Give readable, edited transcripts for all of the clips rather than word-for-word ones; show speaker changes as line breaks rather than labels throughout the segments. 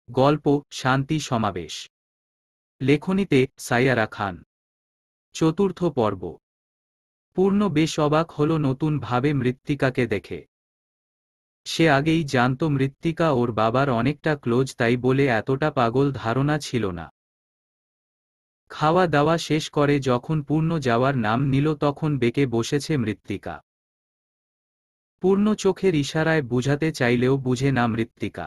গল্প শান্তি সমাবেশ। লেখনীতে সাইয়ারা খান। চতুর্থ পর্ব। পূর্ণ বেশ অবাক হল নতুন ভাবে মৃত্তিকাকে দেখে। সে আগেই জানত মৃত্তিকা ওর বাবার অনেকটা ক্লোজ, তাই বলে এতটা পাগল ধারণা ছিল না। খাওয়া দাওয়া শেষ করে যখন পূর্ণ যাওয়ার নাম নিল তখন বেঁকে বসেছে মৃত্তিকা। পূর্ণ চোখের ইশারায় বুঝাতে চাইলেও বুঝে না মৃত্তিকা।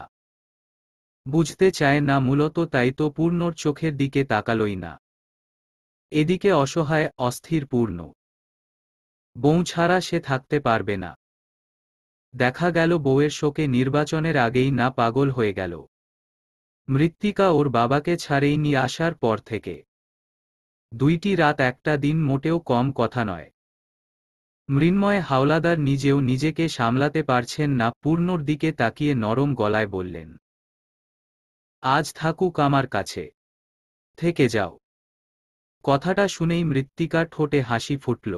বুঝতে চায় না মূলত, তাই তো পূর্ণর চোখের দিকে তাকালই না। এদিকে অসহায় অস্থির পূর্ণ। বউ ছাড়া সে থাকতে পারবে না। দেখা গেল বউয়ের শোকে নির্বাচনের আগেই না পাগল হয়ে গেল। মৃত্তিকা ওর বাবাকে ছাড়েই নিয়ে আসার পর থেকে 2টি রাত 1টা দিন মোটেও কম কথা নয়। মৃন্ময় হাওলাদার নিজেও নিজেকে সামলাতে পারছেন না, পূর্ণর দিকে তাকিয়ে নরম গলায় বললেন, আজ থাকুক আমার কাছে, থেকে যাও। কথাটা শুনেই মৃত্তিকার ঠোঁটে হাসি ফুটল।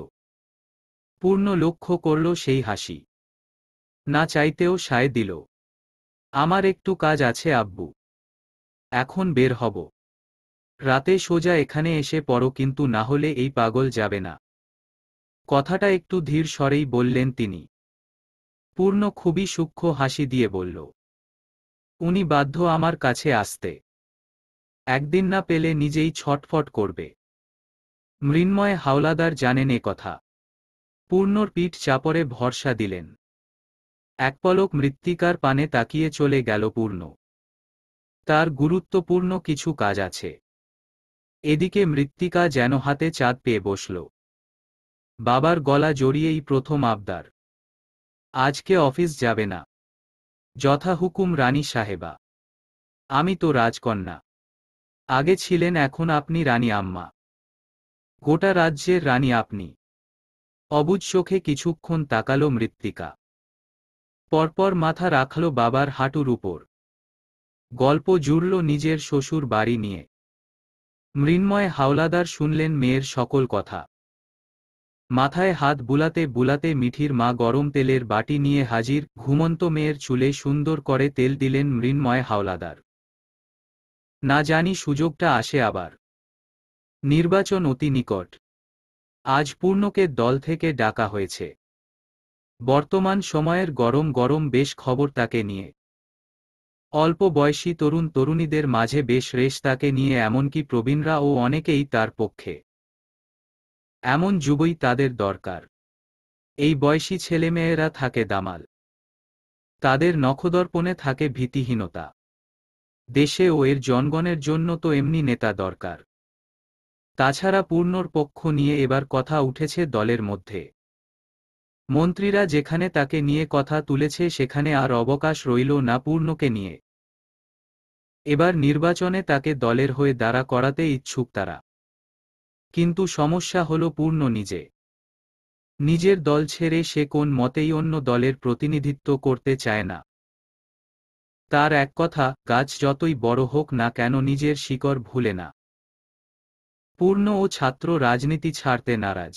পূর্ণ লক্ষ্য করল সেই হাসি। না চাইতেও সায় দিল, আমার একটু কাজ আছে আব্বু, এখন বের হব। রাতে সোজা এখানে এসে পড়ো, কিন্তু না হলে এই পাগল যাবে না। কথাটা একটু ধীর স্বরেই বললেন তিনি। পূর্ণ খুবই সূক্ষ্ম হাসি দিয়ে বলল, উনি বাধ্য আমার কাছে আসতে। একদিন না পেলে নিজেই ছটফট করবে। মৃন্ময় হাওলাদার জানেন এ কথা। পূর্ণর পিঠ চাপড়ে ভরসা দিলেন। এক পলক মৃত্তিকার পানে তাকিয়ে চলে গেল পূর্ণ। তার গুরুত্বপূর্ণ কিছু কাজ আছে। এদিকে মৃত্তিকা যেন হাতে চাঁদ পেয়ে বসল। বাবার গলা জড়িয়েই প্রথম আবদার, আজকে অফিস যাবে না। যথা হুকুম রানী সাহেবা। আমি তো রাজকন্যা। আগে ছিলেন, এখন আপনি রানী আম্মা। গোটা রাজ্যের রানী আপনি। অবুঝ চোখে কিছুক্ষণ তাকালো মৃত্তিকা। পরপর মাথা রাখল বাবার হাঁটুর উপর। গল্প জুড়ল নিজের শ্বশুর বাড়ি নিয়ে। মৃন্ময় হাওলাদার শুনলেন মেয়ের সকল কথা। মাথায় হাত বুলাতে বুলাতে মিঠির মা গরম তেলের বাটি নিয়ে হাজির। ঘুমন্ত মেয়ের চুলে সুন্দর করে তেল দিলেন মৃন্ময় হাওলাদার। না জানি সুযোগটা আসে আবার। নির্বাচন অতি নিকট। আজ পূর্ণকে দল থেকে ডাকা হয়েছে। বর্তমান সময়ের গরম গরম বেশ খবর তাকে নিয়ে। অল্প বয়সী তরুণ তরুণীদের মাঝে বেশ রেশ তাকে নিয়ে, এমনকি প্রবীণরা ও অনেকেই তার পক্ষে। এমন যুবই তাদের দরকার। এই বয়সী ছেলেমেয়েরা থাকে দামাল। তাদের নখদর্পণে থাকে ভীতিহীনতা। দেশে ও এর জনগণের জন্য তো এমনি নেতা দরকার। তাছাড়া পূর্ণর পক্ষ নিয়ে এবার কথা উঠেছে দলের মধ্যে। মন্ত্রীরা যেখানে তাকে নিয়ে কথা তুলেছে সেখানে আর অবকাশ রইল না পূর্ণকে নিয়ে। এবার নির্বাচনে তাকে দলের হয়ে দাঁড়া করাতে ইচ্ছুক তারা। কিন্তু সমস্যা হল পূর্ণ নিজের দল ছেড়ে সে কোন মতেই অন্য দলের প্রতিনিধিত্ব করতে চায় না। তার এক কথা, গাছ যতই বড় হোক না কেন নিজের শিকড় ভুলে না। পূর্ণ ও ছাত্র রাজনীতি ছাড়তে নারাজ।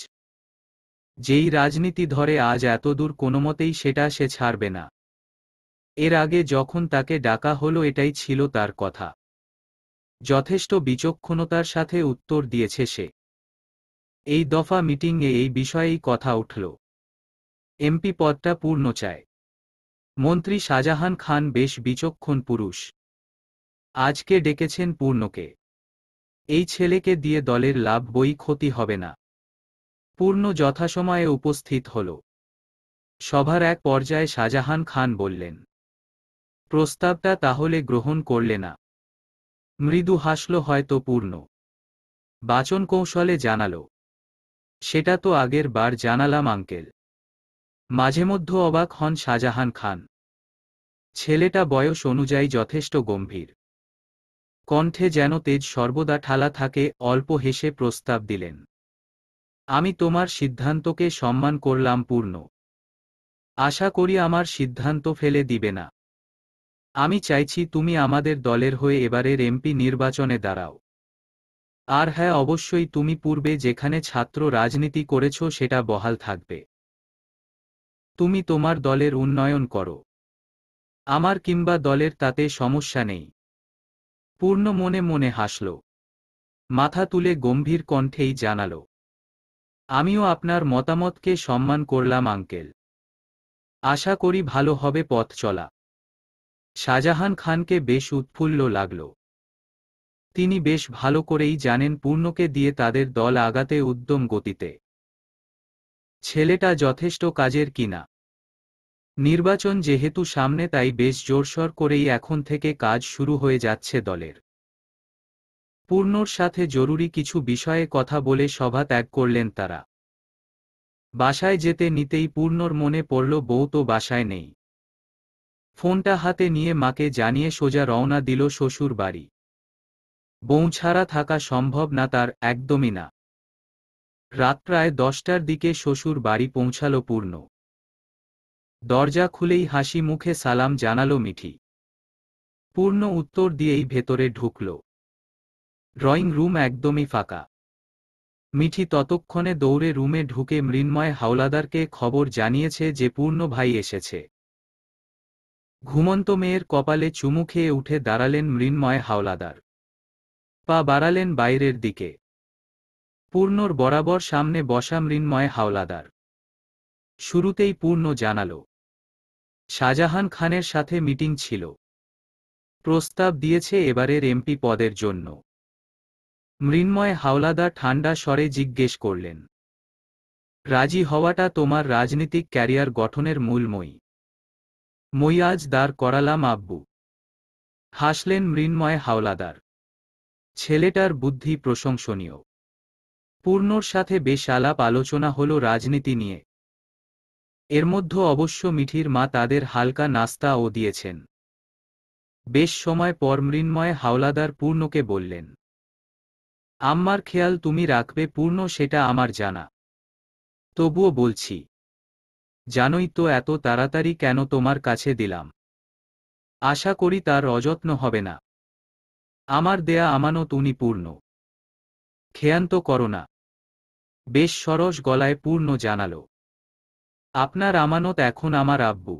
যেই রাজনীতি ধরে আজ এতদূর কোনোমতেই সেটা সে ছাড়বে না। এর আগে যখন তাকে ডাকা হলো এটাই ছিল তার কথা। যথেষ্ট বিচক্ষণতার সাথে উত্তর দিয়েছে সে। এই দফা মিটিংয়ে এই বিষয়েই কথা উঠল। এমপি পদটা পূর্ণ চায়। মন্ত্রী শাহজাহান খান বেশ বিচক্ষণ পুরুষ। আজকে ডেকেছেন পূর্ণকে। এই ছেলেকে দিয়ে দলের লাভ বই ক্ষতি হবে না। পূর্ণ যথাসময়ে উপস্থিত হল। সভার এক পর্যায়ে শাহজাহান খান বললেন, প্রস্তাবটা তাহলে গ্রহণ করলে না? মৃদু হাসল হয়তো পূর্ণ। বাচন কৌশলে জানাল, সেটা তো আগের বার জানালাম আঙ্কেল। মাঝেমধ্য অবাক হন শাহজাহান খান। ছেলেটা বয়স অনুযায়ী যথেষ্ট গম্ভীর। কণ্ঠে যেন তেজ সর্বদা ঠালা থাকে। অল্প হেসে প্রস্তাব দিলেন, আমি তোমার সিদ্ধান্তকে সম্মান করলাম পূর্ণ। আশা করি আমার সিদ্ধান্ত ফেলে দিবে না। আমি চাইছি তুমি আমাদের দলের হয়ে এবারের এমপি নির্বাচনে দাঁড়াও। আর হ্যাঁ, অবশ্যই তুমি পূর্বে যেখানে ছাত্র রাজনীতি করেছ সেটা বহাল থাকবে। তুমি তোমার দলের উন্নয়ন করো। আমার কিংবা দলের তাতে সমস্যা নেই। পূর্ণ মনে মনে হাসল, মাথা তুলে গম্ভীর কণ্ঠেই জানাল, আমিও আপনার মতামতকে সম্মান করলাম আঙ্কেল। আশা করি ভালো হবে পথ চলা। শাহজাহান খানকে বেশ উৎফুল্ল লাগল। তিনি বেশ ভালো করেই জানেন পূর্ণকে দিয়ে তাদের দল আগাতে উদ্যম গতিতে। ছেলেটা যথেষ্ট কাজের কিনা। নির্বাচন যেহেতু সামনে, তাই বেশ জোরসর করেই এখন থেকে কাজ শুরু হয়ে যাচ্ছে দলের। পূর্ণর সাথে জরুরি কিছু বিষয়ে কথা বলে সভা ত্যাগ করলেন তারা। বাসায় যেতে নিতেই পূর্ণর মনে পড়ল বউ তো বাসায় নেই। ফোনটা হাতে নিয়ে মাকে জানিয়ে সোজা রওনা দিল শ্বশুর বাড়ি। বউ ছাড়া থাকা সম্ভব না তার, একদমই না। রাত প্রায় 10টার দিকে শ্বশুর বাড়ি পৌঁছাল পূর্ণ। দরজা খুলেই হাসি মুখে সালাম জানাল মিঠি। পূর্ণ উত্তর দিয়েই ভেতরে ঢুকল। ড্রয়িং রুম একদমই ফাঁকা। মিঠি ততক্ষণে দৌড়ে রুমে ঢুকে মৃন্ময় হাওলাদারকে খবর জানিয়েছে যে পূর্ণ ভাই এসেছে। ঘুমন্ত মেয়ের কপালে চুমু খেয়ে উঠে দাঁড়ালেন মৃন্ময় হাওলাদার। পা বাড়ালেন বাইরের দিকে। পূর্ণর বরাবর সামনে বসা মৃন্ময় হাওলাদার। শুরুতেই পূর্ণ জানাল, শাহজাহান খানের সাথে মিটিং ছিল। প্রস্তাব দিয়েছে এবারের এমপি পদের জন্য। মৃন্ময় হাওলাদার ঠান্ডা স্বরে জিজ্ঞেস করলেন, রাজি হওয়াটা তোমার রাজনীতিক ক্যারিয়ার গঠনের মূল মই আজ দাঁড় করালাম আব্বু। হাসলেন মৃন্ময় হাওলাদার। ছেলেটার বুদ্ধি প্রশংসনীয়। পূর্ণর সাথে বেশ আলাপ আলোচনা হল রাজনীতি নিয়ে। এর মধ্যে অবশ্য মিঠির মা তাদের হালকা নাস্তাও দিয়েছেন। বেশ সময় পর মৃন্ময় হাওলাদার পূর্ণকে বললেন, আম্মার খেয়াল তুমি রাখবে পূর্ণ, সেটা আমার জানা। তবুও বলছি, জানোই তো এত তাড়াতাড়ি কেন তোমার কাছে দিলাম। আশা করি তার অযত্ন হবে না। আমার দেয়া আমানত উনি পূর্ণ। খেয়ান্ত করো না। বেশ সরস গলায় পূর্ণ জানাল, আপনার আমানত এখন আমার আব্বু।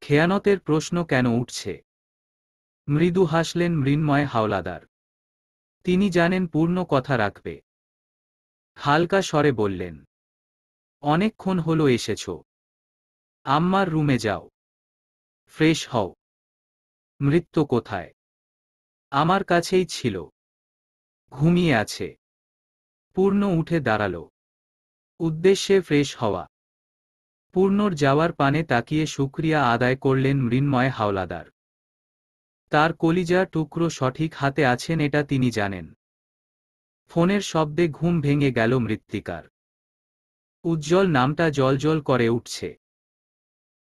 খেয়ানতের প্রশ্ন কেন উঠছে? মৃদু হাসলেন মৃন্ময় হাওলাদার। তিনি জানেন পূর্ণ কথা রাখবে। হালকা স্বরে বললেন, অনেকক্ষণ হলো এসেছ। আম্মার রুমে যাও, ফ্রেশ হও। মৃত্যু কোথায়? আমার কাছেই ছিল, ঘুমিয়ে আছে। পূর্ণ উঠে দাঁড়াল। উদ্দেশ্যে ফ্রেশ হওয়া। পূর্ণর যাওয়ার পানে তাকিয়ে শুকরিয়া আদায় করলেন মৃন্ময় হাওলাদার। তার কলিজা টুকরো সঠিক হাতে আছেন এটা তিনি জানেন। ফোনের শব্দে ঘুম ভেঙে গেল মৃত্তিকার। উজ্জ্বল নামটা জলজল করে উঠছে।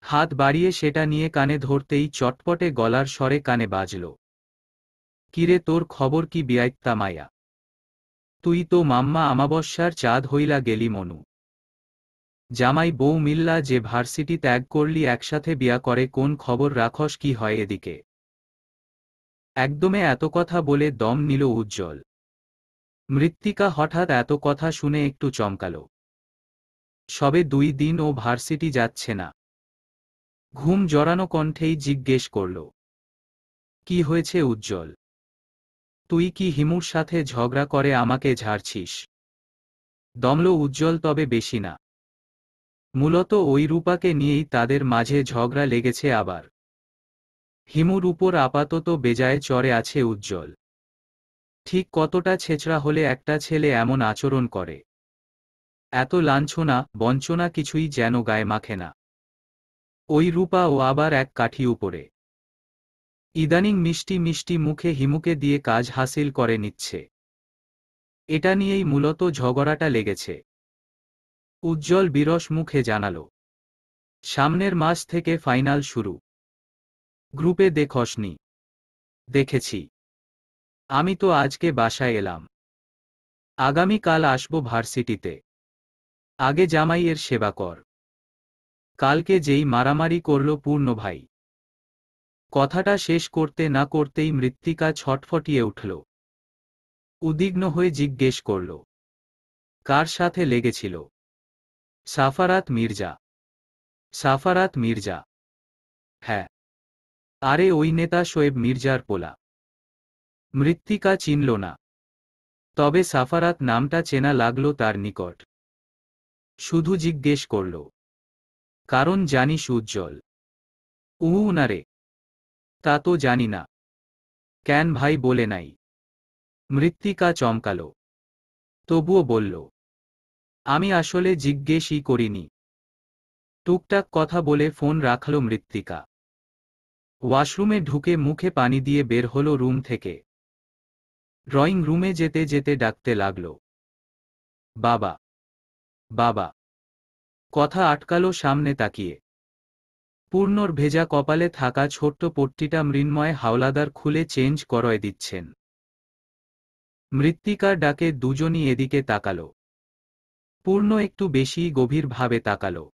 হাত বাড়িয়ে সেটা নিয়ে কানে ধরতেই চটপটে গলার স্বরে কানে বাজল, কিরে তোর খবর কি বিয়াইত্তা মায়া? তুই তো মাম্মা আমাবস্যার চাঁদ হইলা গেলি মনু। জামাই বউ মিল্লা যে ভার্সিটি ত্যাগ করলি একসাথে বিয়া করে, কোন খবর রাখস কি হয় এদিকে? একদমে এত কথা বলে দম নিল উজ্জ্বল। মৃত্তিকা হঠাৎ এত কথা শুনে একটু চমকাল। সবে 2 দিন ও ভার্সিটি যাচ্ছে না। ঘুম জড়ানো কণ্ঠেই জিজ্ঞেস করল, কি হয়েছে উজ্জ্বল? তুই কি হিমুর সাথে ঝগড়া করে আমাকে ঝাড়ছিস? দমল উজ্জ্বল, তবে বেশি না। মূলত ওই রূপাকে নিয়েই তাদের মাঝে ঝগড়া লেগেছে আবার। হিমুর উপর আপাতত বেজায় চড়ে আছে উজ্জ্বল। ঠিক কতটা ছেঁচড়া হলে একটা ছেলে এমন আচরণ করে? এত লাঞ্ছনা বঞ্চনা কিছুই যেন গায়ে মাখে না। ওই রূপা ও আবার এক কাঠি উপরে। ইদানিং মিষ্টি মিষ্টি মুখে হিমুকে দিয়ে কাজ হাসিল করে নিচ্ছে। এটা নিয়েই মূলত ঝগড়াটা লেগেছে। উজ্জ্বল বিরস মুখে জানাল, সামনের মাস থেকে ফাইনাল শুরু। গ্রুপে দেখসনি? দেখেছি। আমি তো আজকে বাসায় এলাম। আগামীকাল আসব ভার্সিটিতে। আগে জামাইয়ের সেবা কর। কালকে যেই মারামারি করল পূর্ণ ভাই। কথাটা শেষ করতে না করতেই মৃত্তিকা ছটফটিয়ে উঠল। উদ্বিগ্ন হয়ে জিজ্ঞেস করল, কার সাথে লেগেছিল? সাফারাত মির্জা। সাফারাত মির্জা? হ্যাঁ। আরে ওই নেতা শোয়েব মির্জার পোলা। মৃত্তিকা চিনল না, তবে সাফারাত নামটা চেনা লাগল তার নিকট। শুধু জিজ্ঞেস করল, কারণ জানিস উজ্জ্বল? না রে, তা তো জানি না। কেন ভাই বলে নাই? মৃত্তিকা চমকাল, তবুও বলল, আমি আসলে জিজ্ঞেসই করিনি। টুকটাক কথা বলে ফোন রাখল মৃত্তিকা। ওয়াশরুমে ঢুকে মুখে পানি দিয়ে বের হল রুম থেকে। ড্রয়িং রুমে যেতে যেতে ডাকতে লাগল, বাবা, বাবা। কথা আটকালো সামনে তাকিয়ে। পূর্ণর ভেজা কপালে থাকা ছোট্ট পট্টিটা মৃন্ময় হাওলাদার খুলে চেঞ্জ করয় দিচ্ছেন। মৃত্তিকার ডাকে দুজনই এদিকে তাকালো। পূর্ণ একটু বেশিই গভীরভাবে তাকালো।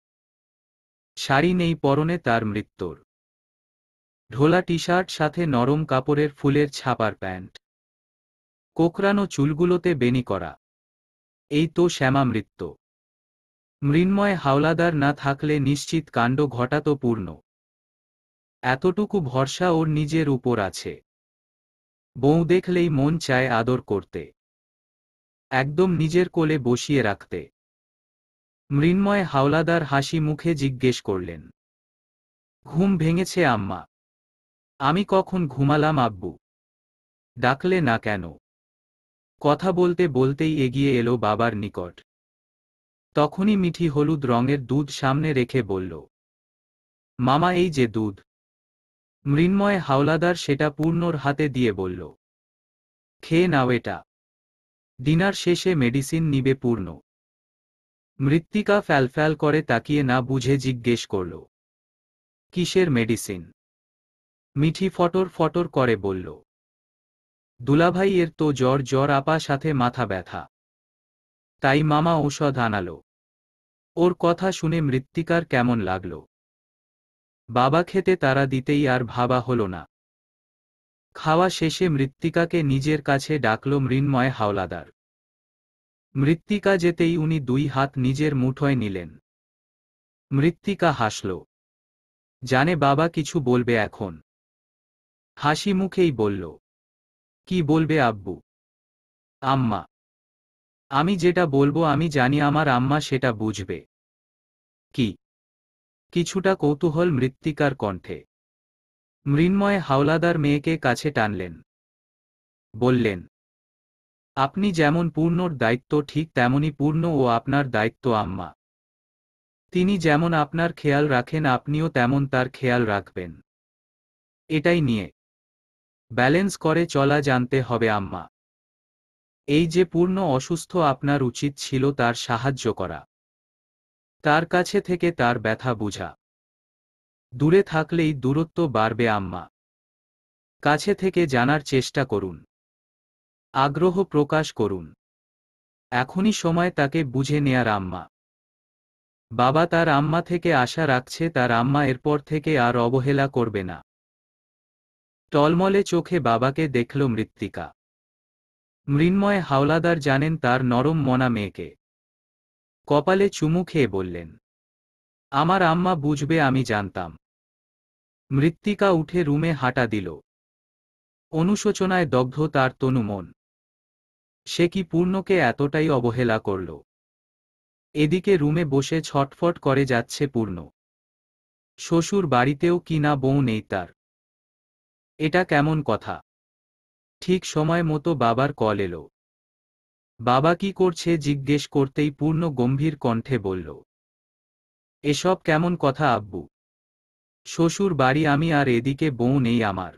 শাড়ি নেই পরনে তার, মৃত্যুর ঢোলা টি শার্ট, সাথে নরম কাপড়ের ফুলের ছাপার প্যান্ট। কোকড়ানো চুলগুলোতে বেনি করা। এই তো শ্যামা মৃত্যু। মৃন্ময় হাওলাদার না থাকলে নিশ্চিত কাণ্ড ঘটাত পূর্ণ। এতটুকু ভরসা ওর নিজের উপর আছে। বউ দেখলেই মন চায় আদর করতে, একদম নিজের কোলে বসিয়ে রাখতে। মৃন্ময় হাওলাদার হাসি মুখে জিজ্ঞেস করলেন, ঘুম ভেঙেছে আম্মা? আমি কখন ঘুমালাম আব্বু? ডাকলে না কেন? কথা বলতে বলতেই এগিয়ে এলো বাবার নিকট। তখনই মিঠি হলুদ রঙের দুধ সামনে রেখে বলল, মামা এই যে দুধ। মৃন্ময় হাওলাদার সেটা পূর্ণর হাতে দিয়ে বলল, খেয়ে নাও এটা। ডিনার শেষে মেডিসিন নিবে পূর্ণ। মৃত্তিকা ফ্যালফ্যাল করে তাকিয়ে না বুঝে জিজ্ঞেস করল, কিসের মেডিসিন? মিঠি ফটর ফটর করে বলল, দুলাভাই এর তো জ্বর, জ্বর আপা সাথে মাথা ব্যথা, তাই মামা ঔষধ আনালো। ওর কথা শুনে মৃত্তিকার কেমন লাগল। বাবা খেতে তারা দিতেই আর ভাবা হল না। খাওয়া শেষে মৃত্তিকাকে নিজের কাছে ডাকল মৃন্ময় হাওলাদার। মৃত্তিকা যেতেই উনি দুই হাত নিজের মুঠোয় নিলেন। মৃত্তিকা হাসল, জানে বাবা কিছু বলবে এখন। হাসি মুখেই বলল, কি বলবে আব্বু? আম্মা। আমি যেটা বলবো আমি জানি আমার আম্মা সেটা বুঝবে। কি? কিছুটা কৌতূহল মৃত্তিকার কণ্ঠে। মৃন্ময় হাওলাদার মেয়েকে কাছে টানলেন, বললেন, আপনি যেমন পূর্ণর দায়িত্ব ঠিক তেমনি পূর্ণ ও আপনার দায়িত্ব আম্মা। তিনি যেমন আপনার খেয়াল রাখেন আপনিও তেমন তার খেয়াল রাখবেন। এটাই নিয়ে ব্যালেন্স করে চলা জানতে হবে আম্মা। এই যে পূর্ণ অসুস্থ, আপনার উচিত ছিল তার সাহায্য করা, তার কাছে থেকে তার ব্যথা বুঝা। দূরে থাকলেই দূরত্ব বাড়বে আম্মা। কাছে থেকে জানার চেষ্টা করুন, আগ্রহ প্রকাশ করুন। এখনই সময় তাকে বুঝে নেয়ার আম্মা। বাবা তার আম্মা থেকে আশা রাখছে তার আম্মা এরপর থেকে আর অবহেলা করবে না। টলমলে চোখে বাবাকে দেখল মৃত্তিকা। মৃন্ময় হাওলাদার জানেন তার নরম মনা মেয়েকে। কপালে চুমু খেয়ে বললেন, আমার আম্মা বুঝবে, আমি জানতাম। মৃত্তিকা উঠে রুমে হাঁটা দিল। অনুশোচনায় দগ্ধ তার তনু মন। সে কি পূর্ণকে এতটাই অবহেলা করল? এদিকে রুমে বসে ছটফট করে যাচ্ছে পূর্ণ। শ্বশুর বাড়িতেও কি না বউ নেই তার? এটা কেমন কথা? ঠিক সময় মতো বাবার কল এলো। বাবা কি করছে জিজ্ঞেস করতেই পূর্ণ গম্ভীর কণ্ঠে বলল, এসব কেমন কথা আব্বু? শ্বশুর বাড়ি আমি আর এদিকে বউ নেই আমার।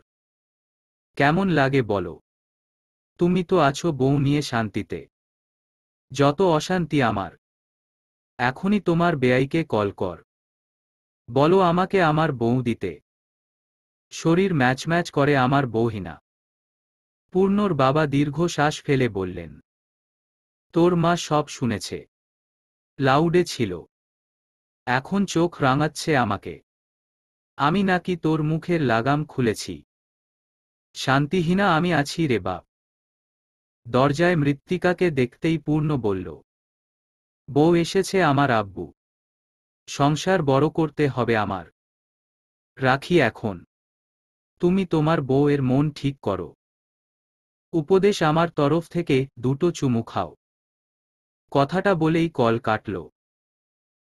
কেমন লাগে বলো? তুমি তো আছো বউ নিয়ে শান্তিতে। যত অশান্তি আমার। এখনই তোমার বেয়াইকে কল কর, বলো আমাকে আমার বউ দিতে। শরীর ম্যাচ ম্যাচ করে আমার বউহিনা। পূর্ণর বাবা দীর্ঘশ্বাস ফেলে বললেন, তোর মা সব শুনেছে, লাউডে ছিল। এখন চোখ রাঙাচ্ছে আমাকে। আমি নাকি তোর মুখের লাগাম খুলেছি? শান্তিহীনা আমি আছি রে বাপ। দরজায় মৃত্তিকাকে দেখতেই পূর্ণ বলল, বউ এসেছে আমার আব্বু। সংসার বড় করতে হবে আমার। রাখি এখন। তুমি তোমার বউয়ের মন ঠিক করো। উপদেশ আমার তরফ থেকে, দুটো চুমু খাও। কথাটা বলেই কল কাটল।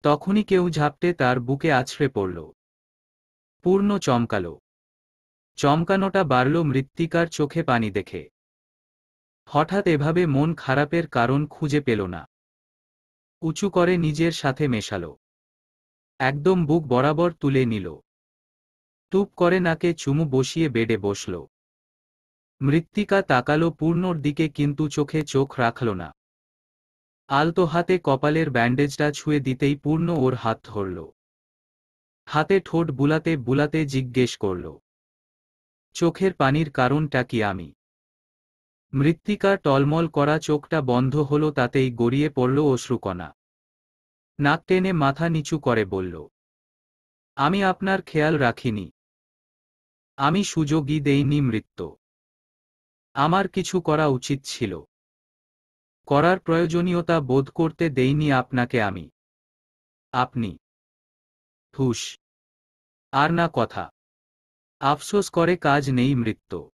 তখনই কেউ ঝাপটে তার বুকে আছড়ে পড়ল। পূর্ণ চমকাল। চমকানোটা বাড়ল মৃত্তিকার চোখে পানি দেখে। হঠাৎ এভাবে মন খারাপের কারণ খুঁজে পেল না। উঁচু করে নিজের সাথে মেশাল। একদম বুক বরাবর তুলে নিল। টুপ করে নাকে চুমু বসিয়ে বেডে বসল। মৃত্তিকা তাকালো পূর্ণর দিকে, কিন্তু চোখে চোখ রাখল না। আলতো হাতে কপালের ব্যান্ডেজটা ছুঁয়ে দিতেই পূর্ণ ওর হাত ধরল। হাতে ঠোঁট বুলাতে বুলাতে জিজ্ঞেস করল, চোখের পানির কারণটা কি আমি? মৃত্তিকার টলমল করা চোখটা বন্ধ হলো, তাতেই গড়িয়ে পড়ল অশ্রুকণা। নাক টেনে মাথা নিচু করে বলল, আমি আপনার খেয়াল রাখিনি। আমি সুযোগই দেইনি মৃত্যু। আমার কিছু করা উচিত ছিল। করার প্রয়োজনীয়তা বোধ করতে দেইনি আপনাকে আমি। আপনি। হুশ। আর না কথা। আফসোস করে কাজ নেই মৃত্যু।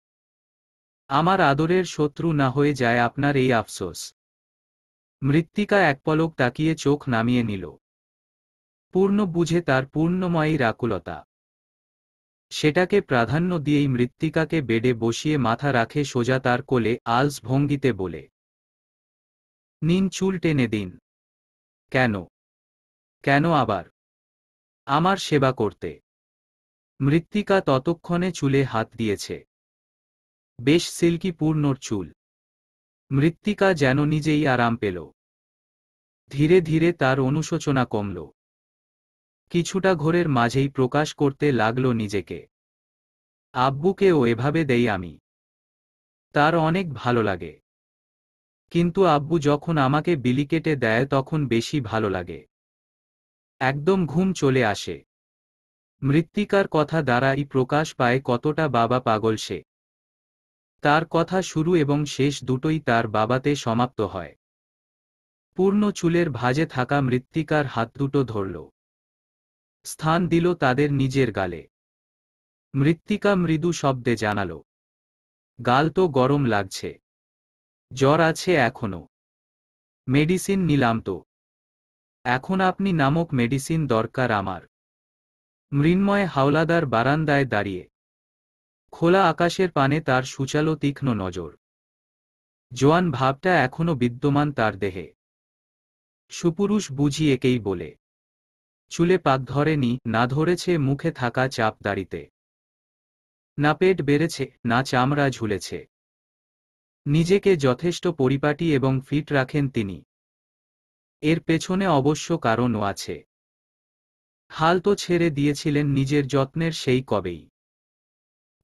আমার আদরের শত্রু না হয়ে যায় আপনার এই আফসোস। মৃত্তিকা এক পলক তাকিয়ে চোখ নামিয়ে নিল। পূর্ণ বুঝে তার পূর্ণময়ীর আকুলতা। সেটাকে প্রাধান্য দিয়েই মৃত্তিকাকে বেডে বসিয়ে মাথা রাখে সোজা তার কোলে, আলস ভঙ্গিতে বলে, নিন চুল টেনে দিন। কেন? কেন আবার? আমার সেবা করতে। মৃত্তিকা ততক্ষণে চুলে হাত দিয়েছে। বেশ সিল্কি পূর্ণর চুল। মৃত্তিকা যেন নিজেই আরাম পেল। ধীরে ধীরে তার অনুশোচনা কমল। কিছুটা ঘোরের মাঝেই প্রকাশ করতে লাগল নিজেকে। আব্বুকেও এভাবে দেই আমি। তার অনেক ভালো লাগে। কিন্তু আব্বু যখন আমাকে বিলি কেটে দেয় তখন বেশি ভালো লাগে। একদম ঘুম চলে আসে। মৃত্তিকার কথা দ্বারাই প্রকাশ পায় কতটা বাবা পাগল সে। তার কথা শুরু এবং শেষ দুটোই তার বাবাতে সমাপ্ত হয়। পূর্ণ চুলের ভাঁজে থাকা মৃত্তিকার হাত দুটো ধরল। স্থান দিল তাদের নিজের গালে। মৃত্তিকা মৃদু শব্দে জানাল, গাল তো গরম লাগছে। জ্বর আছে এখনো? মেডিসিন নিলাম তো। এখন আপনি নামক মেডিসিন দরকার আমার। মৃন্ময় হাওলাদার বারান্দায় দাঁড়িয়ে। খোলা আকাশের পানে তার সুচালো তীক্ষ্ণ নজর। জোয়ান ভাবটা এখনো বিদ্যমান তার দেহে। সুপুরুষ বুঝি একেই বলে। চুলে পাক ধরেনি, না ধরেছে মুখে থাকা চাপ দাড়িতে। না পেট বেড়েছে, না চামড়া ঝুলেছে। নিজেকে যথেষ্ট পরিপাটি এবং ফিট রাখেন তিনি। এর পেছনে অবশ্য কারণও আছে। হাল তো ছেড়ে দিয়েছিলেন নিজের যত্নের সেই কবেই।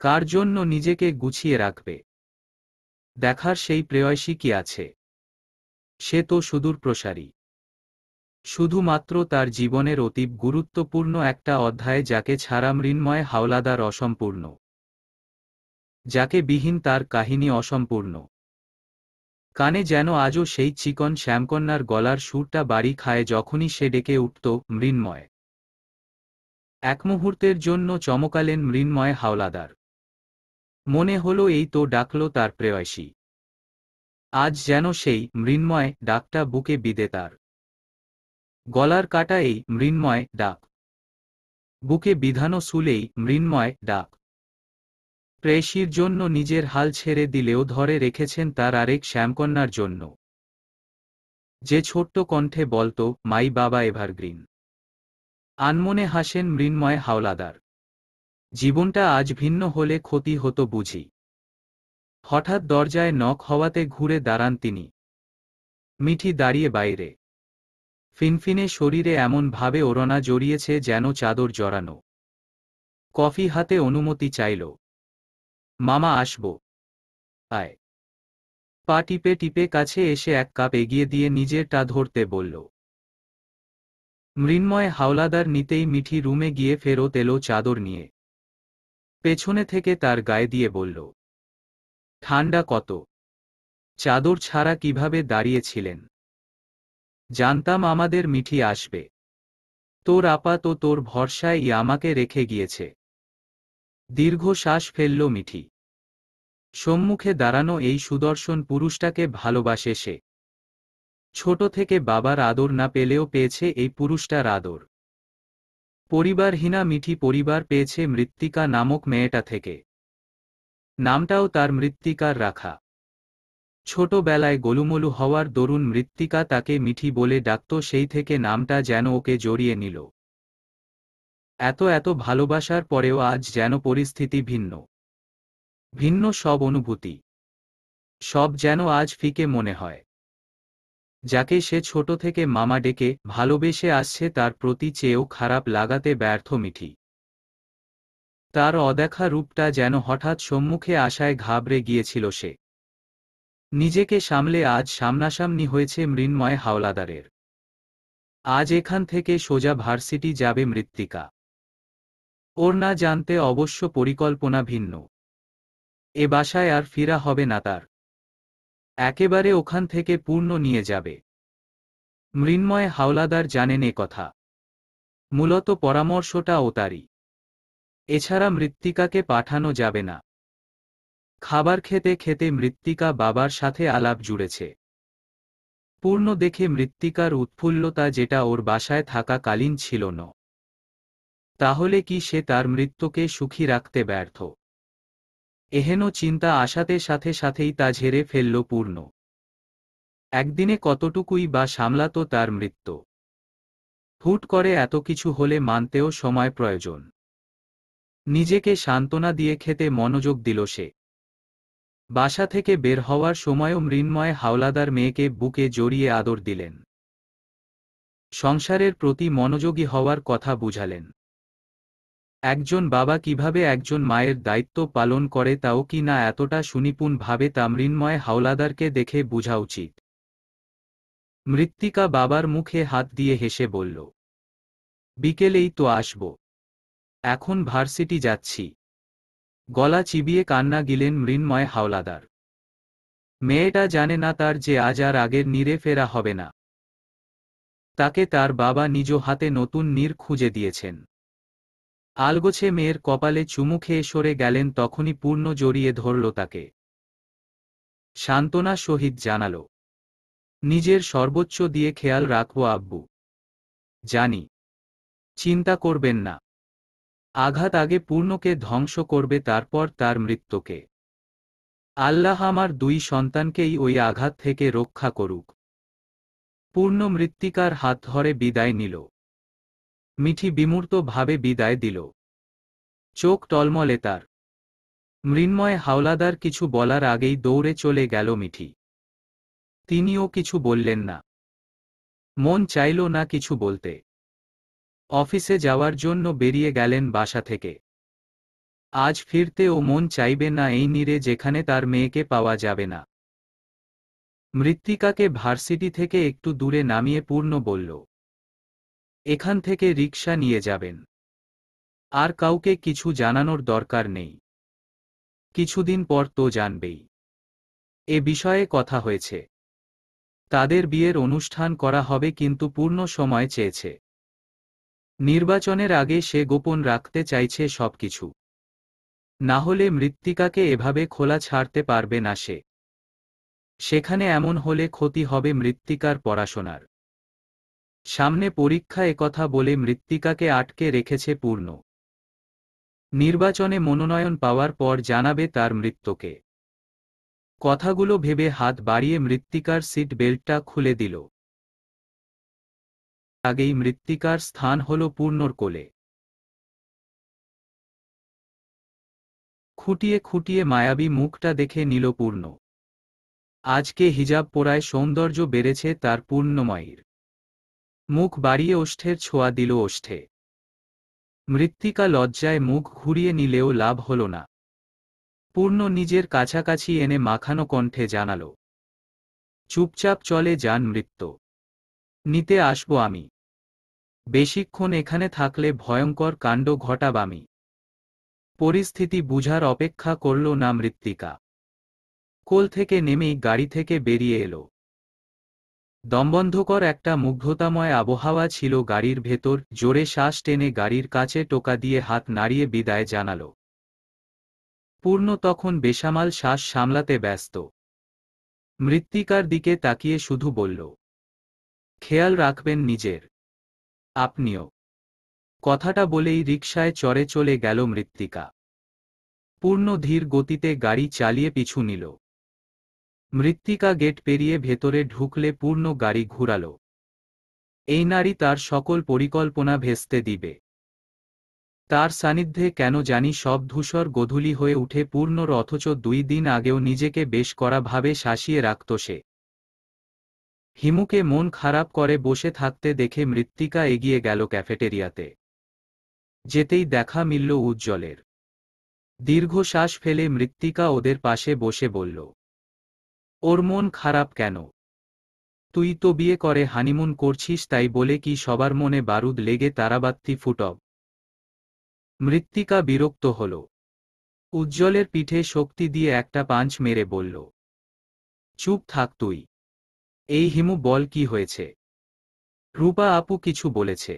কার জন্য নিজেকে গুছিয়ে রাখবে? দেখার সেই প্রেয়সী কি আছে? সে তো সুদূর প্রসারী। শুধুমাত্র তার জীবনের অতীব গুরুত্বপূর্ণ একটা অধ্যায়, যাকে ছাড়া মৃন্ময় হাওলাদার অসম্পূর্ণ। যাকে বিহীন তার কাহিনী অসম্পূর্ণ। কানে যেন আজও সেই চিকন শ্যামকন্যার গলার সুরটা বাড়ি খায় যখনই সে ডেকে উঠত, মৃন্ময়। এক মুহূর্তের জন্য চমকালেন মৃন্ময় হাওলাদার। মনে হলো এই তো ডাকল তার প্রেয়সী। আজ যেন সেই মৃন্ময় ডাকটা বুকে বিঁধে তার। গলার কাটা এই মৃন্ময় ডাক। বুকে বিধানো শুলেই মৃন্ময় ডাক। প্রেয়সীর জন্য নিজের হাল ছেড়ে দিলেও ধরে রেখেছেন তার আরেক শ্যামকন্যার জন্য। যে ছোট্ট কণ্ঠে বলতো, মাই বাবা এভারগ্রিন। আনমনে হাসেন মৃন্ময় হাওলাদার। জীবনটা আজ ভিন্ন হলে ক্ষতি হতো বুঝি। হঠাৎ দরজায় নক হওয়াতে ঘুরে দাঁড়ান তিনি। মিঠি দাঁড়িয়ে বাইরে। ফিনফিনে শরীরে এমন ভাবে ওড়না জড়িয়েছে যেন চাদর জড়ানো। কফি হাতে অনুমতি চাইল। মামা আসব। আয়। পা টিপে টিপে কাছে এসে এক কাপ এগিয়ে দিয়ে নিজেরটা ধরতে বলল। মৃন্ময় হাওলাদার নিতেই মিঠি রুমে গিয়ে ফেরত এলো চাদর নিয়ে। পেছনে থেকে তার গায়ে দিয়ে বলল, ঠান্ডা কত। চাদর ছাড়া কিভাবে দাঁড়িয়েছিলেন? জানতাম আমাদের মিঠি আসবে। তোর আপা তো তোর ভরসায় আমাকে রেখে গিয়েছে। দীর্ঘ শ্বাস ফেলল মিঠি। সম্মুখে দাঁড়ানো এই সুদর্শন পুরুষটাকে ভালোবাসে সে। ছোট থেকে বাবার আদর না পেলেও পেয়েছে এই পুরুষটার আদর। পরিবারহীনা মিঠি পরিবার পেয়েছে মৃত্তিকা নামক মেয়েটা থেকে। নামটাও তার মৃত্তিকার রাখা। ছোটবেলায় গোলুমোলু হওয়ার দরুন মৃত্তিকা তাকে মিঠি বলে ডাকত, সেই থেকে নামটা যেন ওকে জড়িয়ে নিল। এত ভালোবাসার পরেও আজ যেন পরিস্থিতি ভিন্ন। ভিন্ন সব অনুভূতি, সব যেন আজ ফিকে মনে হয়। যাকে সে ছোট থেকে মামা ডেকে ভালোবেসে আসছে তার প্রতি চেয়েও খারাপ লাগাতে ব্যর্থ মিঠি। তার অদেখা রূপটা যেন হঠাৎ সম্মুখে আসায় ঘাবড়ে গিয়েছিল সে। নিজেকে সামলে আজ সামনাসামনি হয়েছে মৃন্ময় হাওলাদারের। আজ এখান থেকে সোজা ভার্সিটি যাবে মৃত্তিকা। ওর না জানতে অবশ্য পরিকল্পনা ভিন্ন। এ বাসায় আর ফিরা হবে না তার। একেবারে ওখান থেকে পূর্ণ নিয়ে যাবে। মৃন্ময় হাওলাদার জানেন এ কথা। মূলত পরামর্শটা ও তারই। এছাড়া মৃত্তিকাকে পাঠানো যাবে না। খাবার খেতে খেতে মৃত্তিকা বাবার সাথে আলাপ জুড়েছে। পূর্ণ দেখে মৃত্তিকার উৎফুল্লতা যেটা ওর বাসায় থাকাকালীন ছিল না। তাহলে কি সে তার মৃত্যুকে সুখী রাখতে ব্যর্থ? এহেন চিন্তা আসাতে সাথে সাথেই তা ঝেড়ে ফেলল পূর্ণ। একদিনে কতটুকুই বা সামলাত তার মৃত্যু। হুট করে এত কিছু হলে মানতেও সময় প্রয়োজন। নিজেকে সান্ত্বনা দিয়ে খেতে মনোযোগ দিল সে। বাসা থেকে বের হওয়ার সময়ও মৃন্ময় হাওলাদার মেয়েকে বুকে জড়িয়ে আদর দিলেন। সংসারের প্রতি মনোযোগী হওয়ার কথা বুঝালেন। একজন বাবা কিভাবে একজন মায়ের দায়িত্ব পালন করে তাও কি না এতটা সুনিপুণভাবে তা মৃন্ময় হাওলাদারকে দেখে বোঝা উচিত। মৃত্তিকা বাবার মুখে হাত দিয়ে হেসে বলল, বিকেলেই তো আসব। এখন ভার্সিটি যাচ্ছি। গলা চিবিয়ে কান্না গিলেন মৃন্ময় হাওলাদার। মেয়েটা জানে না তার যে আজ আর আগের নীরে ফেরা হবে না। তাকে তার বাবা নিজ হাতে নতুন নীর খুঁজে দিয়েছেন। আলগোছে মেয়ের কপালে চুমু খেয়ে সরে গেলেন, তখনই পূর্ণ জড়িয়ে ধরল তাকে। সান্ত্বনা সহিত জানাল, নিজের সর্বোচ্চ দিয়ে খেয়াল রাখবো আব্বু। জানি, চিন্তা করবেন না। আঘাত আগে পূর্ণকে ধ্বংস করবে, তারপর তার মৃত্যুকে। আল্লাহ আমার দুই সন্তানকেই ওই আঘাত থেকে রক্ষা করুক। পূর্ণ মৃত্তিকার হাত ধরে বিদায় নিল। মিঠি বিমূর্ত ভাবে বিদায় দিল। চোখ টলমলে তার। মৃন্ময় হাওলাদার কিছু বলার আগেই দৌড়ে চলে গেল মিঠি। তিনিও কিছু বললেন না। মন চাইল না কিছু বলতে। অফিসে যাওয়ার জন্য বেরিয়ে গেলেন বাসা থেকে। আজ ফিরতেও মন চাইবে না এই নীরে যেখানে তার মেয়েকে পাওয়া যাবে না। মৃত্তিকাকে ভার্সিটি থেকে একটু দূরে নামিয়ে পূর্ণ বলল, এখান থেকে রিকশা নিয়ে যাবেন। আর কাউকে কিছু জানানোর দরকার নেই। কিছুদিন পর তো জানবেই। এ বিষয়ে কথা হয়েছে। তাদের বিয়ের অনুষ্ঠান করা হবে, কিন্তু পূর্ণ সময় চেয়েছে। নির্বাচনের আগে সে গোপন রাখতে চাইছে সবকিছু। না হলে মৃত্তিকাকে এভাবে খোলা ছাড়তে পারবে না সে। সেখানে এমন হলে ক্ষতি হবে মৃত্তিকার পড়াশোনার। সামনে পরীক্ষা, একথা বলে মৃত্তিকাকে আটকে রেখেছে পূর্ণ। নির্বাচনে মনোনয়ন পাওয়ার পর জানাবে তার মৃত্যুকে। কথাগুলো ভেবে হাত বাড়িয়ে মৃত্তিকার সিট বেল্টটা খুলে দিল। আগেই মৃত্তিকার স্থান হল পূর্ণর কোলে। খুঁটিয়ে খুঁটিয়ে মায়াবী মুখটা দেখে নিল পূর্ণ। আজকে হিজাব পরায় সৌন্দর্য বেড়েছে তার পূর্ণময়ীর। মুখ বাড়িয়ে ওষ্ঠের ছোঁয়া দিল ওষ্ঠে। মৃত্তিকা লজ্জায় মুখ ঘুরিয়ে নিলেও লাভ হল না। পূর্ণ নিজের কাছাকাছি এনে মাখানো কণ্ঠে জানাল, চুপচাপ চলে যান মৃত্যু। নিতে আসব আমি। বেশিক্ষণ এখানে থাকলে ভয়ঙ্কর কাণ্ড ঘটাব আমি। পরিস্থিতি বুঝার অপেক্ষা করল না মৃত্তিকা। কোল থেকে নেমেই গাড়ি থেকে বেরিয়ে এলো। দমবন্ধকর একটা মুগ্ধতাময় আবহাওয়া ছিল গাড়ির ভেতর। জোরে শ্বাস টেনে গাড়ির কাছে টোকা দিয়ে হাত নাড়িয়ে বিদায় জানাল। পূর্ণ তখন বেসামাল শ্বাস সামলাতে ব্যস্ত। মৃত্তিকার দিকে তাকিয়ে শুধু বলল, খেয়াল রাখবেন নিজের। আপনিও। কথাটা বলেই রিকশায় চড়ে চলে গেল মৃত্তিকা। পূর্ণ ধীর গতিতে গাড়ি চালিয়ে পিছু নিল। মৃত্তিকা গেট পেরিয়ে ভেতরে ঢুকলে পূর্ণ গাড়ি ঘুরাল। এই নারী তার সকল পরিকল্পনা ভেস্তে দিবে। তার সান্নিধ্যে কেন জানি সব ধূসর গোধূলি হয়ে উঠে পূর্ণর, অথচ 2 দিন আগেও নিজেকে বেশ করা ভাবে শাসিয়ে রাখত সে। হিমুকে মন খারাপ করে বসে থাকতে দেখে মৃত্তিকা এগিয়ে গেল ক্যাফেটেরিয়াতে। যেতেই দেখা মিলল উজ্জ্বলের। দীর্ঘশ্বাস ফেলে মৃত্তিকা ওদের পাশে বসে বলল, ওর মন খারাপ কেন? তুই তো বিয়ে করে হানিমুন করছিস, তাই বলে কি সবার মনে বারুদ লেগে তারাবাতি ফুটব? মৃত্তিকা বিরক্ত হল। উজ্জ্বলের পিঠে শক্তি দিয়ে একটা পাঞ্চ মেরে বলল, চুপ থাক তুই। এই হিমু, বল কি হয়েছে? রূপা আপু কিছু বলেছে।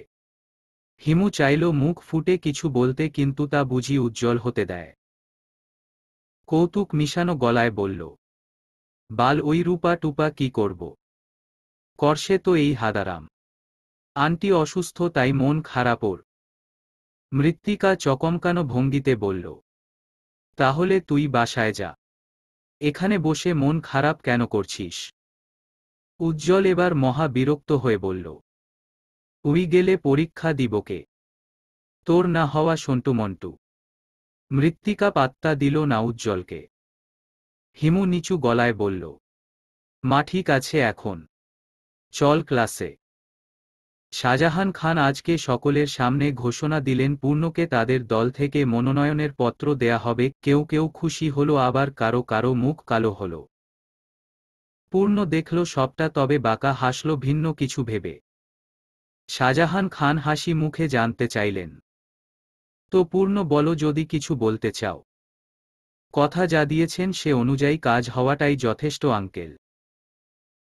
হিমু চাইল মুখ ফুটে কিছু বলতে, কিন্তু তা বুঝি উজ্জ্বল হতে দেয়। কৌতুক মিশানো গলায় বলল, বাল, ওই রূপা টুপা কি করব? করছে তো এই হাদারাম। আন্টি অসুস্থ, তাই মন খারাপ ওর। মৃত্তিকা চকমকানো ভঙ্গিতে বলল, তাহলে তুই বাসায় যা। এখানে বসে মন খারাপ কেন করছিস? উজ্জ্বল এবার মহা বিরক্ত হয়ে বলল, তুই গেলে পরীক্ষা দিব কে? তোর না হওয়া সন্টুমন্টু। মৃত্তিকা পাত্তা দিল না উজ্জ্বলকে। হিমু নিচু গলায় বলল, মা ঠিক আছে এখন, চল ক্লাসে। শাহজাহান খান আজকে সকলের সামনে ঘোষণা দিলেন পূর্ণকে তাদের দল থেকে মনোনয়নের পত্র দেয়া হবে। কেউ কেউ খুশি হলো, আবার কারো কারো মুখ কালো হলো। পূর্ণ দেখল সবটা, তবে বাঁকা হাসল ভিন্ন কিছু ভেবে। শাহজাহান খান হাসি মুখে জানতে চাইলেন, তো পূর্ণ বলো, যদি কিছু বলতে চাও। কথা যা দিয়েছেন সে অনুযায়ী কাজ হওয়াটাই যথেষ্ট আঙ্কেল।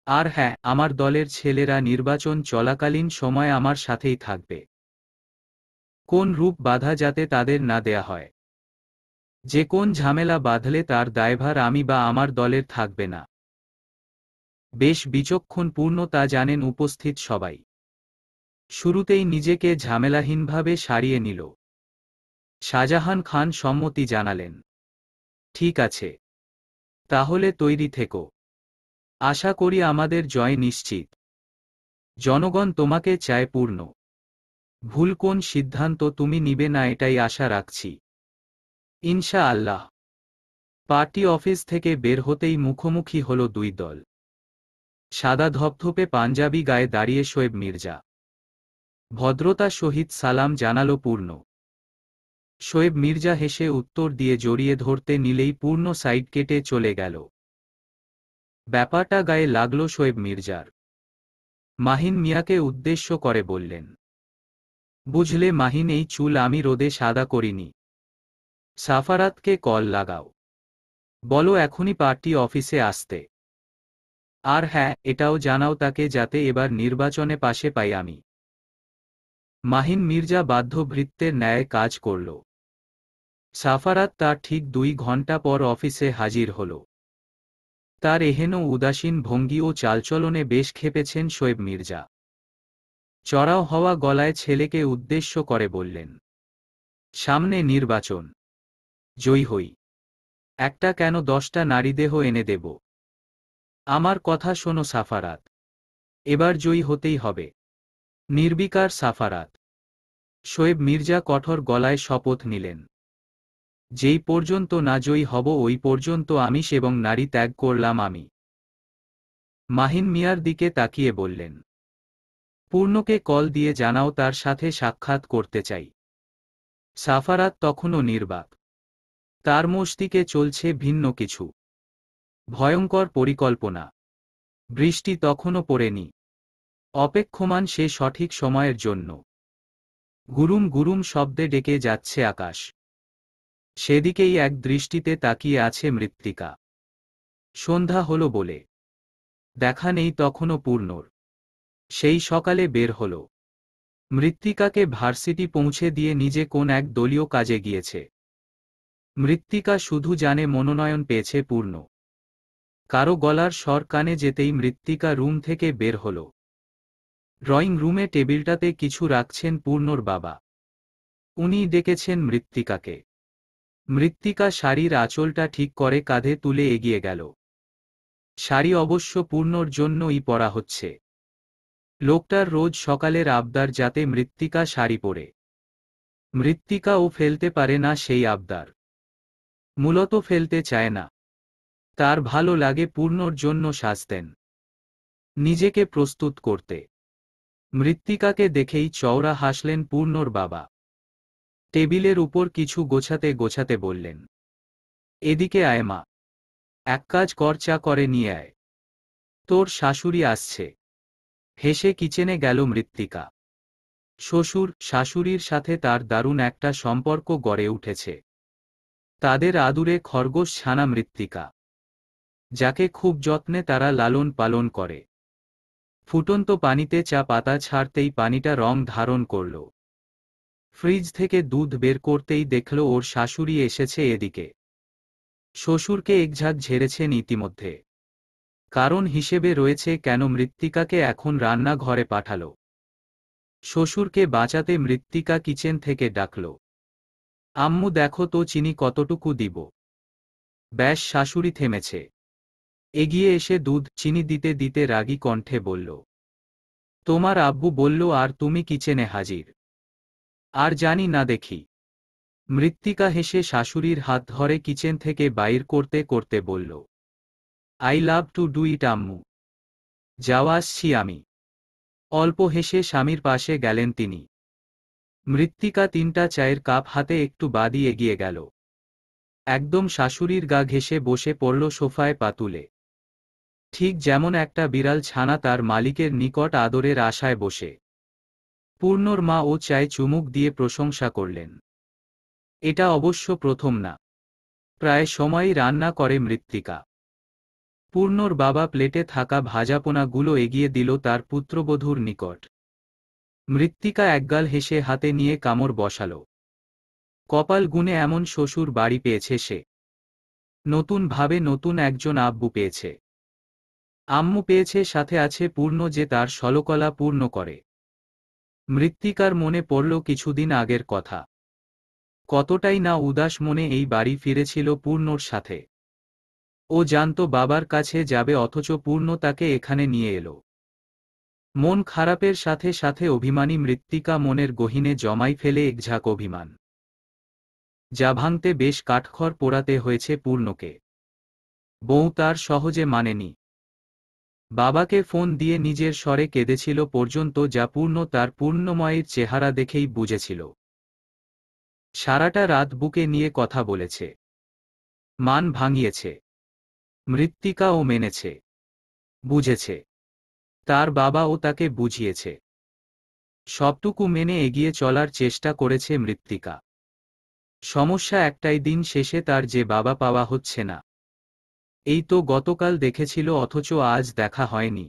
আর হ্যাঁ, আমার দলের ছেলেরা নির্বাচন চলাকালীন সময় আমার সাথেই থাকবে। কোন রূপ বাধা যাতে তাদের না দেয়া হয়। যে কোন ঝামেলা বাঁধলে তার দায়ভার আমি বা আমার দলের থাকবে না। বেশ বিচক্ষণ পূর্ণ, তা জানেন উপস্থিত সবাই। শুরুতেই নিজেকে ঝামেলাহীনভাবে সারিয়ে নিল। শাহজাহান খান সম্মতি জানালেন, ঠিক আছে, তাহলে তৈরি থেকো। আশা করি আমাদের জয় নিশ্চিত। জনগণ তোমাকে চায় পূর্ণ। ভুল কোন সিদ্ধান্ত তুমি নিবে না, এটাই আশা রাখছি। ইনশা আল্লাহ। পার্টি অফিস থেকে বের হতেই মুখোমুখি হল দুই দল। সাদা ধপধপে পাঞ্জাবি গায়ে দাঁড়িয়ে শোয়েব মির্জা। ভদ্রতা সহিত সালাম জানালো পূর্ণ। শোয়েব মির্জা হেসে উত্তর দিয়ে জড়িয়ে ধরতে নিলেই পূর্ণ সাইড কেটে চলে গেল। ব্যাপারটা গায়ে লাগল শোয়েব মির্জার। মাহিন মিয়াকে উদ্দেশ্য করে বললেন, বুঝলে মাহিন, এই চুল আমি রোদে সাদা করিনি। সাফারাতকে কল লাগাও, বলো এখনই পার্টি অফিসে আসতে। আর হ্যাঁ, এটাও জানাও তাকে যাতে এবার নির্বাচনে পাশে পাই আমি। মাহিন মির্জা বাধ্যভৃত্যের ন্যায় কাজ করল। সাফারাত তার ঠিক 2 ঘন্টা পর অফিসে হাজির হল। তার এহেন উদাসীন ভঙ্গি ও চালচলনে বেশ খেপেছেন শোয়েব মির্জা। চড়াও হওয়া গলায় ছেলেকে উদ্দেশ্য করে বললেন, সামনে নির্বাচন, জয়ী হই। একটা কেন 10টা নারীদেহ এনে দেব। আমার কথা শোনো সাফারাত, এবার জয়ী হতেই হবে। নির্বিকার সাফারাত। শোয়েব মির্জা কঠোর গলায় শপথ নিলেন, যেই পর্যন্ত না জয়ী হব ওই পর্যন্ত আমিষ এবং নারী ত্যাগ করলাম আমি। মাহিন মিয়ার দিকে তাকিয়ে বললেন, পূর্ণকে কল দিয়ে জানাও তার সাথে সাক্ষাৎ করতে চাই। সাফারাত তখনও নির্বাক। তার মস্তিষ্কে চলছে ভিন্ন কিছু। ভয়ঙ্কর পরিকল্পনা। বৃষ্টি তখনও পড়েনি। অপেক্ষমান সে সঠিক সময়ের জন্য। গুরুম গুরুম শব্দে ডেকে যাচ্ছে আকাশ। সেদিকেই এক দৃষ্টিতে তাকিয়ে আছে মৃত্তিকা। সন্ধ্যা হল বলে দেখা নেই তখনও পূর্ণর। সেই সকালে বের হল। মৃত্তিকাকে ভার্সিটি পৌঁছে দিয়ে নিজে কোন এক দলীয় কাজে গিয়েছে। মৃত্তিকা শুধু জানে মনোনয়ন পেয়েছে পূর্ণ। কারো গলার স্বর কানে যেতেই মৃত্তিকা রুম থেকে বের হল। ড্রয়িং রুমে টেবিলটাতে কিছু রাখছেন পূর্ণর বাবা। উনি ডেকেছেন মৃত্তিকাকে। মৃত্তিকা শাড়ির আঁচলটা ঠিক করে কাঁধে তুলে এগিয়ে গেল। শাড়ি অবশ্য পূর্ণর জন্যই পরা হচ্ছে। লোকটার রোজ সকালের আবদার যাতে মৃত্তিকা শাড়ি পরে। মৃত্তিকাও ফেলতে পারে না সেই আবদার। মূলত ফেলতে চায় না। তার ভালো লাগে পূর্ণর জন্য সাজতেন, নিজেকে প্রস্তুত করতে। মৃত্তিকাকে দেখেই চওড়া হাসলেন পূর্ণর বাবা। টেবিলের উপর কিছু গোছাতে গোছাতে বললেন, এদিকে আয় মা, এক কাজ কর, চা করে নিয়ে আয়, তোর শাশুড়ি আসছে। হেসে কিচেনে গেল মৃত্তিকা। শ্বশুর শাশুড়ির সাথে তার দারুণ একটা সম্পর্ক গড়ে উঠেছে। তাদের আদুরে খরগোশ ছানা মৃত্তিকা, যাকে খুব যত্নে তারা লালন পালন করে। ফুটন্ত পানিতে চা পাতা ছাড়তেই পানিটা রং ধারণ করল। ফ্রিজ থেকে দুধ বের করতেই দেখল ওর শাশুড়ি এসেছে এদিকে। শ্বশুরকে একঝাঁক ঝেড়েছেন ইতিমধ্যে। কারণ হিসেবে রয়েছে কেন মৃত্তিকাকে এখন রান্নাঘরে পাঠাল। শ্বশুরকে বাঁচাতে মৃত্তিকা কিচেন থেকে ডাকল, আম্মু দেখো তো চিনি কতটুকু দিব। ব্যাস, শাশুড়ি থেমেছে। এগিয়ে এসে দুধ চিনি দিতে দিতে রাগী কণ্ঠে বলল, তোমার আব্বু বলল আর তুমি কিচেনে হাজির। আর জানি না দেখি। মৃত্তিকা হেসে শাশুড়ির হাত ধরে কিচেন থেকে বাইর করতে করতে বলল, I love to do it আম্মু। যাও, আসছি আমি। অল্প হেসে স্বামীর পাশে গেলেন তিনি। মৃত্তিকা তিনটা চায়ের কাপ হাতে একটু বাদী এগিয়ে গেল। একদম শাশুড়ির গা ঘেঁষে বসে পড়ল সোফায় পা তুলে। ঠিক যেমন একটা বিড়াল ছানা তার মালিকের নিকট আদরের আশায় বসে। পূর্ণর মা ও চায়ে চুমুক দিয়ে প্রশংসা করলেন। এটা অবশ্য প্রথম না, প্রায় সময়ই রান্না করে মৃত্তিকা। পূর্ণর বাবা প্লেটে থাকা ভাজাপোনাগুলো এগিয়ে দিল তার পুত্রবধূর নিকট। মৃত্তিকা একগাল হেসে হাতে নিয়ে কামড় বসাল। কপাল গুনে এমন শ্বশুর বাড়ি পেয়েছে সে। নতুন ভাবে নতুন একজন আব্বু পেয়েছে। আম্মু পেয়েছে, সাথে আছে পূর্ণ যে তার সলকলা পূর্ণ করে। মৃত্তিকার মনে পড়ল কিছুদিন আগের কথা। কতটাই না উদাস মনে এই বাড়ি ফিরেছিল পূর্ণর সাথে। ও জানত বাবার কাছে যাবে, অথচ পূর্ণ তাকে এখানে নিয়ে এলো। মন খারাপের সাথে সাথে অভিমানী মৃত্তিকা মনের গহীনে জমাই ফেলে একঝাঁক অভিমান, যা ভাঙতে বেশ কাঠখড় পোড়াতে হয়েছে পূর্ণকে। বউ তার সহজে মানেনি। বাবাকে ফোন দিয়ে নিজের স্বরে কেঁদেছিল পর্যন্ত, যা পূর্ণ তার পূর্ণময়ের চেহারা দেখেই বুঝেছিল। সারাটা রাত বুকে নিয়ে কথা বলেছে, মান ভাঙিয়েছে। মৃত্তিকাও মেনেছে, বুঝেছে। তার বাবাও তাকে বুঝিয়েছে। সবটুকু মেনে এগিয়ে চলার চেষ্টা করেছে মৃত্তিকা। সমস্যা একটাই, দিন শেষে তার যে বাবা পাওয়া হচ্ছে না। এই তো গতকাল দেখেছিল, অথচ আজ দেখা হয়নি।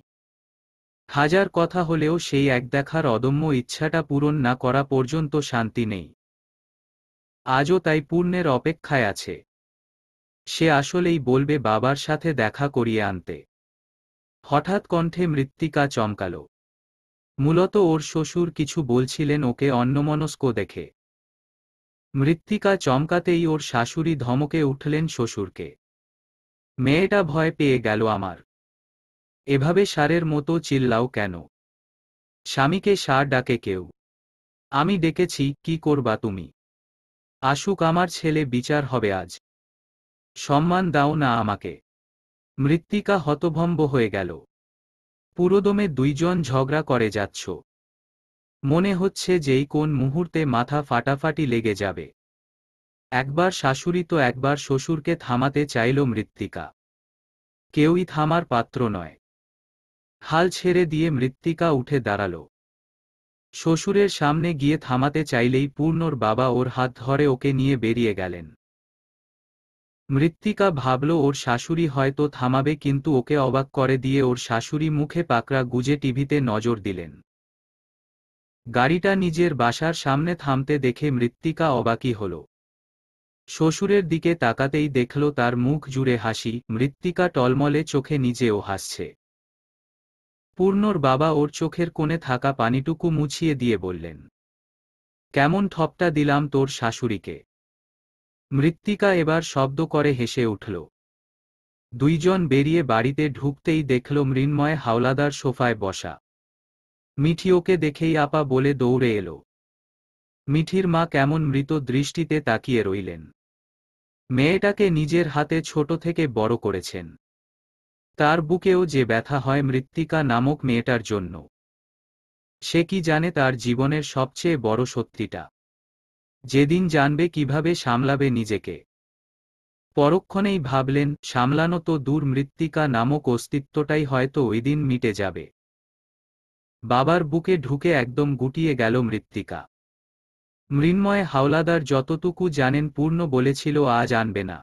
হাজার কথা হলেও সেই এক দেখার অদম্য ইচ্ছাটা পূরণ না করা পর্যন্ত শান্তি নেই। আজও তাই পূর্ণের অপেক্ষায় আছে। সে আসলেই বলবে বাবার সাথে দেখা করিয়ে আনতে। হঠাৎ কণ্ঠে মৃত্তিকা চমকাল। মূলত ওর শ্বশুর কিছু বলছিলেন ওকে অন্যমনস্ক দেখে। মৃত্তিকা চমকাতেই ওর শাশুড়ি ধমকে উঠলেন শ্বশুরকে, মেয়েটা ভয় পেয়ে গেল আমার। এভাবে ষাঁড়ের মতো চিল্লাও কেন? স্বামীকে ষাঁড় ডাকে কেউ? আমি ডেকেছি, কি করবা তুমি? আসুক আমার ছেলে, বিচার হবে আজ। সম্মান দাও না আমাকে। মৃত্তিকা হতভম্ব হয়ে গেল। পুরোদমে দুইজন ঝগড়া করে যাচ্ছ। মনে হচ্ছে যেই কোন মুহূর্তে মাথা ফাটাফাটি লেগে যাবে। একবার শাশুড়ি তো একবার শ্বশুরকে থামাতে চাইল মৃত্তিকা। কেউই থামার পাত্র নয়। হাল ছেড়ে দিয়ে মৃত্তিকা উঠে দাঁড়াল। শ্বশুরের সামনে গিয়ে থামাতে চাইলেই পূর্ণর বাবা ওর হাত ধরে ওকে নিয়ে বেরিয়ে গেলেন। মৃত্তিকা ভাবল ওর শাশুড়ি হয়তো থামাবে, কিন্তু ওকে অবাক করে দিয়ে ওর শাশুড়ি মুখে পাকড়া গুজে টিভিতে নজর দিলেন। গাড়িটা নিজের বাসার সামনে থামতে দেখে মৃত্তিকা অবাকই হল। শ্বশুরের দিকে তাকাতেই দেখল তার মুখ জুড়ে হাসি, মৃত্তিকা টলমলে চোখে নিজেও হাসছে। পূর্ণর বাবা ওর চোখের কোণে থাকা পানিটুকু মুছিয়ে দিয়ে বললেন, কেমন ঠপটা দিলাম তোর শাশুড়িকে। মৃত্তিকা এবার শব্দ করে হেসে উঠল। দুইজন বেরিয়ে বাড়িতে ঢুকতেই দেখল মৃন্ময় হাওলাদার সোফায় বসা। মিঠি ওকে দেখেই আপা বলে দৌড়ে এলো। মিঠির মা কেমন মৃত দৃষ্টিতে তাকিয়ে রইলেন। মেয়েটাকে নিজের হাতে ছোট থেকে বড় করেছেন। তার বুকেও যে ব্যথা হয় মৃত্তিকা নামক মেয়েটার জন্য। সে কি জানে তার জীবনের সবচেয়ে বড় সত্যিটা? যেদিন জানবে কিভাবে সামলাবে নিজেকে। পরক্ষণেই ভাবলেন, সামলানো তো দূর, মৃত্তিকা নামক অস্তিত্বটাই হয়তো ওই দিন মিটে যাবে। বাবার বুকে ঢুকে একদম গুটিয়ে গেল মৃত্তিকা। মৃন্ময় হাওলাদার যতটুকু জানেন পূর্ণ বলেছিল আজ আনবে না।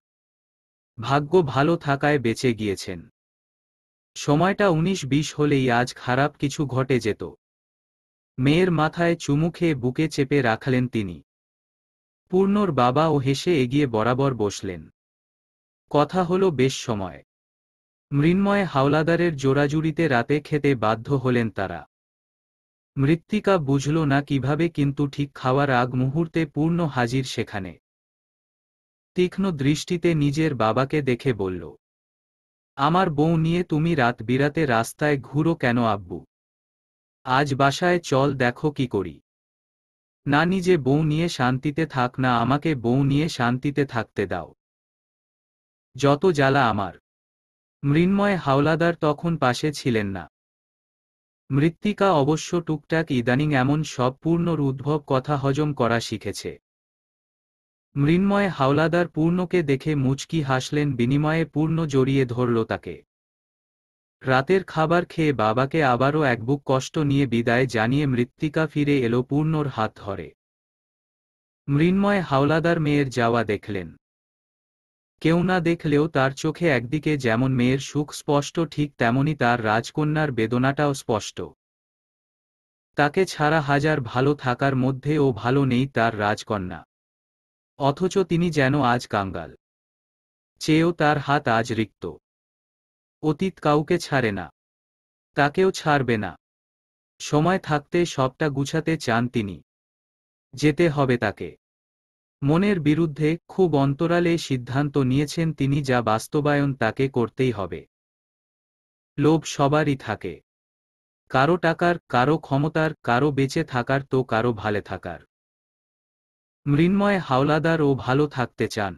ভাগ্য ভালো থাকায় বেঁচে গিয়েছেন। সময়টা 19-20 হলেই আজ খারাপ কিছু ঘটে যেত। মেয়ের মাথায় চুমু খেয়ে বুকে চেপে রাখলেন তিনি। পূর্ণর বাবাও হেসে এগিয়ে বরাবর বসলেন। কথা হলো বেশ সময়। মৃন্ময় হাওলাদারের জোড়াজুড়িতে রাতে খেতে বাধ্য হলেন তারা। মৃত্তিকা বুঝল না কিভাবে, কিন্তু ঠিক খাওয়ার আগ মুহূর্তে পূর্ণ হাজির সেখানে। তীক্ষ্ণ দৃষ্টিতে নিজের বাবাকে দেখে বলল, আমার বউ নিয়ে তুমি রাত বিরাতে রাস্তায় ঘুরো কেন আব্বু? আজ বাসায় চল, দেখো কি করি। না নিজে বউ নিয়ে শান্তিতে থাক, না আমাকে বউ নিয়ে শান্তিতে থাকতে দাও। যত জ্বালা আমার। মৃন্ময় হাওলাদার তখন পাশে ছিলেন না। মৃত্তিকা অবশ্য টুকটাক ইদানিং এমন সব পূর্ণর উদ্ভব কথা হজম করা শিখেছে। মৃন্ময় হাওলাদার পূর্ণকে দেখে মুচকি হাসলেন, বিনিময়ে পূর্ণ জড়িয়ে ধরল তাকে। রাতের খাবার খেয়ে বাবাকে আবারও এক বুক কষ্ট নিয়ে বিদায় জানিয়ে মৃত্তিকা ফিরে এলো পূর্ণর হাত ধরে। মৃন্ময় হাওলাদার মেয়ের যাওয়া দেখলেন। কেউ না দেখলেও তার চোখে একদিকে যেমন মেয়ের সুখ স্পষ্ট, ঠিক তেমনি তার রাজকন্যার বেদনাটাও স্পষ্ট। তাকে ছাড়া হাজার ভালো থাকার মধ্যে ও ভালো নেই তার রাজকন্যা। অথচ তিনি যেন আজ কাঙ্গাল। চেয়েও তার হাত আজ রিক্ত। অতীত কাউকে ছাড়ে না, তাকেও ছাড়বে না। সময় থাকতে সবটা গুছাতে চান তিনি। যেতে হবে তাকে। মনের বিরুদ্ধে খুব অন্তরালে সিদ্ধান্ত নিয়েছেন তিনি, যা বাস্তবায়ন তাকে করতেই হবে। লোভ সবারই থাকে, কারো টাকার, কারো ক্ষমতার, কারো বেঁচে থাকার, তো কারো ভালো থাকার। মৃন্ময় হাওলাদার ও ভালো থাকতে চান।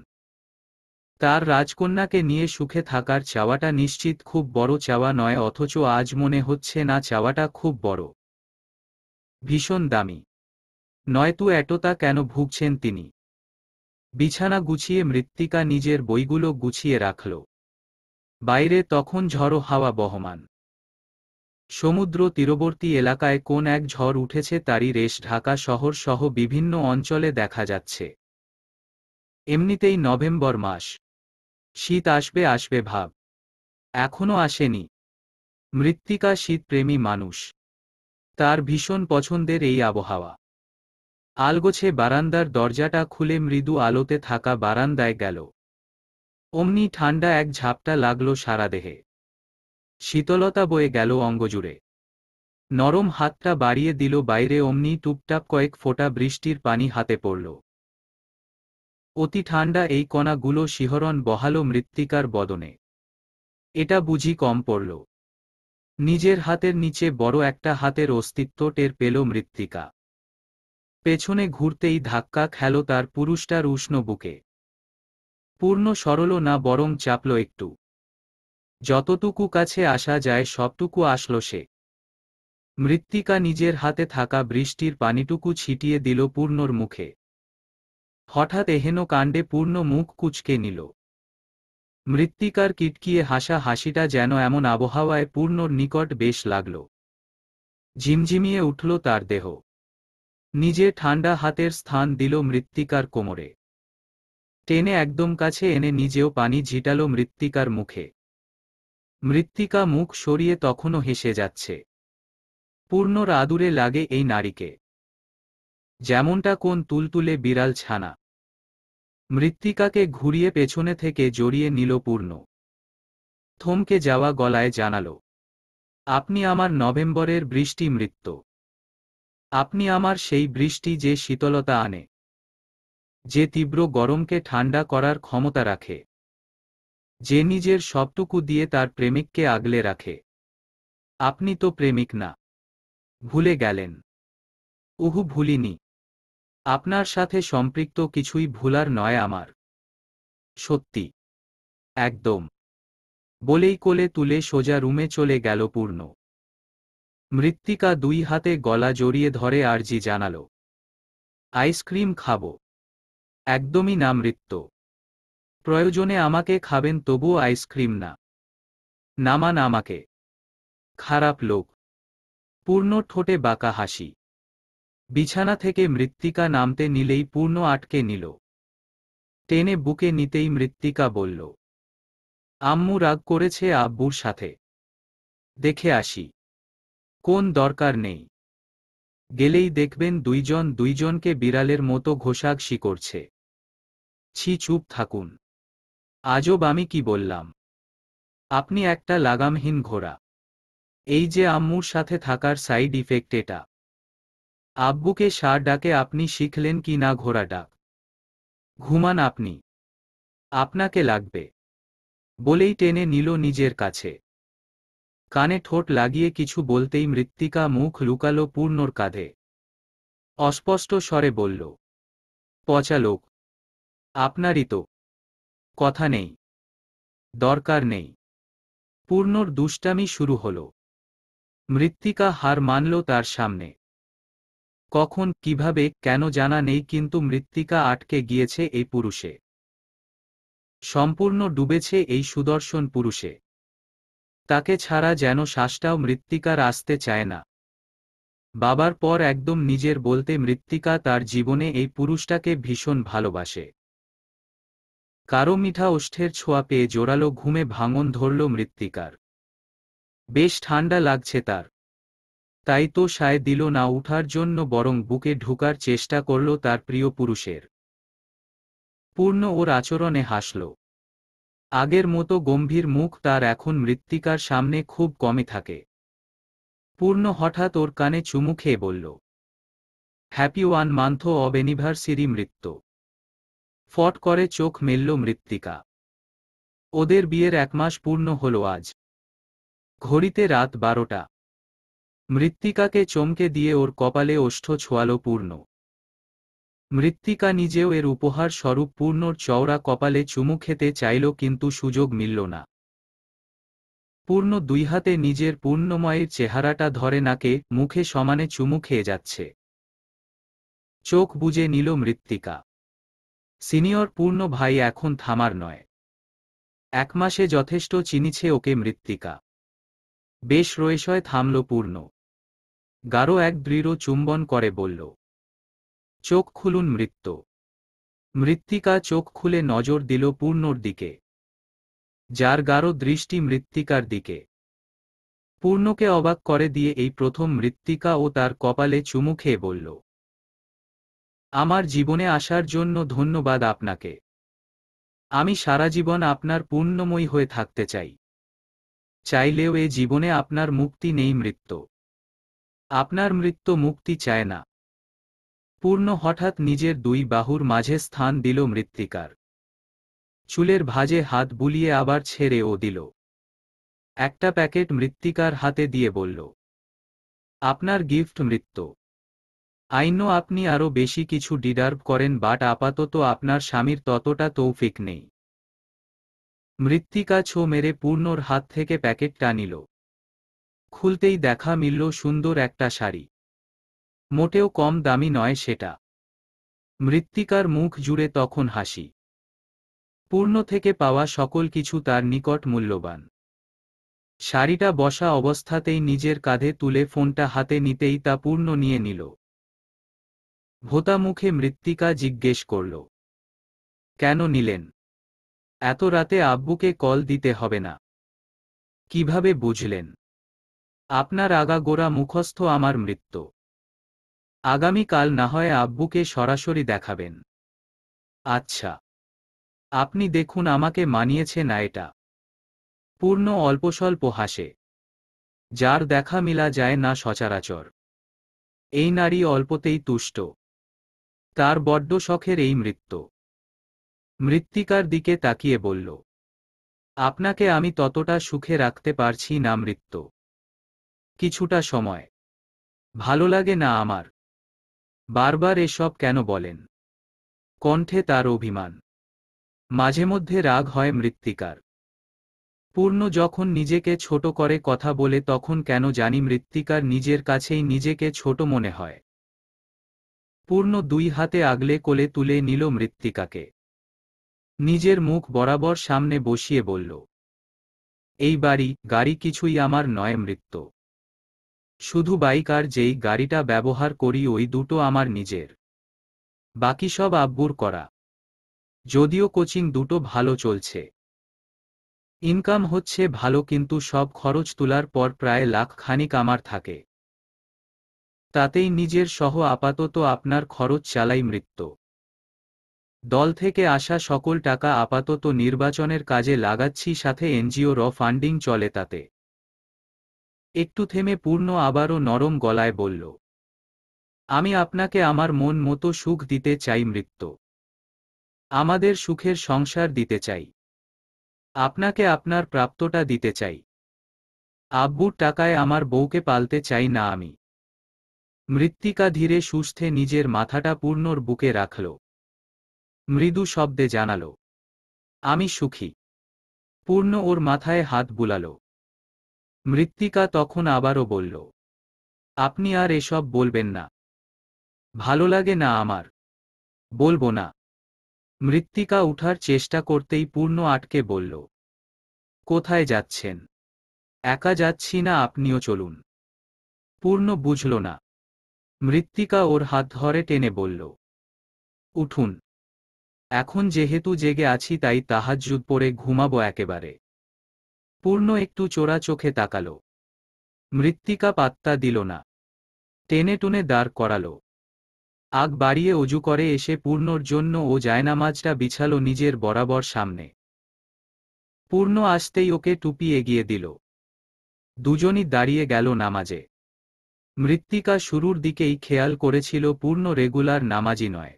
তার রাজকন্যাকে নিয়ে সুখে থাকার চাওয়াটা নিশ্চিত খুব বড় চাওয়া নয়, অথচ আজ মনে হচ্ছে না চাওয়াটা খুব বড়। ভীষণ দামি। নয়তো এতটা কেন ভুগছেন তিনি? বিছানা গুছিয়ে মৃত্তিকা নিজের বইগুলো গুছিয়ে রাখল। বাইরে তখন ঝড়ো হাওয়া বহমান। সমুদ্র তীরবর্তী এলাকায় কোন এক ঝড় উঠেছে তারই রেশ ঢাকা শহর সহ বিভিন্ন অঞ্চলে দেখা যাচ্ছে। এমনিতেই নভেম্বর মাস। শীত আসবে আসবে ভাব এখনো আসেনি। মৃত্তিকা শীতপ্রেমী মানুষ। তার ভীষণ পছন্দের এই আবহাওয়া। আলগোছে বারান্দার দরজাটা খুলে মৃদু আলোতে থাকা বারান্দায় গেল। অমনি ঠান্ডা এক ঝাপটা লাগলো সারা দেহে। শীতলতা বয়ে গেল অঙ্গজুড়ে। নরম হাতটা বাড়িয়ে দিল বাইরে, অমনি টুপটাপ কয়েক ফোঁটা বৃষ্টির পানি হাতে পড়ল। অতি ঠান্ডা এই কণাগুলো শিহরণ বহালো মৃত্তিকার বদনে। এটা বুঝি কম পড়ল? নিজের হাতের নিচে বড় একটা হাতের অস্তিত্ব টের পেল মৃত্তিকা। পেছনে ঘুরতেই ধাক্কা খেল তার পুরুষটার উষ্ণ বুকে। পূর্ণ সরল না, বরং চাপল একটু। যতটুকু কাছে আসা যায় সবটুকু আসল সে। মৃত্তিকা নিজের হাতে থাকা বৃষ্টির পানিটুকু ছিটিয়ে দিল পূর্ণর মুখে। হঠাৎ এহেন কাণ্ডে পূর্ণ মুখ কুঁচকে নিল। মৃত্তিকার কিটকিয়ে হাসা হাসিটা যেন এমন আবহাওয়ায় পূর্ণর নিকট বেশ লাগল। ঝিমঝিমিয়ে উঠল তার দেহ। নিজে ঠান্ডা হাতের স্থান দিল মৃত্তিকার কোমরে। টেনে একদম কাছে এনে নিজেও পানি ঝিটালো মৃত্তিকার মুখে। মৃত্তিকা মুখ সরিয়ে তখনও হেসে যাচ্ছে। পূর্ণর আদুরে লাগে এই নারীকে, যেমনটা কোন তুলতুলে বিড়াল ছানা। মৃত্তিকাকে ঘুরিয়ে পেছনে থেকে জড়িয়ে নিল পূর্ণ। থমকে যাওয়া গলায় জানাল, আপনি আমার নভেম্বরের বৃষ্টি মৃত্য। আপনি আমার সেই বৃষ্টি যে শীতলতা আনে, যে তীব্র গরমকে ঠান্ডা করার ক্ষমতা রাখে, যে নিজের সবটুকু দিয়ে তার প্রেমিককে আগলে রাখে। আপনি তো প্রেমিক না, ভুলে গেলেন। ভুলিনি। আপনার সাথে সম্পৃক্ত কিছুই ভুলার নয় আমার। সত্যি, একদম। বলেই কোলে তুলে সোজা রুমে চলে গেল পূর্ণ। মৃত্তিকা দুই হাতে গলা জড়িয়ে ধরে আর্জি জানাল, আইসক্রিম খাব। একদমই না মৃত্য। প্রয়োজনে আমাকে খাবেন, তবুও আইসক্রিম না। নামান আমাকে। খারাপ লোক। পূর্ণ ঠোঁটে বাঁকা হাসি। বিছানা থেকে মৃত্তিকা নামতে নিলেই পূর্ণ আটকে নিল। টেনে বুকে নিতেই মৃত্তিকা বলল, আম্মু রাগ করেছে আব্বুর সাথে। দেখে আসি। কোন দরকার নেই। গেলেই দেখবেন দুইজন দুইজনকে বিড়ালের মতো ঘোষাঘষি করছে। ছি, চুপ থাকুন। আজব আমি কি বললাম? আপনি একটা লাগামহীন ঘোড়া। এই যে আম্মুর সাথে থাকার সাইড ইফেক্ট এটা। আব্বুকে ষাঁড় ডাকে আপনি শিখলেন কি না ঘোড়া ডাক? ঘুমান আপনি। আপনাকে লাগবে। বলেই টেনে নিল নিজের কাছে। কানে ঠোঁট লাগিয়ে কিছু বলতেই মৃত্তিকা মুখ লুকালো পূর্ণর কাঁধে। অস্পষ্ট স্বরে বলল, পচা লোক। আপনারই তো। কথা নেই। দরকার নেই। পূর্ণর দুষ্টামি শুরু হল। মৃত্তিকা হার মানল তার সামনে। কখন, কিভাবে, কেন জানা নেই, কিন্তু মৃত্তিকা আটকে গিয়েছে এই পুরুষে। সম্পূর্ণ ডুবেছে এই সুদর্শন পুরুষে। তাকে ছাড়া যেন শ্বাসটাও মৃত্তিকার আসতে চায় না। বাবার পর একদম নিজের বলতে মৃত্তিকা তার জীবনে এই পুরুষটাকে ভীষণ ভালোবাসে। কারো মিঠা ওষ্ঠের ছোঁয়া পেয়ে জোরালো ঘুমে ভাঙন ধরল মৃত্তিকার। বেশ ঠান্ডা লাগছে তার। তাই তো সায় দিল না উঠার জন্য, বরং বুকে ঢুকার চেষ্টা করল তার প্রিয় পুরুষের। পূর্ণ ওর আচরণে হাসল। আগের মতো গম্ভীর মুখ তার এখন মৃত্তিকার সামনে খুব কমই থাকে। পূর্ণ হঠাৎ ওর কানে চুমু খেয়ে বলল, হ্যাপি 1 মান্থ অব অ্যানিভার্সারি মৃত্য। ফট করে চোখ মেলল মৃত্তিকা। ওদের বিয়ের 1 মাস পূর্ণ হল আজ। ঘড়িতে রাত 12টা। মৃত্তিকাকে চমকে দিয়ে ওর কপালে ওষ্ঠ ছোঁয়াল পূর্ণ। মৃত্তিকা নিজেও এর উপহার স্বরূপ পূর্ণর চওড়া কপালে চুমু খেতে চাইল, কিন্তু সুযোগ মিলল না। পূর্ণ দুই হাতে নিজের পূর্ণময়ের চেহারাটা ধরে নাকে মুখে সমানে চুমু খেয়ে যাচ্ছে। চোখ বুজে নিল মৃত্তিকা। সিনিয়র পূর্ণ ভাই এখন থামার নয়। 1 মাসে যথেষ্ট চিনিছে ওকে মৃত্তিকা। বেশ রয়েশয় থামল পূর্ণ। গাঢ় এক দৃঢ় চুম্বন করে বলল, চোখ খুলুন মৃত্য। মৃত্তিকা চোখ খুলে নজর দিল পূর্ণর দিকে, যার গাঢ় দৃষ্টি মৃত্তিকার দিকে। পূর্ণকে অবাক করে দিয়ে এই প্রথম মৃত্তিকা ও তার কপালে চুমু খেয়ে বলল, আমার জীবনে আসার জন্য ধন্যবাদ আপনাকে। আমি সারা জীবন আপনার পূর্ণময়ী হয়ে থাকতে চাই। চাইলেও এ জীবনে আপনার মুক্তি নেই মৃত্য। আপনার মৃত্যু মুক্তি চায় না। পূর্ণ হঠাৎ নিজের দুই বাহুর মাঝে স্থান দিল মৃত্তিকার। চুলের ভাঁজে হাত বুলিয়ে আবার ছেড়ে ও দিল। একটা প্যাকেট মৃত্তিকার হাতে দিয়ে বলল, আপনার গিফট মৃত্য। আইনো আপনি আরও বেশি কিছু ডিজার্ভ করেন, বাট আপাতত আপনার স্বামীর ততটা তৌফিক নেই। মৃত্তিকা ছো মেরে পূর্ণর হাত থেকে প্যাকেটটা নিল। খুলতেই দেখা মিলল সুন্দর একটা শাড়ি। মোটেও কম দামি নয় সেটা। মৃত্তিকার মুখ জুড়ে তখন হাসি। পূর্ণ থেকে পাওয়া সকল কিছু তার নিকট মূল্যবান। শাড়িটা বসা অবস্থাতেই নিজের কাঁধে তুলে ফোনটা হাতে নিতেই তা পূর্ণ নিয়ে নিল। ভোঁতা মুখে মৃত্তিকা জিজ্ঞেস করল, কেন নিলেন? এত রাতে আব্বুকে কল দিতে হবে না। কিভাবে বুঝলেন? আপনার আগাগোড়া মুখস্থ আমার মৃত্যু। আগামীকাল না হয় আব্বুকে সরাসরি দেখাবেন। আচ্ছা। আপনি দেখুন আমাকে মানিয়েছে না এটা। পূর্ণ অল্পস্বল্প হাসে। যার দেখা মিলা যায় না সচরাচর। এই নারী অল্পতেই তুষ্ট। তার বড্ড শখের এই মৃত্য। মৃত্তিকার দিকে তাকিয়ে বলল, আপনাকে আমি ততটা সুখে রাখতে পারছি না মৃত্য। কিছুটা সময়। ভালো লাগে না আমার। বারবার এসব কেন বলেন? কণ্ঠে তার অভিমান। মাঝে মধ্যে রাগ হয় মৃত্তিকার। পূর্ণ যখন নিজেকে ছোট করে কথা বলে তখন কেন জানি মৃত্তিকার নিজের কাছেই নিজেকে ছোট মনে হয়। পূর্ণ দুই হাতে আগলে কোলে তুলে নিল মৃত্তিকাকে। নিজের মুখ বরাবর সামনে বসিয়ে বলল, এই বাড়ি গাড়ি কিছুই আমার নয় মৃত্য। শুধু বাইক আর যেই গাড়িটা ব্যবহার করি ওই দুটো আমার নিজের। বাকি সব আব্বুর করা। যদিও কোচিং দুটো ভালো চলছে। ইনকাম হচ্ছে ভালো কিন্তু সব খরচ তোলার পর প্রায় লাখ খানিক আমার থাকে। তাতেই নিজের সহ আপাতত আপনার খরচ চালাই মৃত্য। দল থেকে আসা সকল টাকা আপাতত নির্বাচনের কাজে লাগাচ্ছি, সাথে এনজিওর ফান্ডিং চলে তাতে। একটু থেমে পূর্ণ আবারও নরম গলায় বলল, আমি আপনাকে আমার মন মতো সুখ দিতে চাই মৃত্য। আমাদের সুখের সংসার দিতে চাই। আপনাকে আপনার প্রাপ্তটা দিতে চাই। আব্বুর টাকায় আমার বউকে পালতে চাই না আমি। মৃত্তিকা ধীরে সুস্থে নিজের মাথাটা পূর্ণর বুকে রাখল। মৃদু শব্দে জানাল, আমি সুখী। পূর্ণ ওর মাথায় হাত বুলাল। মৃত্তিকা তখন আবারও বলল, আপনি আর এসব বলবেন না। ভালো লাগে না আমার। বলবো না। মৃত্তিকা উঠার চেষ্টা করতেই পূর্ণ আটকে বলল, কোথায় যাচ্ছেন? একা যাচ্ছি না, আপনিও চলুন। পূর্ণ বুঝল না। মৃত্তিকা ওর হাত ধরে টেনে বলল, উঠুন। এখন যেহেতু জেগে আছি তাই তাহাজ্জুদ পড়ে ঘুমাবো একেবারে। পূর্ণ একটু চোরা চোখে তাকাল। মৃত্তিকা পাত্তা দিল না। টেনে টুনে দাঁড় করাল। আগ বাড়িয়ে অজু করে এসে পূর্ণর জন্য ও জায়নামাজটা বিছাল নিজের বরাবর সামনে। পূর্ণ আসতেই ওকে টুপি এগিয়ে দিল। দুজনই দাঁড়িয়ে গেল নামাজে। মৃত্তিকা শুরুর দিকেই খেয়াল করেছিল পূর্ণ রেগুলার নামাজি নয়।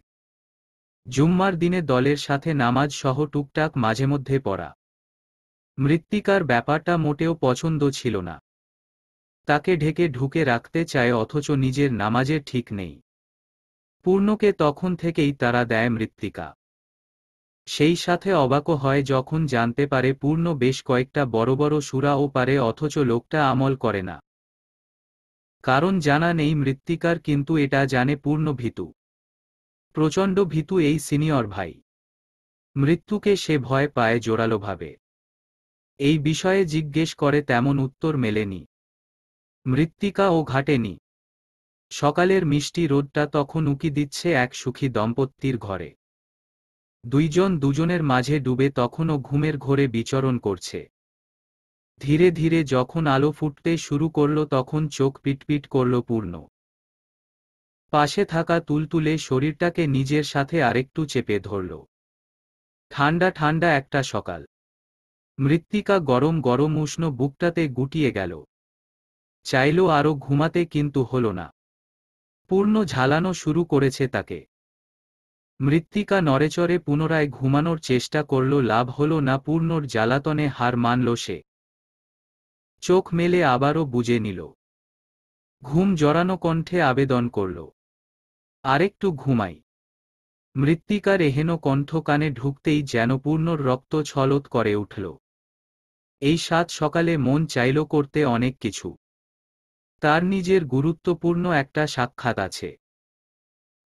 জুম্মার দিনে দলের সাথে নামাজ সহ টুকটাক মাঝেমধ্যে পড়া। মৃত্তিকার ব্যাপারটা মোটেও পছন্দ ছিল না। তাকে ঢেকে ঢুকে রাখতে চায় অথচ নিজের নামাজের ঠিক নেই। পূর্ণকে তখন থেকেই তাড়া দেয় মৃত্তিকা। সেই সাথে অবাকও হয় যখন জানতে পারে পূর্ণ বেশ কয়েকটা বড় বড় সূরাও পারে অথচ লোকটা আমল করে না। কারণ জানা নেই মৃত্তিকার, কিন্তু এটা জানে পূর্ণ ভীতু। প্রচণ্ড ভীতু এই সিনিয়র ভাই। মৃত্যুকে সে ভয় পায় জোরালোভাবে। এই বিষয়ে জিজ্ঞেস করে তেমন উত্তর মেলেনি। মৃত্তিকা ও ঘাটেনি। সকালের মিষ্টি রোদটা তখন উকি দিচ্ছে এক সুখী দম্পতির ঘরে। দুইজন দুজনের মাঝে ডুবে তখনও ঘুমের ঘোরে বিচরণ করছে। ধীরে ধীরে যখন আলো ফুটতে শুরু করল তখন চোখ পিটপিট করল পূর্ণ। পাশে থাকা তুলতুলে শরীরটাকে নিজের সাথে আরেকটু চেপে ধরল। ঠান্ডা ঠান্ডা একটা সকাল। মৃত্তিকা গরম গরম উষ্ণ বুকটাতে গুটিয়ে গেল। চাইল আরও ঘুমাতে কিন্তু হল না। পূর্ণ ঝালানো শুরু করেছে তাকে। মৃত্তিকা নড়েচড়ে পুনরায় ঘুমানোর চেষ্টা করল, লাভ হল না। পূর্ণর জ্বালাতনে হার মানল সে। চোখ মেলে আবারও বুজে নিল। ঘুম জড়ানো কণ্ঠে আবেদন করল, আরেকটু ঘুমাই। মৃত্তিকার এহেন কণ্ঠ কানে ঢুকতেই যেন পূর্ণর রক্ত ছলৎ করে উঠল। এই সাত সকালে মন চাইল করতে অনেক কিছু। তার নিজের গুরুত্বপূর্ণ একটা সাক্ষাৎ আছে।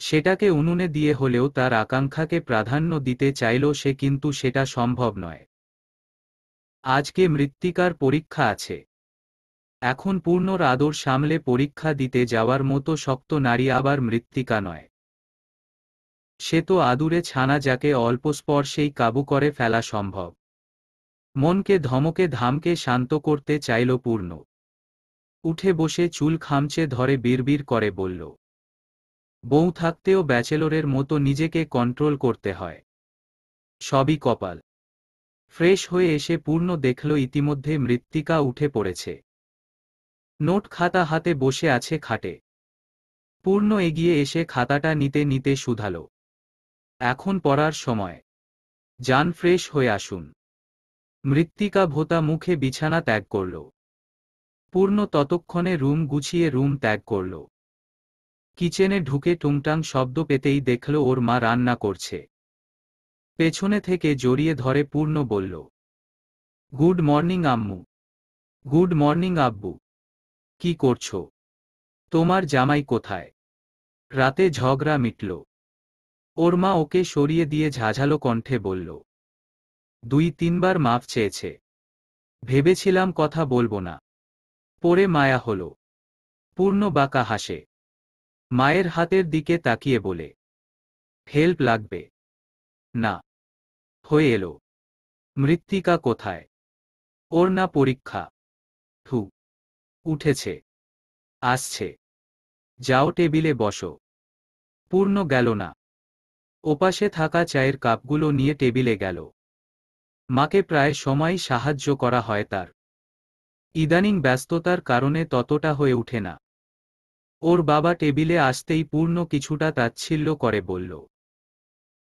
সেটাকে উনুনে দিয়ে হলেও তার আকাঙ্ক্ষাকে প্রাধান্য দিতে চাইল সে, কিন্তু সেটা সম্ভব নয়। আজকে মৃত্তিকার পরীক্ষা আছে। এখন পূর্ণর আদর সামলে পরীক্ষা দিতে যাওয়ার মতো শক্ত নারী আবার মৃত্তিকা নয়। সে তো আদুরে ছানা যাকে অল্প স্পর্শেই কাবু করে ফেলা সম্ভব। মনকে ধমকে ধামকে শান্ত করতে চাইল পূর্ণ। উঠে বসে চুল খামচে ধরে বিড়বিড় করে বলল, বউ থাকতেও ব্যাচেলরের মতো নিজেকে কন্ট্রোল করতে হয়। সবই কপাল। ফ্রেশ হয়ে এসে পূর্ণ দেখল ইতিমধ্যে মৃত্তিকা উঠে পড়েছে। নোট খাতা হাতে বসে আছে খাটে। পূর্ণ এগিয়ে এসে খাতাটা নিতে নিতে শুধালো, এখন পড়ার সময়, যান ফ্রেশ হয়ে আসুন। মৃত্তিকা ভোতা মুখে বিছানা ত্যাগ করল। পূর্ণ ততক্ষণে রুম গুছিয়ে রুম ত্যাগ করল। কিচেনে ঢুকে টুংটাং শব্দ পেতেই দেখল ওর মা রান্না করছে। পেছনে থেকে জড়িয়ে ধরে পূর্ণ বলল, গুড মর্নিং আম্মু। গুড মর্নিং আব্বু। কি করছো? তোমার জামাই কোথায়? রাতে ঝগড়া মিটল? ওর মা ওকে সরিয়ে দিয়ে ঝাঝালো কণ্ঠে বলল, 2-3 বার মাফ চেয়েছে। ভেবেছিলাম কথা বলবো না। পরে মায়া হলো। পূর্ণ বাঁকা হাসে। মায়ের হাতের দিকে তাকিয়ে বলে, হেল্প লাগবে? না। হয়ে এলো। মৃত্তিকা কোথায়? ওর না পরীক্ষা। থু। উঠেছে। আসছে। যাও টেবিলে বসো। পূর্ণ গেল না। ওপাশে থাকা চায়ের কাপগুলো নিয়ে টেবিলে গেল। মাকে প্রায় সময়ই সাহায্য করা হয় তার। ইদানিং ব্যস্ততার কারণে ততটা হয়ে ওঠে না। ওর বাবা টেবিলে আসতেই পূর্ণ কিছুটা তাচ্ছিল্য করে বলল,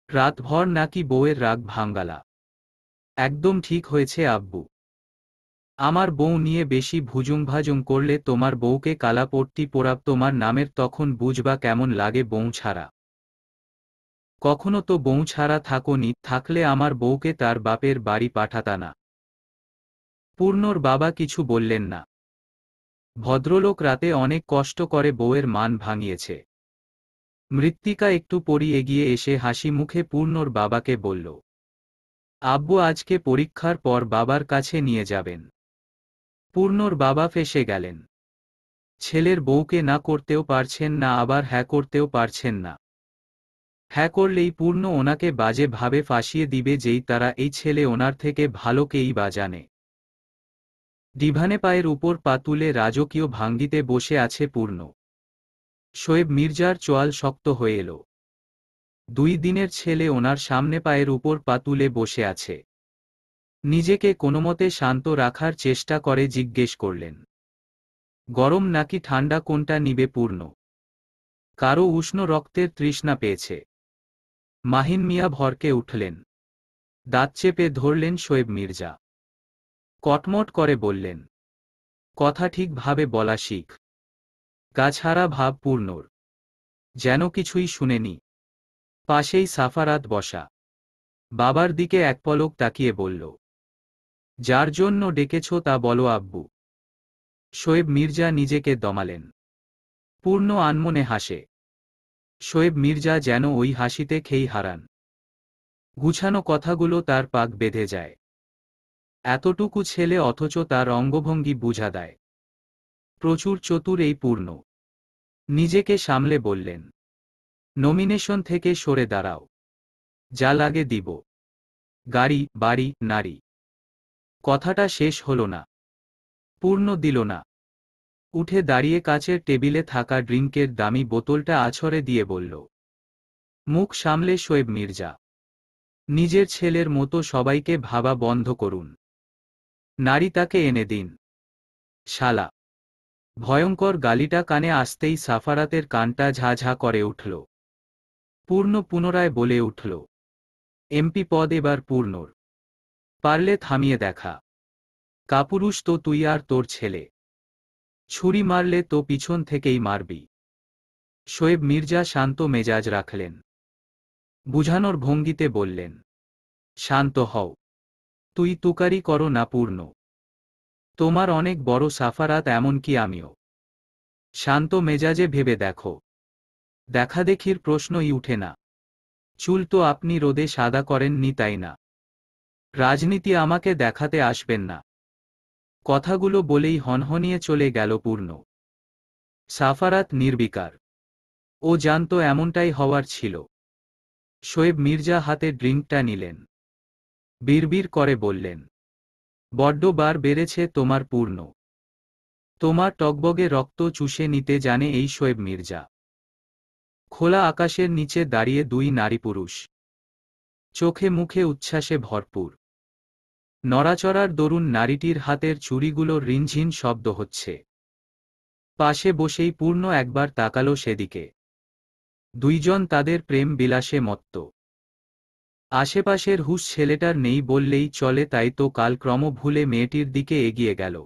রাতভর নাকি বউয়ের রাগ ভাঙ্গালা। একদম ঠিক হয়েছে আব্বু। আমার বউ নিয়ে বেশি ভুজুংভাজুং করলে তোমার বউকে কালাপট্টি পোড়াব তোমার নামের, তখন বুঝবা কেমন লাগে বউ ছাড়া। কখনো তো বউ ছাড়া থাকোনি, থাকলে আমার বউকে তার বাপের বাড়ি পাঠাতা না। পূর্ণর বাবা কিছু বললেন না। ভদ্রলোক রাতে অনেক কষ্ট করে বউয়ের মান ভাঙিয়েছে। মৃত্তিকা একটু পরই এগিয়ে এসে হাসি মুখে পূর্ণর বাবাকে বলল, আব্বু আজকে পরীক্ষার পর বাবার কাছে নিয়ে যাবেন। পূর্ণর বাবা ফেঁসে গেলেন। ছেলের বউকে না করতেও পারছেন না, আবার হ্যাঁ করতেও পারছেন না। হ্যাঁ করলেই পূর্ণ ওনাকে বাজে ভাবে ফাঁসিয়ে দিবে, যেই তারা এই ছেলে ওনার থেকে ভালো কেই বা জানে। ডিভানে পায়ের উপর পা তুলে রাজকীয় ভাঙ্গিতে বসে আছে পূর্ণ। শোয়েব মির্জার চোয়াল শক্ত হয়ে এলো। 2 দিনের ছেলে ওনার সামনে পায়ের উপর পা তুলে বসে আছে। নিজেকে কোনোমতে শান্ত রাখার চেষ্টা করে জিজ্ঞেস করলেন, গরম নাকি ঠান্ডা কোনটা নিবে পূর্ণ? কারো উষ্ণ রক্তের তৃষ্ণা পেয়েছে। মাহিন মিয়া ভরকে উঠলেন। দাঁত চেপে ধরলেন শোয়েব মির্জা। কটমট করে বললেন, কথা ঠিকভাবে বলা শিখ। গাছহারা ভাব পূর্ণর। যেন কিছুই শুনেনি। পাশেই সাফারাত বসা। বাবার দিকে এক পলক তাকিয়ে বলল, যার জন্য ডেকেছ তা বলো আব্বু। শোয়েব মির্জা নিজেকে দমালেন। পূর্ণ আনমনে হাসে। শোয়েব মির্জা যেন ওই হাসিতে খেই হারান। গুছানো কথাগুলো তার পাক বেঁধে যায়। এতটুকু ছেলে অথচ তার অঙ্গভঙ্গি বুঝা দেয়। প্রচুর চতুর এই পূর্ণ। নিজেকে সামলে বললেন, নমিনেশন থেকে সরে দাঁড়াও। যা লাগে দিব। গাড়ি, বাড়ি, নারী। কথাটা শেষ হল না। পূর্ণ দিল না। উঠে দাঁড়িয়ে কাচের টেবিলে থাকা ড্রিঙ্কের দামি বোতলটা আছড়ে দিয়ে বলল, মুখ সামলে শোয়েব মির্জা। নিজের ছেলের মতো সবাইকে ভাবা বন্ধ করুন। নারী তাকে এনে দিন। শালা। ভয়ঙ্কর গালিটা কানে আসতেই সাফারাতের কানটা ঝা ঝা করে উঠল। পূর্ণ পুনরায় বলে উঠল, এমপি পদ এবার পূর্ণর। পারলে থামিয়ে দেখা। কাপুরুষ তো তুই আর তোর ছেলে। ছুরি মারলে তো পিছন থেকেই মারবি। শোয়েব মির্জা শান্ত মেজাজ রাখলেন। বুঝানোর ভঙ্গিতে বললেন, শান্ত হও। তুই তুকারি করো না পূর্ণ। তোমার অনেক বড় সাফারাত, এমনকি আমিও। শান্ত মেজাজে ভেবে দেখো। দেখাদেখির প্রশ্নই উঠে না। চুল তো আপনি রোদে সাদা করেননি, তাই না? রাজনীতি আমাকে দেখাতে আসবেন না। কথাগুলো বলেই হনহনিয়ে চলে গেল পূর্ণ। সাফারাত নির্বিকার। ও জানত এমনটাই হওয়ার ছিল। শোয়েব মির্জা হাতে ড্রিঙ্কটা নিলেন। বিড়বিড় করে বললেন, বড্ড বার বেড়েছে তোমার পূর্ণ। তোমার টগবগে রক্ত চুষে নিতে জানে এই শোয়েব মির্জা। খোলা আকাশের নিচে দাঁড়িয়ে 2 নারী পুরুষ। চোখে মুখে উচ্ছ্বাসে ভরপুর। নড়াচড়ার দরুন নারীটির হাতের চুড়িগুলো রিনঝিন শব্দ হচ্ছে। পাশে বসেই পূর্ণ একবার তাকালো সেদিকে। দুইজন তাদের প্রেম বিলাসে মত্ত। আশেপাশের হুঁশ ছেলেটার নেই বললেই চলে, তাই তো কালক্রম ভুলে মেয়েটির দিকে এগিয়ে গেল।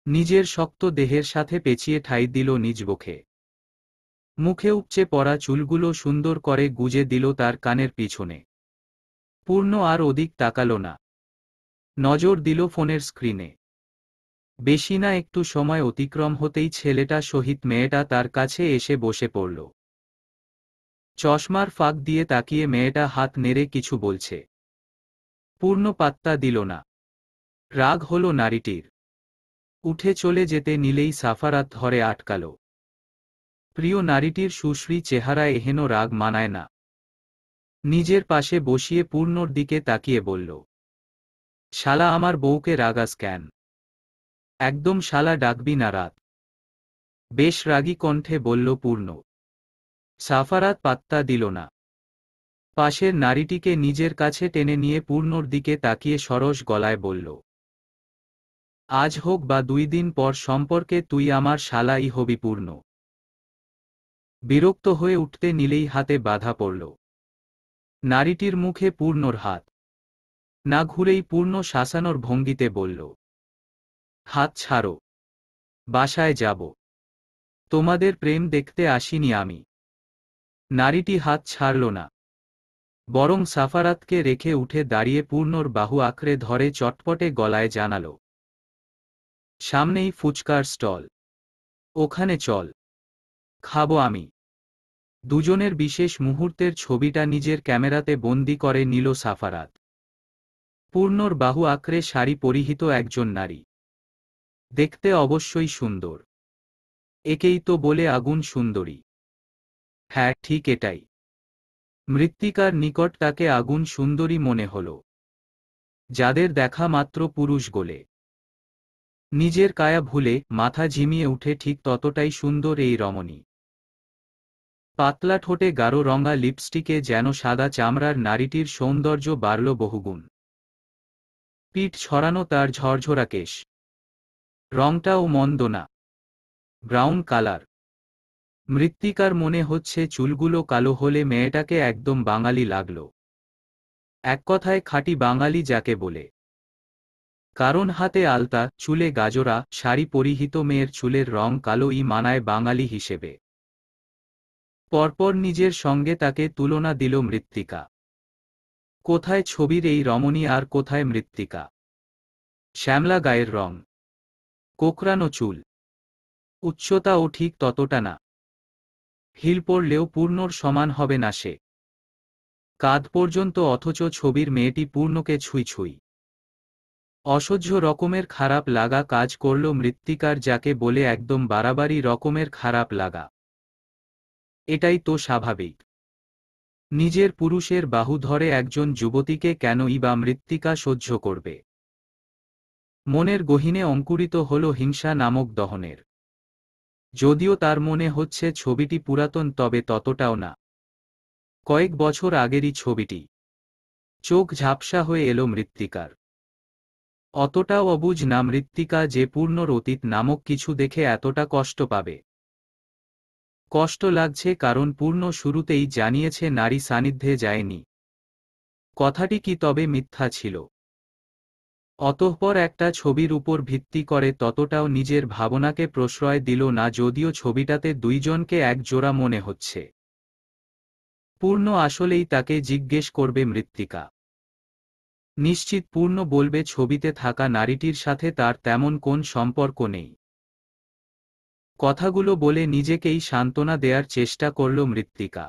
নিজের শক্ত দেহের সাথে পেঁচিয়ে ঠাঁই দিল নিজ বক্ষে। মুখে উপচে পড়া চুলগুলো সুন্দর করে গুজে দিল তার কানের পিছনে। পূর্ণ আর ওদিক তাকালো না। নজর দিল ফোনের স্ক্রিনে। বেশি না একটু সময় অতিক্রম হতেই ছেলেটা সহিত মেয়েটা তার কাছে এসে বসে পড়ল। চশমার ফাঁক দিয়ে তাকিয়ে মেয়েটা হাত নেড়ে কিছু বলছে। পূর্ণ পাত্তা দিল না। রাগ হল নারীটির। উঠে চলে যেতে নিলেই সাফারাত ধরে আটকাল। প্রিয় নারীটির সুশ্রী চেহারায় এহেন রাগ মানায় না। নিজের পাশে বসিয়ে পূর্ণর দিকে তাকিয়ে বলল, শালা আমার বউকে রাগাস কেন? একদম শালা ডাকবি না রাত। বেশ রাগী কণ্ঠে বলল পূর্ণ। সাফারাত পাত্তা দিল না। পাশের নারীটিকে নিজের কাছে টেনে নিয়ে পূর্ণর দিকে তাকিয়ে সরস গলায় বলল, আজ হোক বা 2 দিন পর সম্পর্কে তুই আমার শালাই হবি পূর্ণ। বিরক্ত হয়ে উঠতে নিলেই হাতে বাধা পড়ল। নারীটির মুখে পূর্ণর হাত। না ঘুরেই পূর্ণ শাসানোর ভঙ্গিতে বলল, হাত ছাড়ো। বাসায় যাব। তোমাদের প্রেম দেখতে আসিনি আমি। নারীটি হাত ছাড়ল না। বরং সাফারাতকে রেখে উঠে দাঁড়িয়ে পূর্ণর বাহু আঁকড়ে ধরে চটপটে গলায় জানাল, সামনেই ফুচকার স্টল, ওখানে চল, খাবো আমি। দুজনের বিশেষ মুহূর্তের ছবিটা নিজের ক্যামেরাতে বন্দি করে নিল সাফারাত। পূর্ণর বাহু আঁকড়ে শাড়ি পরিহিত একজন নারী। দেখতে অবশ্যই সুন্দর। একেই তো বলে আগুন সুন্দরী। হ্যাঁ, ঠিক এটাই। মৃত্তিকার নিকট তাকে আগুন সুন্দরী মনে হল। যাদের দেখা মাত্র পুরুষ গোলে। নিজের কায়া ভুলে মাথা ঝিমিয়ে উঠে ঠিক ততটাই সুন্দর এই রমণী। পাতলা ঠোঁটে গাঢ় রঙা লিপস্টিকে যেন সাদা চামড়ার নারীটির সৌন্দর্য বাড়ল বহুগুণ। পিঠ ছড়ানো তার ঝরঝরা কেশ। রংটাও মন্দ না, ব্রাউন কালার। মৃত্তিকার মনে হচ্ছে চুলগুলো কালো হলে মেয়েটাকে একদম বাঙালি লাগল। এক কথায় খাঁটি বাঙালি যাকে বলে। কারণ হাতে আলতা, চুলে গাজরা, শাড়ি পরিহিত মেয়ের চুলের রং কালোই মানায় বাঙালি হিসেবে। পরপর নিজের সঙ্গে তাকে তুলনা দিল মৃত্তিকা। কোথায় ছবির এই রমণী আর কোথায় মৃত্তিকা? শ্যামলা গায়ের রং, কোকড়ানো চুল, উচ্চতাও ঠিক ততটা না। হিল পরলেও পূর্ণর সমান হবে না সে। কাঁধ পর্যন্ত, অথচ ছবির মেয়েটি পূর্ণকে ছুঁই ছুঁই। অসহ্য রকমের খারাপ লাগা কাজ করল মৃত্তিকার, যাকে বলে একদম বাড়াবাড়ি রকমের খারাপ লাগা। এটাই তো স্বাভাবিক। নিজের পুরুষের বাহু ধরে একজন যুবতীকে কেনই বা মৃত্তিকা সহ্য করবে? মনের গহীনে অঙ্কুরিত হল হিংসা নামক দহনের। যদিও তার মনে হচ্ছে ছবিটি পুরাতন, তবে ততটাও না। কয়েক বছর আগেরই ছবিটি। চোখ ঝাপসা হয়ে এলো মৃত্তিকার। অতটাও অবুঝ না মৃত্তিকা যে পূর্ণর অতীত নামক কিছু দেখে এতটা কষ্ট পাবে। কষ্ট লাগছে কারণ পূর্ণ শুরুতেই জানিয়েছে নারী সান্নিধ্যে যায়নি। কথাটি কি তবে মিথ্যা ছিল? অতঃপর একটা ছবির উপর ভিত্তি করে ততটাও নিজের ভাবনাকে প্রশ্রয় দিল না, যদিও ছবিটাতে দুইজনকে এক জোড়া মনে হচ্ছে। পূর্ণ আসলেই তাকে জিজ্ঞেস করবে মৃত্তিকা। নিশ্চিত পূর্ণ বলবে ছবিতে থাকা নারীটির সাথে তার তেমন কোন সম্পর্ক নেই। কথাগুলো বলে নিজেকেই সান্ত্বনা দেয়ার চেষ্টা করল মৃত্তিকা।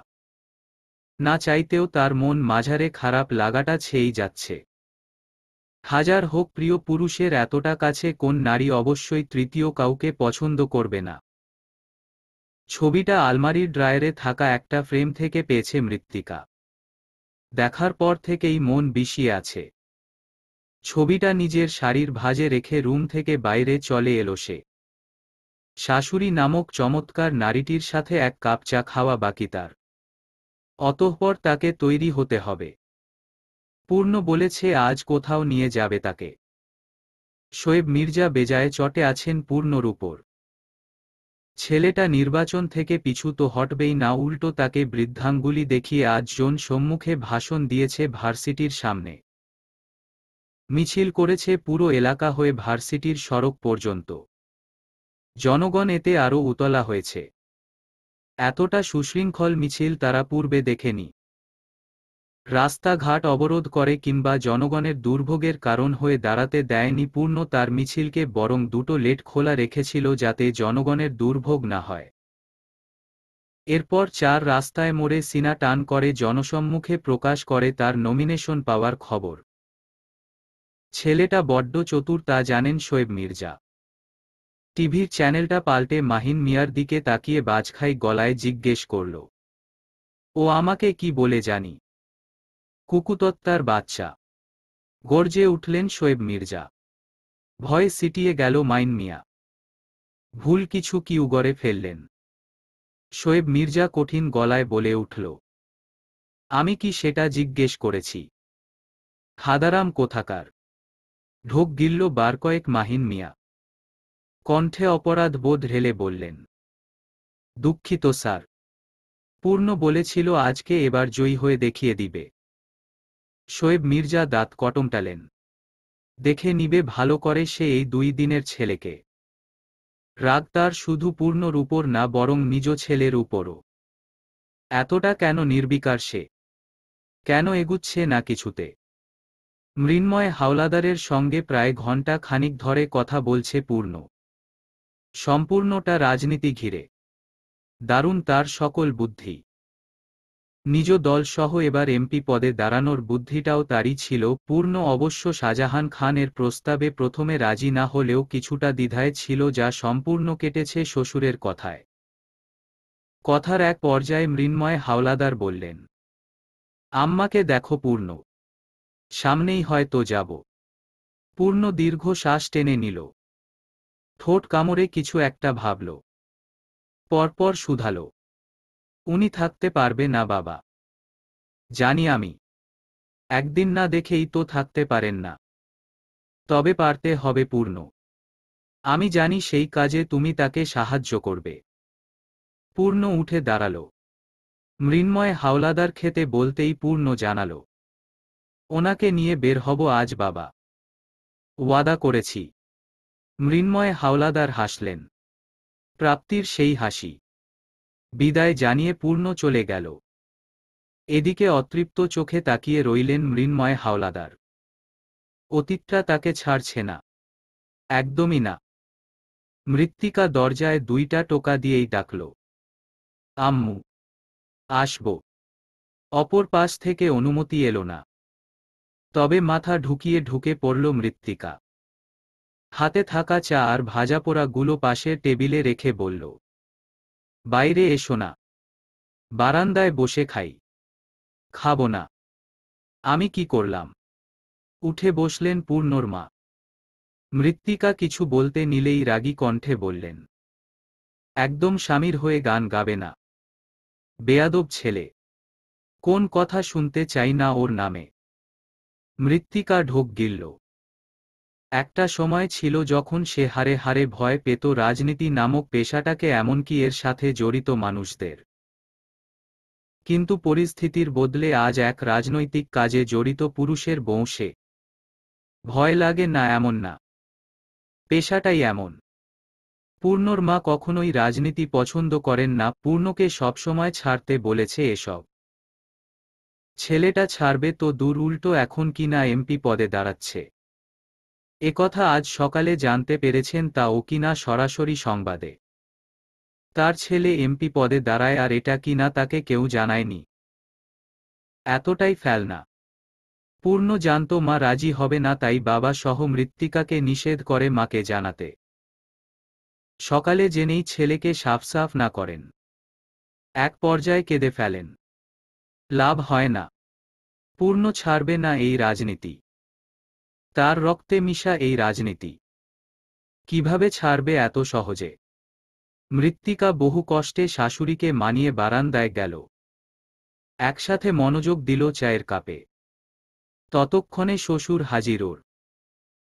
না চাইতেও তার মন মাঝারে খারাপ লাগাটা ছেয়েই যাচ্ছে। হাজার হোক প্রিয় পুরুষের এতটা কাছে কোন নারী অবশ্যই তৃতীয় কাউকে পছন্দ করবে না। ছবিটা আলমারির ড্রয়ারে থাকা একটা ফ্রেম থেকে পেয়েছে মৃত্তিকা। দেখার পর থেকেই মন বিষিয়ে আছে। ছবিটা নিজের শাড়ির ভাঁজে রেখে রুম থেকে বাইরে চলে এলো সে। শাশুড়ি নামক চমৎকার নারীটির সাথে এক কাপ চা খাওয়া বাকি তার। অতঃপর তাকে তৈরি হতে হবে। পূর্ণ বলেছে আজ কোথাও নিয়ে যাবে তাকে। শোয়েব মির্জা বেজায় চটে আছেন পূর্ণর উপর। ছেলেটা নির্বাচন থেকে পিছু তো হটবেই না, উল্টো তাকে বৃদ্ধাঙ্গুলি দেখিয়ে আজ জন সম্মুখে ভাষণ দিয়েছে ভার্সিটির সামনে। মিছিল করেছে পুরো এলাকা হয়ে ভার্সিটির সড়ক পর্যন্ত। জনগণ এতে আরও উতলা হয়েছে। এতটা সুশৃঙ্খল মিছিল তারা পূর্বে দেখেনি। রাস্তাঘাট অবরোধ করে কিংবা জনগণের দুর্ভোগের কারণ হয়ে দাঁড়াতে দেয়নি পূর্ণ তার মিছিলকে, বরং দুটো লেট খোলা রেখেছিল যাতে জনগণের দুর্ভোগ না হয়। এরপর 4 রাস্তায় মোড়ে সিনা টান করে জনসম্মুখে প্রকাশ করে তার নমিনেশন পাওয়ার খবর। ছেলেটা বড্ড চতুর তা জানেন শোয়েব মির্জা। টিভির চ্যানেলটা পাল্টে মাহিন মিয়ার দিকে তাকিয়ে বাজখাই গলায় জিজ্ঞেস করল, ও আমাকে কি বলে জানি? কুকুতত্তার বাচ্চা! গর্জে উঠলেন শোয়েব মির্জা। ভয়ে সিটিয়ে গেল মাইন মিয়া। ভুল কিছু কি উগরে ফেললেন? শোয়েব মির্জা কঠিন গলায় বলে উঠল, আমি কি সেটা জিজ্ঞেস করেছি? হাদারাম কোথাকার! ঢোক গিলল বার কয়েক মাহিন মিয়া। কণ্ঠে অপরাধ বোধ ঢেলে বললেন, দুঃখিত স্যার। পূর্ণ বলেছিল আজকে এবার জয়ী হয়ে দেখিয়ে দিবে। শোয়েব মির্জা দাঁত কটমটালেন। দেখে নিবে ভালো করে সে এই 2 দিনের ছেলেকে। রাগ তার শুধু পূর্ণর উপর না, বরং নিজ ছেলের উপরও। এতটা কেন নির্বিকার সে? কেন এগুচ্ছে না কিছুতে? মৃন্ময় হাওলাদারের সঙ্গে প্রায় ঘণ্টা খানিক ধরে কথা বলছে পূর্ণ। সম্পূর্ণটা রাজনীতি ঘিরে। দারুণ তার সকল বুদ্ধি। নিজ দলসহ এবার এমপি পদে দাঁড়ানোর বুদ্ধিটাও তারই ছিল। পূর্ণ অবশ্য শাহজাহান খানের প্রস্তাবে প্রথমে রাজি না হলেও কিছুটা দ্বিধায় ছিল, যা সম্পূর্ণ কেটেছে শ্বশুরের কথায়। কথার এক পর্যায়ে মৃন্ময় হাওলাদার বললেন, আম্মাকে দেখো পূর্ণ, সামনেই হয়তো যাব। পূর্ণ দীর্ঘ শ্বাস টেনে নিল। ঠোঁট কামড়ে কিছু একটা ভাবল। পরপর শুধাল, উনি থাকতে পারবে না বাবা? জানি আমি। একদিন না দেখেই তো থাকতে পারেন না। তবে পারতে হবে পূর্ণ। আমি জানি সেই কাজে তুমি তাকে সাহায্য করবে। পূর্ণ উঠে দাঁড়াল। মৃন্ময় হাওলাদার খেতে বলতেই পূর্ণ জানাল, ওনাকে নিয়ে বের হব আজ বাবা। ওয়াদা করেছি। মৃন্ময় হাওলাদার হাসলেন। প্রাপ্তির সেই হাসি। বিদায় জানিয়ে পূর্ণ চলে গেল। এদিকে অতৃপ্ত চোখে তাকিয়ে রইলেন মৃন্ময় হাওলাদার। অতীতটা তাকে ছাড়ছে না। একদমই না। মৃত্তিকা দরজায় 2টা টোকা দিয়েই ডাকল, আম্মু, আসব। অপর পাশ থেকে অনুমতি এলো না। তবে মাথা ঢুকিয়ে ঢুকে পড়ল মৃত্তিকা। হাতে থাকা চা আর ভাজাপোড়া গুলো পাশের টেবিলে রেখে বলল, বাইরে এসো না। বারান্দায় বসে খাই। খাব না। আমি কি করলাম? উঠে বসলেন পূর্ণর মা। মৃত্তিকা কিছু বলতে নিলেই রাগী কণ্ঠে বললেন, একদম স্বামীর হয়ে গান গাবে না। বেয়াদব ছেলে। কোন কথা শুনতে চাই না ওর নামে। মৃত্তিকা ঢোক গিলল। একটা সময় ছিল যখন সে হারে হারে ভয় পেত রাজনীতি নামক পেশাটাকে, এমনকি এর সাথে জড়িত মানুষদের। কিন্তু পরিস্থিতির বদলে আজ এক রাজনৈতিক কাজে জড়িত পুরুষের বংশে ভয় লাগে না এমন না, পেশাটাই এমন। পূর্ণর মা কখনোই রাজনীতি পছন্দ করেন না। পূর্ণকে সবসময় ছাড়তে বলেছে এসব। ছেলেটা ছাড়বে তো দূর, উল্টো এখন কিনা এমপি পদে দাঁড়াচ্ছে। একথা আজ সকালে জানতে পেরেছেন, তাও কিনা সরাসরি সংবাদে। তার ছেলে এমপি পদে দাঁড়ায় আর এটা কিনা তাকে কেউ জানায়নি। এতটাই ফেলনা। পূর্ণ জানত মা রাজি হবে না, তাই বাবা সহ মৃত্তিকাকে নিষেধ করে মাকে জানাতে। সকালে জেনেই ছেলেকে সাফ না করেন। এক পর্যায়ে কেঁদে ফেলেন। লাভ হয় না। পূর্ণ ছাড়বে না এই রাজনীতি। তার রক্তে মিশা এই রাজনীতি। কিভাবে ছাড়বে এত সহজে? মৃত্তিকা বহু কষ্টে শাশুড়িকে মানিয়ে বারান্দায় গেল। একসাথে মনোযোগ দিল চায়ের কাপে। ততক্ষণে শ্বশুর হাজির। ওর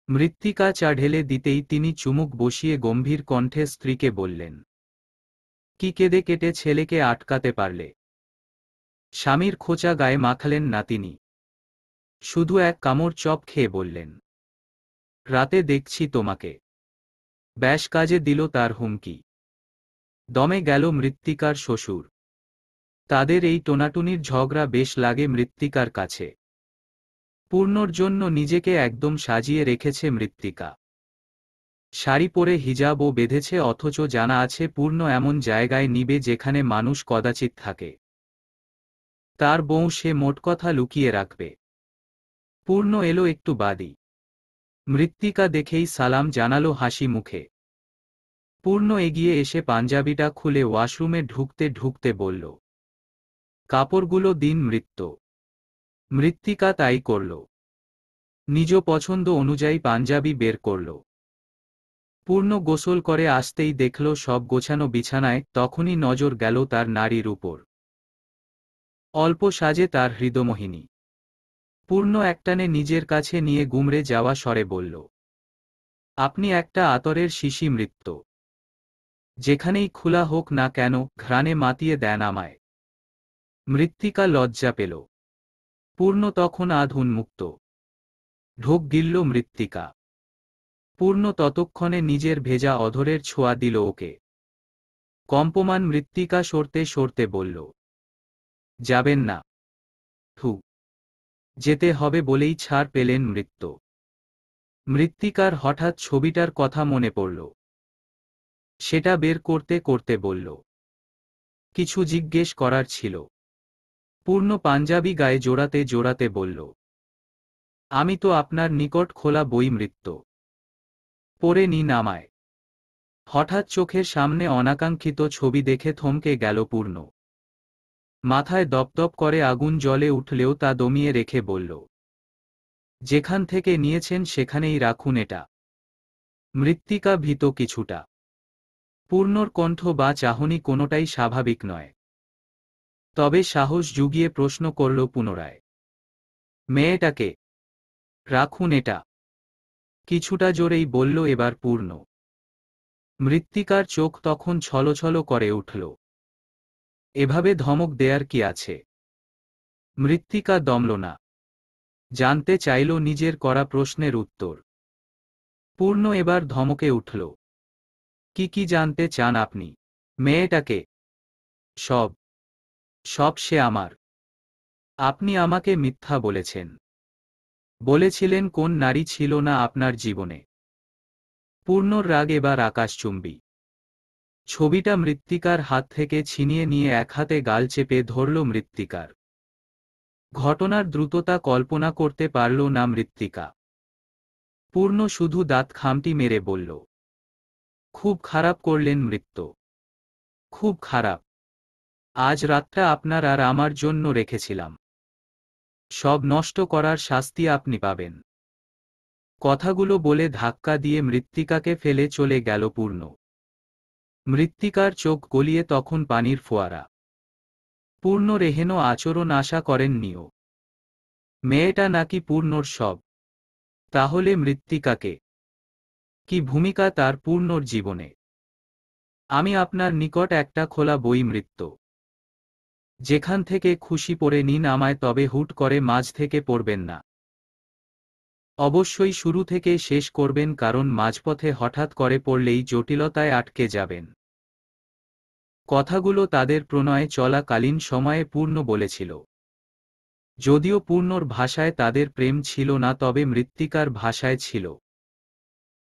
মৃত্তিকা চা ঢেলে দিতেই তিনি চুমুক বসিয়ে গম্ভীর কণ্ঠে স্ত্রীকে বললেন, কি কেঁদে কেটে ছেলেকে আটকাতে পারলে? স্বামীর খোঁচা গায়ে মাখালেন না তিনি। শুধু এক কামড় চপ খেয়ে বললেন, রাতে দেখছি তোমাকে। ব্যাস কাজে দিল তার হুমকি। দমে গেল মৃত্তিকার শ্বশুর। তাদের এই টোনাটুনির ঝগড়া বেশ লাগে মৃত্তিকার কাছে। পূর্ণর জন্য নিজেকে একদম সাজিয়ে রেখেছে মৃত্তিকা। শাড়ি পরে হিজাবও বেঁধেছে, অথচ জানা আছে পূর্ণ এমন জায়গায় নিবে যেখানে মানুষ কদাচিৎ থাকে। তার বউ সে মোটকথা লুকিয়ে রাখবে। পূর্ণ এলো একটু বাদী। মৃত্তিকা দেখেই সালাম জানালো হাসি মুখে। পূর্ণ এগিয়ে এসে পাঞ্জাবিটা খুলে ওয়াশরুমে ঢুকতে ঢুকতে বলল, কাপড়গুলো দিন মৃত্য। মৃত্তিকা তাই করল। নিজ পছন্দ অনুযায়ী পাঞ্জাবি বের করল। পূর্ণ গোসল করে আসতেই দেখল সব গোছানো বিছানায়, তখনই নজর গেল তার নারীর উপর। অল্প সাজে তার হৃদমোহিনী। পূর্ণ একটানে নিজের কাছে নিয়ে গুমড়ে যাওয়া স্বরে বলল, আপনি একটা আতরের শিশি মৃত্য। যেখানেই খোলা হোক না কেন ঘ্রাণে মাতিয়ে দেন আমায়। মৃত্তিকা লজ্জা পেল। পূর্ণ তখন আধ উন্মুক্ত। ঢোক গিলল মৃত্তিকা। পূর্ণ ততক্ষণে নিজের ভেজা অধরের ছোঁয়া দিল ওকে। কম্পমান মৃত্তিকা সরতে সরতে বলল, যাবেন না? থু। যেতে হবে বলেই ছাড় পেলেন মৃত্য। মৃত্তিকার হঠাৎ ছবিটার কথা মনে পড়ল। সেটা বের করতে করতে বলল, কিছু জিজ্ঞেস করার ছিল। পূর্ণ পাঞ্জাবি গায়ে জোড়াতে জোড়াতে বলল, আমি তো আপনার নিকট খোলা বই মৃত্য। পড়ে নিন আমায়। হঠাৎ চোখের সামনে অনাকাঙ্ক্ষিত ছবি দেখে থমকে গেল পূর্ণ। মাথায় দপদপ করে আগুন জ্বলে উঠলেও তা দমিয়ে রেখে বলল, যেখান থেকে নিয়েছেন সেখানেই রাখুন এটা। মৃত্তিকা ভীত কিছুটা। পূর্ণর কণ্ঠ বা চাহনি কোনোটাই স্বাভাবিক নয়। তবে সাহস জুগিয়ে প্রশ্ন করল পুনরায়, মেয়েটাকে? রাখুন এটা। কিছুটা জোরেই বলল এবার পূর্ণ। মৃত্তিকার চোখ তখন ছলছল করে উঠল। এভাবে ধমক দেয়ার কি আছে? মৃত্তিকা দমল না। জানতে চাইল নিজের করা প্রশ্নের উত্তর। পূর্ণ এবার ধমকে উঠল, কি কি জানতে চান আপনি? মেয়েটাকে? সব। সব সে আমার। আপনি আমাকে মিথ্যা বলেছেন। বলেছিলেন কোন নারী ছিল না আপনার জীবনে। পূর্ণর রাগ এবার আকাশচুম্বী। ছবিটা মৃত্তিকার হাত থেকে ছিনিয়ে নিয়ে এক হাতে গাল চেপে ধরল মৃত্তিকার। ঘটনার দ্রুততা কল্পনা করতে পারল না মৃত্তিকা। পূর্ণ শুধু দাঁত খামটি মেরে বলল, খুব খারাপ করলেন মৃত্য। খুব খারাপ। আজ রাতটা আপনার আর আমার জন্য রেখেছিলাম। সব নষ্ট করার শাস্তি আপনি পাবেন। কথাগুলো বলে ধাক্কা দিয়ে মৃত্তিকাকে ফেলে চলে গেল পূর্ণ। মৃত্তিকার চোখ গলিয়ে তখন পানির ফোয়ারা। পূর্ণ রেহেন আচরণ আশা করেননিও। মেয়েটা নাকি পূর্ণর সব। তাহলে মৃত্তিকাকে? কি ভূমিকা তার পূর্ণর জীবনে? আমি আপনার নিকট একটা খোলা বই মৃত্য। যেখান থেকে খুশি পড়ে নিন আমায়, তবে হুট করে মাঝ থেকে পড়বেন না। অবশ্যই শুরু থেকে শেষ করবেন, কারণ মাঝপথে হঠাৎ করে পড়লেই জটিলতায় আটকে যাবেন। কথাগুলো তাদের প্রণয়ে চলাকালীন সময়ে পূর্ণ বলেছিল। যদিও পূর্ণর ভাষায় তাদের প্রেম ছিল না, তবে মৃত্তিকার ভাষায় ছিল।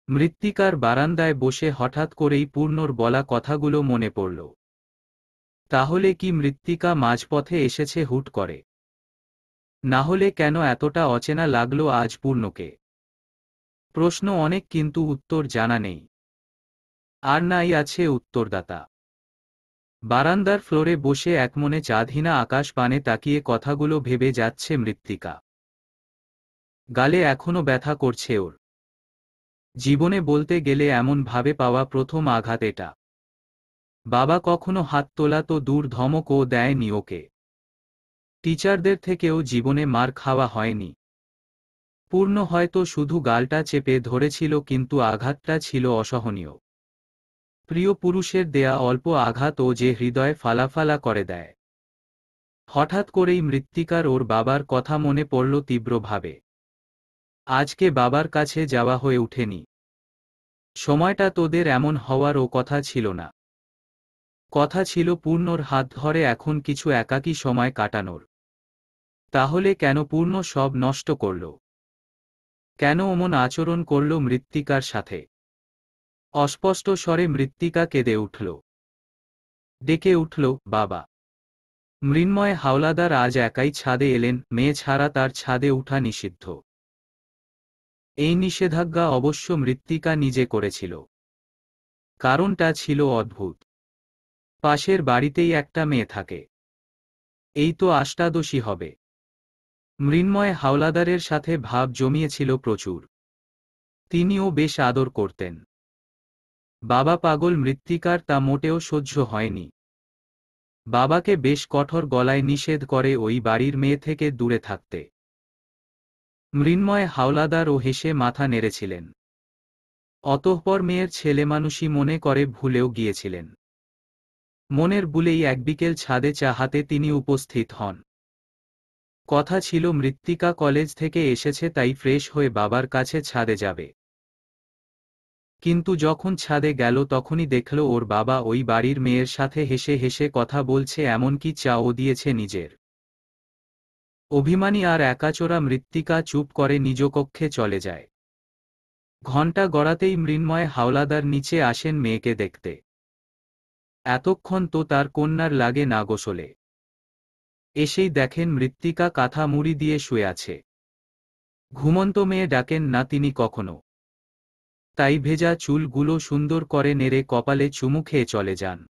মৃত্তিকার বারান্দায় বসে হঠাৎ করেই পূর্ণর বলা কথাগুলো মনে পড়ল। তাহলে কি মৃত্তিকা মাঝপথে এসেছে হুট করে? না হলে কেন এতটা অচেনা লাগলো আজ পূর্ণকে? প্রশ্ন অনেক, কিন্তু উত্তর জানা নেই। আর নাই আছে উত্তরদাতা। বারান্দার ফ্লোরে বসে একমনে চাঁদহীনা আকাশ পানে তাকিয়ে কথাগুলো ভেবে যাচ্ছে মৃত্তিকা। গালে এখনো ব্যথা করছে ওর। জীবনে বলতে গেলে এমন ভাবে পাওয়া প্রথম আঘাত এটা। বাবা কখনো হাত তোলা তো দূর, ধমকও দেয়নি ওকে। টিচারদের থেকেও জীবনে মার খাওয়া হয়নি। পূর্ণ হয়তো শুধু গালটা চেপে ধরেছিল, কিন্তু আঘাতটা ছিল অসহনীয়। প্রিয় পুরুষের দেয়া অল্প আঘাতও যে হৃদয় ফালাফালা করে দেয়। হঠাৎ করেই মৃত্তিকার ওর বাবার কথা মনে পড়ল তীব্রভাবে। আজকে বাবার কাছে যাওয়া হয়ে ওঠেনি। সময়টা তোদের এমন হওয়ারও কথা ছিল না। কথা ছিল পূর্ণর হাত ধরে এখন কিছু একাকী সময় কাটানোর। তাহলে কেন পূর্ণ সব নষ্ট করল? কেন অমন আচরণ করল মৃত্তিকার সাথে? অস্পষ্ট স্বরে মৃত্তিকা কেঁদে উঠল। ডেকে উঠল, বাবা। মৃন্ময় হাওলাদার আজ একাই ছাদে এলেন, মেয়ে ছাড়া তার ছাদে উঠা নিষিদ্ধ। এই নিষেধাজ্ঞা অবশ্য মৃত্তিকা নিজে করেছিল। কারণটা ছিল অদ্ভুত। পাশের বাড়িতেই একটা মেয়ে থাকে। এই তো অষ্টাদশী হবে। মৃন্ময় হাওলাদারের সাথে ভাব জমিয়েছিল প্রচুর। তিনিও বেশ আদর করতেন। বাবা পাগল মৃত্তিকার তা মোটেও সহ্য হয়নি। বাবাকে বেশ কঠোর গলায় নিষেধ করে ওই বাড়ির মেয়ে থেকে দূরে থাকতে। মৃন্ময় হাওলাদারও হেসে মাথা নেড়েছিলেন। অতঃপর মেয়ের ছেলেমানুষি মনে করে ভুলেও গিয়েছিলেন। মনের ভুলেই এক বিকেল ছাদে চা হাতে তিনি উপস্থিত হন। কথা ছিল মৃত্তিকা কলেজ থেকে এসেছে, তাই ফ্রেশ হয়ে বাবার কাছে ছাদে যাবে। কিন্তু যখন ছাদে গেল তখনই দেখল ওর বাবা ওই বাড়ির মেয়ের সাথে হেসে হেসে কথা বলছে, এমনকি চাও দিয়েছে নিজের। অভিমানী আর একাচোরা মৃত্তিকা চুপ করে নিজ কক্ষে চলে যায়। ঘণ্টা গড়াতেই মৃন্ময় হাওলাদার নিচে আসেন মেয়েকে দেখতে। এতক্ষণ তো তার কন্যার লাগে না গোসলে। এসেই দেখেন মৃত্তিকা কাঁথা মুড়ি দিয়ে শুয়ে আছে। ঘুমন্ত মেয়ে ডাকেন না তিনি কখনো। তাই ভেজা চুলগুলো সুন্দর করে নেড়ে কপালে চুমু খেয়ে চলে যান।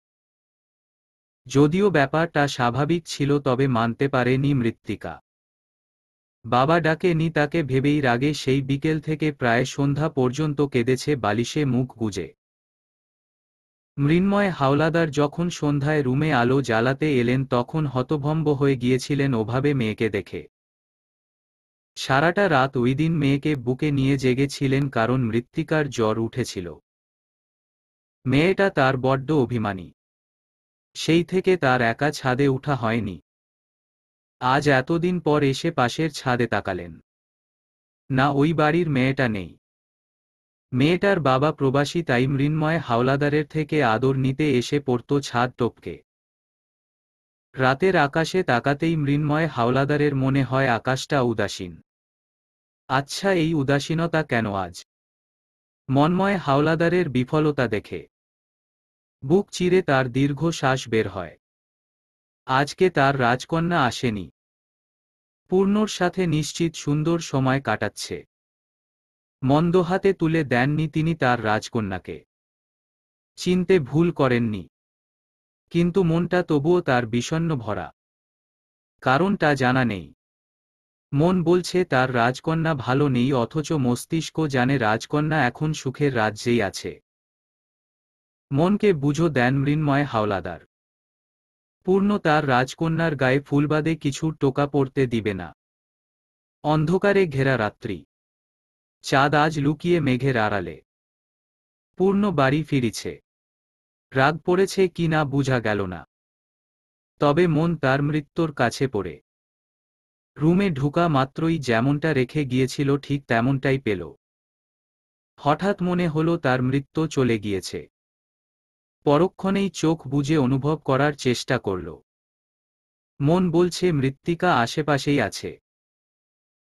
যদিও ব্যাপারটা স্বাভাবিক ছিল, তবে মানতে পারেনি মৃত্তিকা। বাবা ডাকেনি তাকে ভেবেই রাগে সেই বিকেল থেকে প্রায় সন্ধ্যা পর্যন্ত কেঁদেছে বালিশে মুখ গুজে। মৃন্ময় হাওলাদার যখন সন্ধ্যায় রুমে আলো জ্বালাতে এলেন তখন হতভম্ব হয়ে গিয়েছিলেন ওভাবে মেয়েকে দেখে। সারাটা রাত ওইদিন মেয়েকে বুকে নিয়ে জেগেছিলেন, কারণ মৃত্তিকার জ্বর উঠেছিল। মেয়েটা তার বড্ড অভিমানী। সেই থেকে তার একা ছাদে উঠা হয়নি। আজ এতদিন পর এসে পাশের ছাদে তাকালেন। না, ওই বাড়ির মেয়েটা নেই। মেয়েটার বাবা প্রবাসী, তাই মৃন্ময় হাওলাদারের থেকে আদর নিতে এসে পড়ত ছাদ টপকে। রাতের আকাশে তাকাতেই মৃন্ময় হাওলাদারের মনে হয় আকাশটা উদাসীন। আচ্ছা, এই উদাসীনতা কেন আজ? মন্ময় হাওলাদারের বিফলতা দেখে বুক চিরে তার দীর্ঘ শ্বাস বের হয়। আজকে তার রাজকন্যা আসেনি। পূর্ণর সাথে নিশ্চিত সুন্দর সময় কাটাচ্ছে। মন্দ হাতে তুলে দেননি তিনি তার রাজকন্যাকে। চিনতে ভুল করেননি। কিন্তু মনটা তবুও তার বিষণ্ণ ভরা। কারণটা জানা নেই। মন বলছে তার রাজকন্যা ভালো নেই, অথচ মস্তিষ্ক জানে রাজকন্যা এখন সুখের রাজ্যেই আছে। মনকে বুঝো দেন মৃন্ময় হাওলাদার। পূর্ণ তার রাজকন্যার গায়ে ফুলবাদে কিছু টোকা পড়তে দিবে না। অন্ধকারে ঘেরা রাত্রি। চাঁদ আজ লুকিয়ে মেঘের আড়ালে। পূর্ণ বাড়ি ফিরেছে। রাগ পড়েছে কি না বুঝা গেল না। তবে মন তার মৃত্যুর কাছে পড়ে। রুমে ঢুকা মাত্রই যেমনটা রেখে গিয়েছিল ঠিক তেমনটাই পেল। হঠাৎ মনে হলো তার মৃত্যু চলে গিয়েছে। পরক্ষণেই চোখ বুজে অনুভব করার চেষ্টা করল। মন বলছে মৃত্তিকা আশেপাশেই আছে।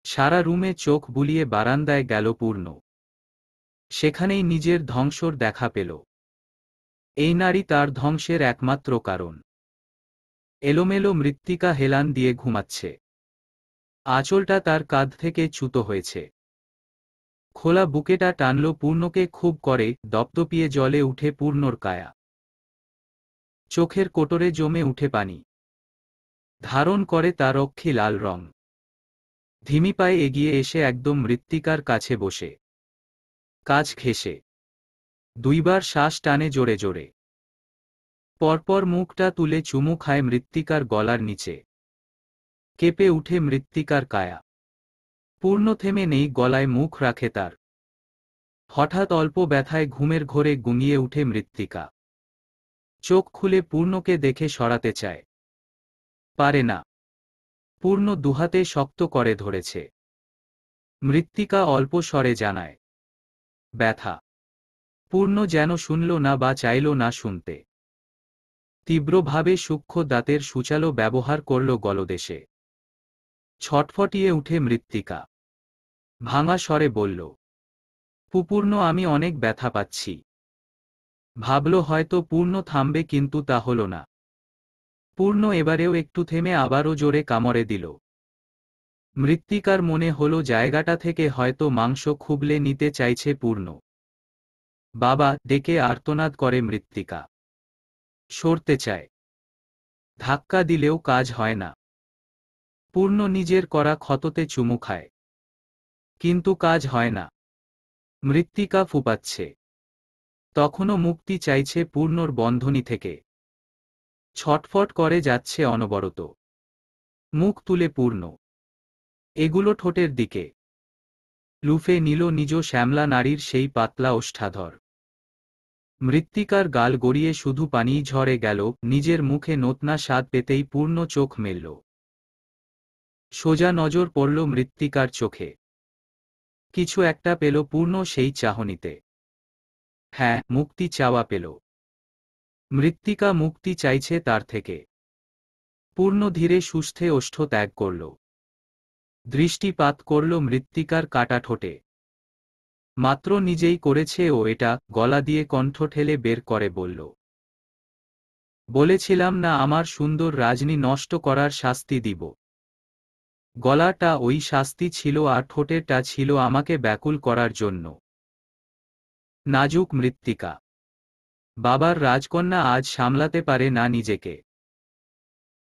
সারা রুমে চোখ বুলিয়ে বারান্দায় গেল পূর্ণ। সেখানেই নিজের ধ্বংসর দেখা পেল। এই নারী তার ধ্বংসের একমাত্র কারণ। এলোমেলো মৃত্তিকা হেলান দিয়ে ঘুমাচ্ছে। আঁচলটা তার কাঁধ থেকে চ্যুত হয়েছে। খোলা বুকেটা টানল পূর্ণকে খুব করে, দপদপিয়ে জলে উঠে পূর্ণর কায়া। চোখের কোটরে জমে উঠে পানি। ধারণ করে তার অক্ষি লাল রং। ধিমি পায়ে এগিয়ে এসে একদম মৃত্তিকার কাছে বসে। কাজ ঘেঁষে দুইবার শ্বাস টানে জোরে জোরে। পরপর মুখটা তুলে চুমু খায় মৃত্তিকার গলার নিচে। কেঁপে উঠে মৃত্তিকার কায়া। পূর্ণ থেমে নেই, গলায় মুখ রাখে তার। হঠাৎ অল্প ব্যথায় ঘুমের ঘোরে গুঙিয়ে উঠে মৃত্তিকা। চোখ খুলে পূর্ণকে দেখে সরাতে চায়, পারে না। পূর্ণ দুহাতে শক্ত করে ধরেছে। মৃত্তিকা অল্প স্বরে জানায়, ব্যথা। পূর্ণ যেন শুনল না বা চাইল না শুনতে। তীব্রভাবে সূক্ষ্ম দাঁতের সূচালো ব্যবহার করল গলদেশে। ছটফটিয়ে উঠে মৃত্তিকা। ভাঙা স্বরে বলল, পুপূর্ণ, আমি অনেক ব্যথা পাচ্ছি। ভাবল হয়তো পূর্ণ থামবে, কিন্তু তা হল না। পূর্ণ এবারেও একটু থেমে আবারও জোরে কামড়ে দিল। মৃত্তিকার মনে হল জায়গাটা থেকে হয়তো মাংস খুবলে নিতে চাইছে পূর্ণ। বাবা ডেকে আর্তনাদ করে মৃত্তিকা। সরতে চায়, ধাক্কা দিলেও কাজ হয় না। পূর্ণ নিজের করা ক্ষততে চুমু খায়, কিন্তু কাজ হয় না। মৃত্তিকা ফুপাচ্ছে, তখনও মুক্তি চাইছে পূর্ণর বন্ধনী থেকে। ছটফট করে যাচ্ছে অনবরত। মুখ তুলে পূর্ণ এগুলো ঠোঁটের দিকে। লুফে নিল নিজ শ্যামলা নারীর সেই পাতলা ওষ্ঠাধর। মৃত্তিকার গাল গড়িয়ে শুধু পানিই ঝরে গেল। নিজের মুখে নতনা স্বাদ পেতেই পূর্ণ চোখ মেলল। সোজা নজর পড়ল মৃত্তিকার চোখে। কিছু একটা পেল পূর্ণ সেই চাহনিতে। হ্যাঁ, মুক্তি চাওয়া পেল। মৃত্তিকা মুক্তি চাইছে তার থেকে। পূর্ণ ধীরে সুস্থে ওষ্ঠ ত্যাগ করল। দৃষ্টিপাত করল মৃত্তিকার কাটা ঠোঁটে। মাত্র নিজেই করেছে ও এটা। গলা দিয়ে কণ্ঠ ঠেলে বের করে বলল, বলেছিলাম না আমার সুন্দর রাজনী নষ্ট করার শাস্তি দিব। গলাটা ওই শাস্তি ছিল, আর ঠোঁটেরটা ছিল আমাকে ব্যাকুল করার জন্য। নাজুক মৃত্তিকা। বাবার রাজকন্যা আজ সামলাতে পারে না নিজেকে।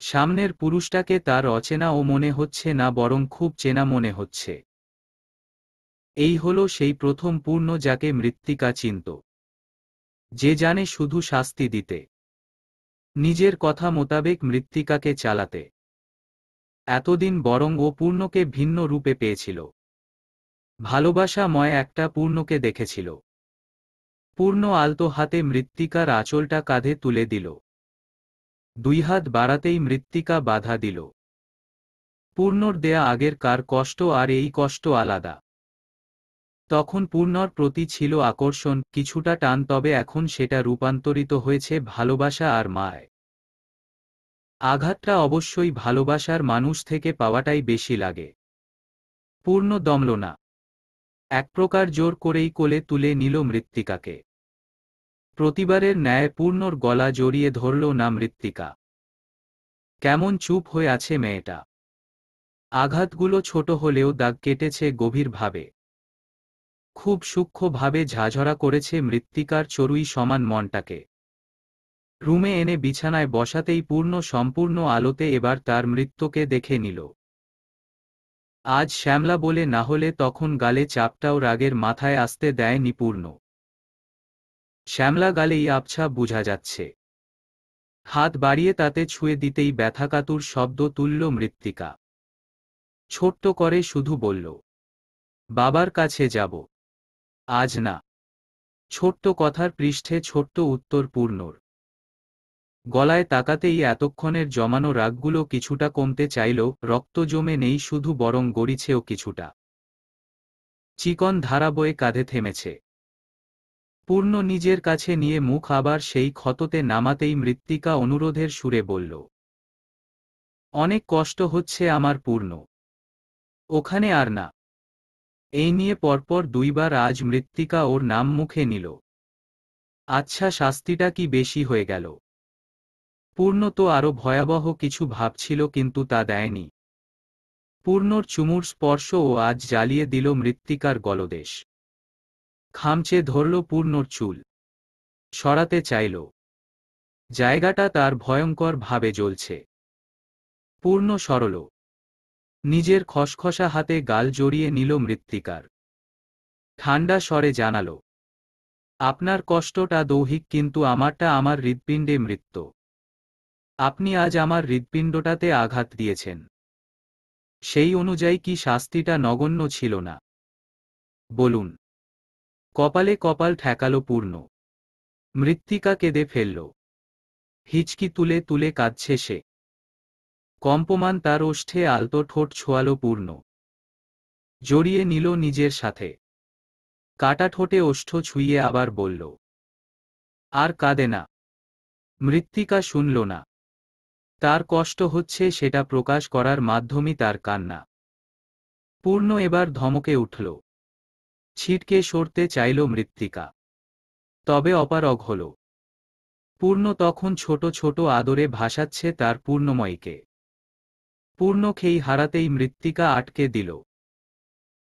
সামনের পুরুষটাকে তার অচেনা ও মনে হচ্ছে না, বরং খুব চেনা মনে হচ্ছে। এই হলো সেই প্রথম পূর্ণ যাকে মৃত্তিকা চিনত। যে জানে শুধু শাস্তি দিতে, নিজের কথা মোতাবেক মৃত্তিকাকে চালাতে। এতদিন বরং ও পূর্ণকে ভিন্ন রূপে পেয়েছিল। ভালোবাসাময় একটা পূর্ণকে দেখেছিল। পূর্ণ আলতো হাতে মৃত্তিকার আঁচলটা কাঁধে তুলে দিল। দুই হাত বাড়াতেই মৃত্তিকা বাধা দিল। পূর্ণর দেয়া আগের কার কষ্ট আর এই কষ্ট আলাদা। তখন পূর্ণর প্রতি ছিল আকর্ষণ, কিছুটা টান, তবে এখন সেটা রূপান্তরিত হয়েছে ভালোবাসা আর মায়। আঘাতটা অবশ্যই ভালোবাসার মানুষ থেকে পাওয়াটাই বেশি লাগে। পূর্ণ দমল না। এক প্রকার জোর করেই কোলে তুলে নিল মৃত্তিকাকে। প্রতিবারের ন্যায় পূর্ণর গলা জড়িয়ে ধরল না মৃত্তিকা। কেমন চুপ হয়ে আছে মেয়েটা। আঘাতগুলো ছোট হলেও দাগ কেটেছে গভীরভাবে। খুব সূক্ষ্মভাবে ঝাঝরা করেছে মৃত্তিকার চড়ুই সমান মনটাকে। রুমে এনে বিছানায় বসাতেই পূর্ণ সম্পূর্ণ আলোতে এবার তার মৃত্যুকে দেখে নিল। আজ শ্যামলা বলে না হলে তখন গালে চাপটাও রাগের মাথায় আসতে দেয়নি পূর্ণ। শ্যামলা গালেই আবছা বোঝা যাচ্ছে। হাত বাড়িয়ে তাতে ছুঁয়ে দিতেই ব্যথাকাতুর শব্দ তুলল মৃত্তিকা। ছোট্ট করে শুধু বলল, বাবার কাছে যাব। আজ না। ছোট্ট কথার পৃষ্ঠে ছোট্ট উত্তর পূর্ণর। গলায় তাকাতেই এতক্ষণের জমানো রাগগুলো কিছুটা কমতে চাইল। রক্ত জমে নেই শুধু, বরং গড়িছেও কিছুটা। চিকন ধারা বয়ে কাঁধে থেমেছে। পূর্ণ নিজের কাছে নিয়ে মুখ আবার সেই ক্ষততে নামাতেই মৃত্তিকা অনুরোধের সুরে বলল, অনেক কষ্ট হচ্ছে আমার পূর্ণ। ওখানে আর না। এই নিয়ে পরপর দুইবার আজ মৃত্তিকা ওর নাম মুখে নিল। আচ্ছা, শাস্তিটা কি বেশি হয়ে গেল? পূর্ণ তো আরো ভয়াবহ কিছু ভাবছিল, কিন্তু তা দেয়নি। পূর্ণর চুমুর স্পর্শ ও আজ জ্বালিয়ে দিল মৃত্তিকার গলদেশ। খামচে ধরল পূর্ণর চুল। সরাতে চাইল। জায়গাটা তার ভয়ঙ্কর ভাবে জ্বলছে। পূর্ণ সরল। নিজের খসখসা হাতে গাল জড়িয়ে নিল মৃত্তিকার। ঠান্ডা স্বরে জানাল, আপনার কষ্টটা দৈহিক, কিন্তু আমারটা আমার হৃৎপিণ্ডে মৃত্যু। আপনি আজ আমার হৃৎপিণ্ডটাতে আঘাত দিয়েছেন। সেই অনুযায়ী কি শাস্তিটা নগণ্য ছিল না? বলুন। কপালে কপাল ঠেকালো পূর্ণ। মৃত্তিকা কেঁদে ফেলল। হিচকি তুলে তুলে কাঁদছে সে। কম্পমান তার ওষ্ঠে আলতো ঠোঁট ছোঁয়ালো পূর্ণ। জড়িয়ে নিল নিজের সাথে। কাটা ঠোঁটে ওষ্ঠ ছুঁয়ে আবার বলল, আর কাঁদে না। মৃত্তিকা শুনল না। তার কষ্ট হচ্ছে সেটা প্রকাশ করার মাধ্যমই তার কান্না। পূর্ণ এবার ধমকে উঠল। ছিটকে সরতে চাইল মৃত্তিকা। তবে অপারগ হল। পূর্ণ তখন ছোট ছোট আদরে ভাসাচ্ছে তার পূর্ণময়ীকে। পূর্ণ খেই হারাতেই মৃত্তিকা আটকে দিল।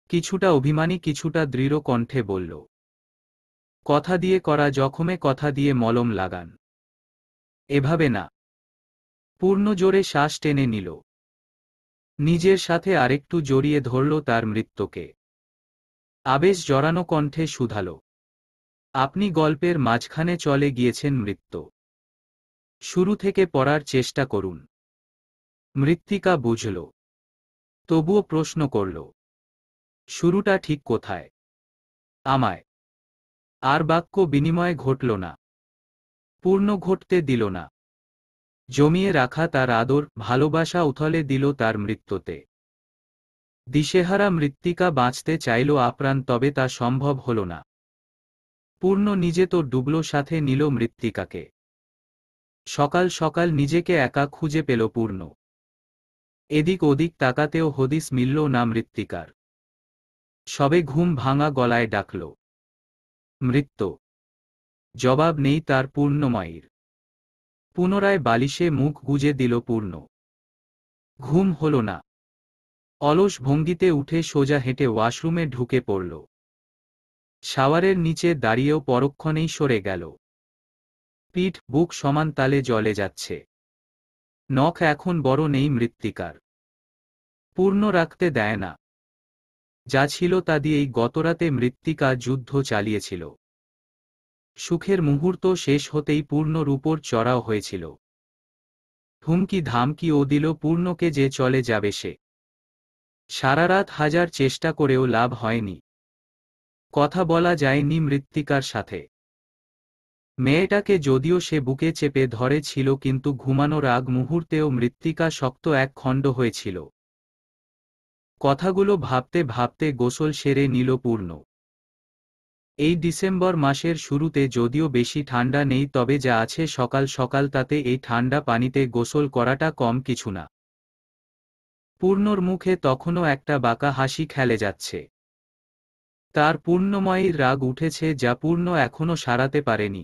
কিছুটা অভিমানী কিছুটা দৃঢ় কণ্ঠে বলল, কথা দিয়ে করা জখমে কথা দিয়ে মলম লাগান। এভাবে না। পূর্ণ জোরে শ্বাস টেনে নিল। নিজের সাথে আরেকটু জড়িয়ে ধরল তার মৃত্যুকে। আবেশ জড়ানো কণ্ঠে শুধাল, আপনি গল্পের মাঝখানে চলে গিয়েছেন মৃত্যু। শুরু থেকে পড়ার চেষ্টা করুন। মৃত্তিকা বুঝল। তবুও প্রশ্ন করল, শুরুটা ঠিক কোথায়? আমায়। আর বাক্য বিনিময় ঘটল না। পূর্ণ ঘটতে দিল না। জমিয়ে রাখা তার আদর ভালোবাসা উথলে দিল তার মৃত্যুতে। দিশেহারা মৃত্তিকা বাঁচতে চাইল আপ্রাণ, তবে তা সম্ভব হল না। পূর্ণ নিজে তো ডুবল, সাথে নিল মৃত্তিকাকে। সকাল সকাল নিজেকে একা খুঁজে পেল পূর্ণ। এদিক ওদিক তাকাতেও হদিস মিলল না মৃত্তিকার। সবে ঘুম ভাঙা গলায় ডাকল, মৃত্যু। জবাব নেই তার পূর্ণময়ীর। পুনরায় বালিশে মুখ গুজে দিল পূর্ণ। ঘুম হল না। অলস ভঙ্গিতে উঠে সোজা হেঁটে ওয়াশরুমে ঢুকে পড়ল। শাওয়ারের নিচে দাঁড়িয়েও পরক্ষণেই সরে গেল। পিঠ বুক সমান তালে জ্বলে যাচ্ছে। নখ এখন বড় নেই মৃত্তিকার। পূর্ণ রাখতে দেয় না। যা ছিল তা দিয়েই গতরাতে মৃত্তিকা যুদ্ধ চালিয়েছিল। সুখের মুহূর্ত শেষ হতেই পূর্ণর উপর চড়াও হয়েছিল। হুমকি ধামকি ও দিল পূর্ণকে যে চলে যাবে সে। সারারাত হাজার চেষ্টা করেও লাভ হয়নি। কথা বলা যায়নি মৃত্তিকার সাথে। মেয়েটাকে যদিও সে বুকে চেপে ধরেছিল, কিন্তু ঘুমানোর আগ মুহূর্তেও মৃত্তিকা শক্ত এক খণ্ড হয়েছিল। কথাগুলো ভাবতে ভাবতে গোসল সেরে নিল পূর্ণ। এই ডিসেম্বর মাসের শুরুতে যদিও বেশি ঠান্ডা নেই, তবে যা আছে সকাল সকাল তাতে এই ঠান্ডা পানিতে গোসল করাটা কম কিছু না। পূর্ণর মুখে তখনও একটা বাঁকা হাসি খেলে যাচ্ছে। তার পূর্ণময়ীর রাগ উঠেছে, যা পূর্ণ এখনো সারাতে পারেনি।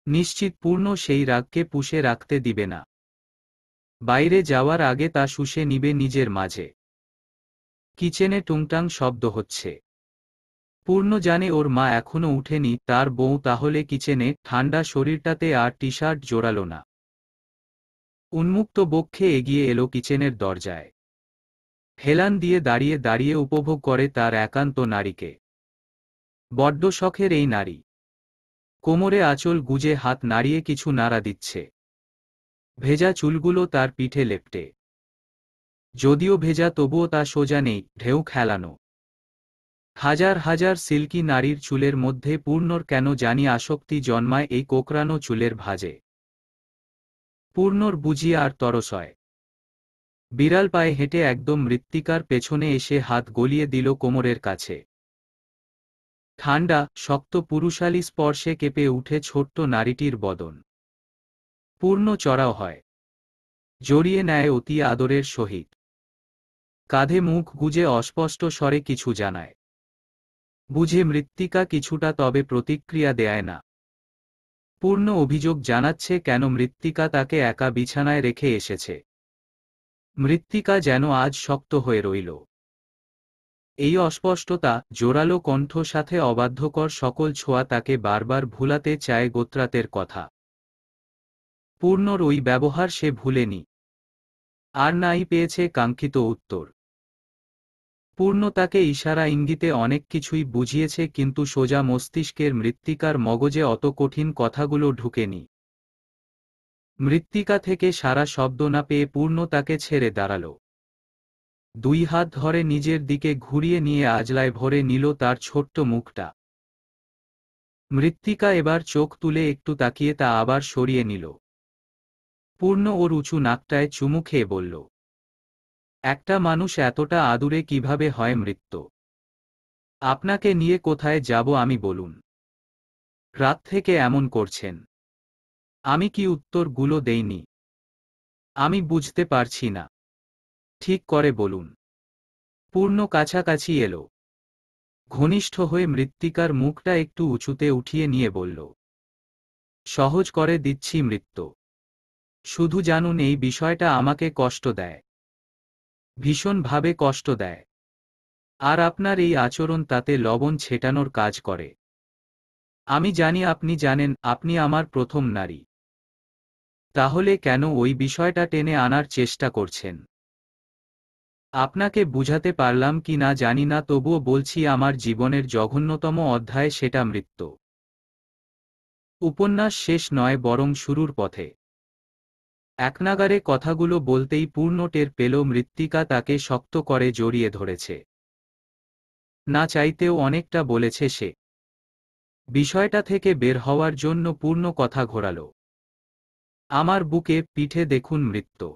নিশ্চিত পূর্ণ সেই রাগকে পুষে রাখতে দিবে না। বাইরে যাওয়ার আগে তা শুষে নিবে নিজের মাঝে। কিচেনে টুংটাং শব্দ হচ্ছে। পূর্ণ জানে ওর মা এখনো উঠেনি, তার বউ তাহলে কিচেনে। ঠান্ডা শরীরটাতে আর টি শার্ট জোড়ালো না। উন্মুক্ত বক্ষে এগিয়ে এলো কিচেনের দরজায়। হেলান দিয়ে দাঁড়িয়ে দাঁড়িয়ে উপভোগ করে তার একান্ত নারীকে। বড্ড শখের এই নারী। কোমরে আঁচল গুজে হাত নাড়িয়ে কিছু নাড়া দিচ্ছে। ভেজা চুলগুলো তার পিঠে লেপ্টে। যদিও ভেজা, তবুও তা সোজা নেই, ঢেউ খেলানো। হাজার হাজার সিল্কি নারীর চুলের মধ্যে পূর্ণর কেন জানি আসক্তি জন্মায় এই কোকড়ানো চুলের ভাঁজে। পূর্ণর বুঝি আর তরস হয়। বিড়াল পায়ে হেঁটে একদম মৃত্তিকার পেছনে এসে হাত গলিয়ে দিল কোমরের কাছে। ঠান্ডা শক্ত পুরুষালী স্পর্শে কেঁপে উঠে ছোট্ট নারীটির বদন। পূর্ণ চড়াও হয়। জড়িয়ে নেয় অতি আদরের সহিত। কাঁধে মুখ গুজে অস্পষ্ট স্বরে কিছু জানায়। বুঝে মৃত্তিকা কিছুটা, তবে প্রতিক্রিয়া দেয় না। পূর্ণ অভিযোগ জানাচ্ছে কেন মৃত্তিকা তাকে একা বিছানায় রেখে এসেছে। মৃত্তিকা যেন আজ শক্ত হয়ে রইল। এই অস্পষ্টতা, জোরালো কণ্ঠ সাথে অবাধ্যকর সকল ছোঁয়া তাকে বারবার ভুলাতে চায় গোত্রাতের কথা। পূর্ণর ওই ব্যবহার সে ভুলেনি। আর নাই পেয়েছে কাঙ্ক্ষিত উত্তর। পূর্ণ তাকে ইশারা ইঙ্গিতে অনেক কিছুই বুঝিয়েছে, কিন্তু সোজা মস্তিষ্কের মৃত্তিকার মগজে অত কঠিন কথাগুলো ঢুকেনি। মৃত্তিকা থেকে সারা শব্দ না পেয়ে পূর্ণ তাকে ছেড়ে দাঁড়াল। দুই হাত ধরে নিজের দিকে ঘুরিয়ে নিয়ে আজলায় ভরে নিল তার ছোট্ট মুখটা। মৃত্তিকা এবার চোখ তুলে একটু তাকিয়ে তা আবার সরিয়ে নিল। পূর্ণ ওর উঁচু নাকটায় চুমু খেয়ে বলল, একটা মানুষ এতটা আদুরে কিভাবে হয় মৃত্যু? আপনাকে নিয়ে কোথায় যাব আমি বলুন? রাত থেকে এমন করছেন। আমি কি উত্তরগুলো দেইনি? আমি বুঝতে পারছি না। ঠিক করে বলুন। পূর্ণ কাছাকাছি এলো। ঘনিষ্ঠ হয়ে মৃত্তিকার মুখটা একটু উঁচুতে উঠিয়ে নিয়ে বলল, সহজ করে দিচ্ছি মৃত্যু। শুধু জানুন এই বিষয়টা আমাকে কষ্ট দেয়, ভীষণভাবে কষ্ট দেয়। আর আপনার এই আচরণ তাতে লবণ ছেটানোর কাজ করে। আমি জানি আপনি জানেন আপনি আমার প্রথম নারী। তাহলে কেন ওই বিষয়টা টেনে আনার চেষ্টা করছেন? আপনাকে বুঝাতে পারলাম কি না জানি না, তবুও বলছি আমার জীবনের জঘন্যতম অধ্যায় সেটা মৃত্যু। উপন্যাস শেষ নয় বরং শুরুর পথে। একনাগাড়ে কথাগুলো বলতেই পূর্ণ টের পেল মৃত্তিকা তাকে শক্ত করে জড়িয়ে ধরেছে। না চাইতেও অনেকটা বলেছে সে। বিষয়টা থেকে বের হওয়ার জন্য পূর্ণ কথা ঘোরাল। আমার বুকে পিঠে দেখুন মৃত্যু।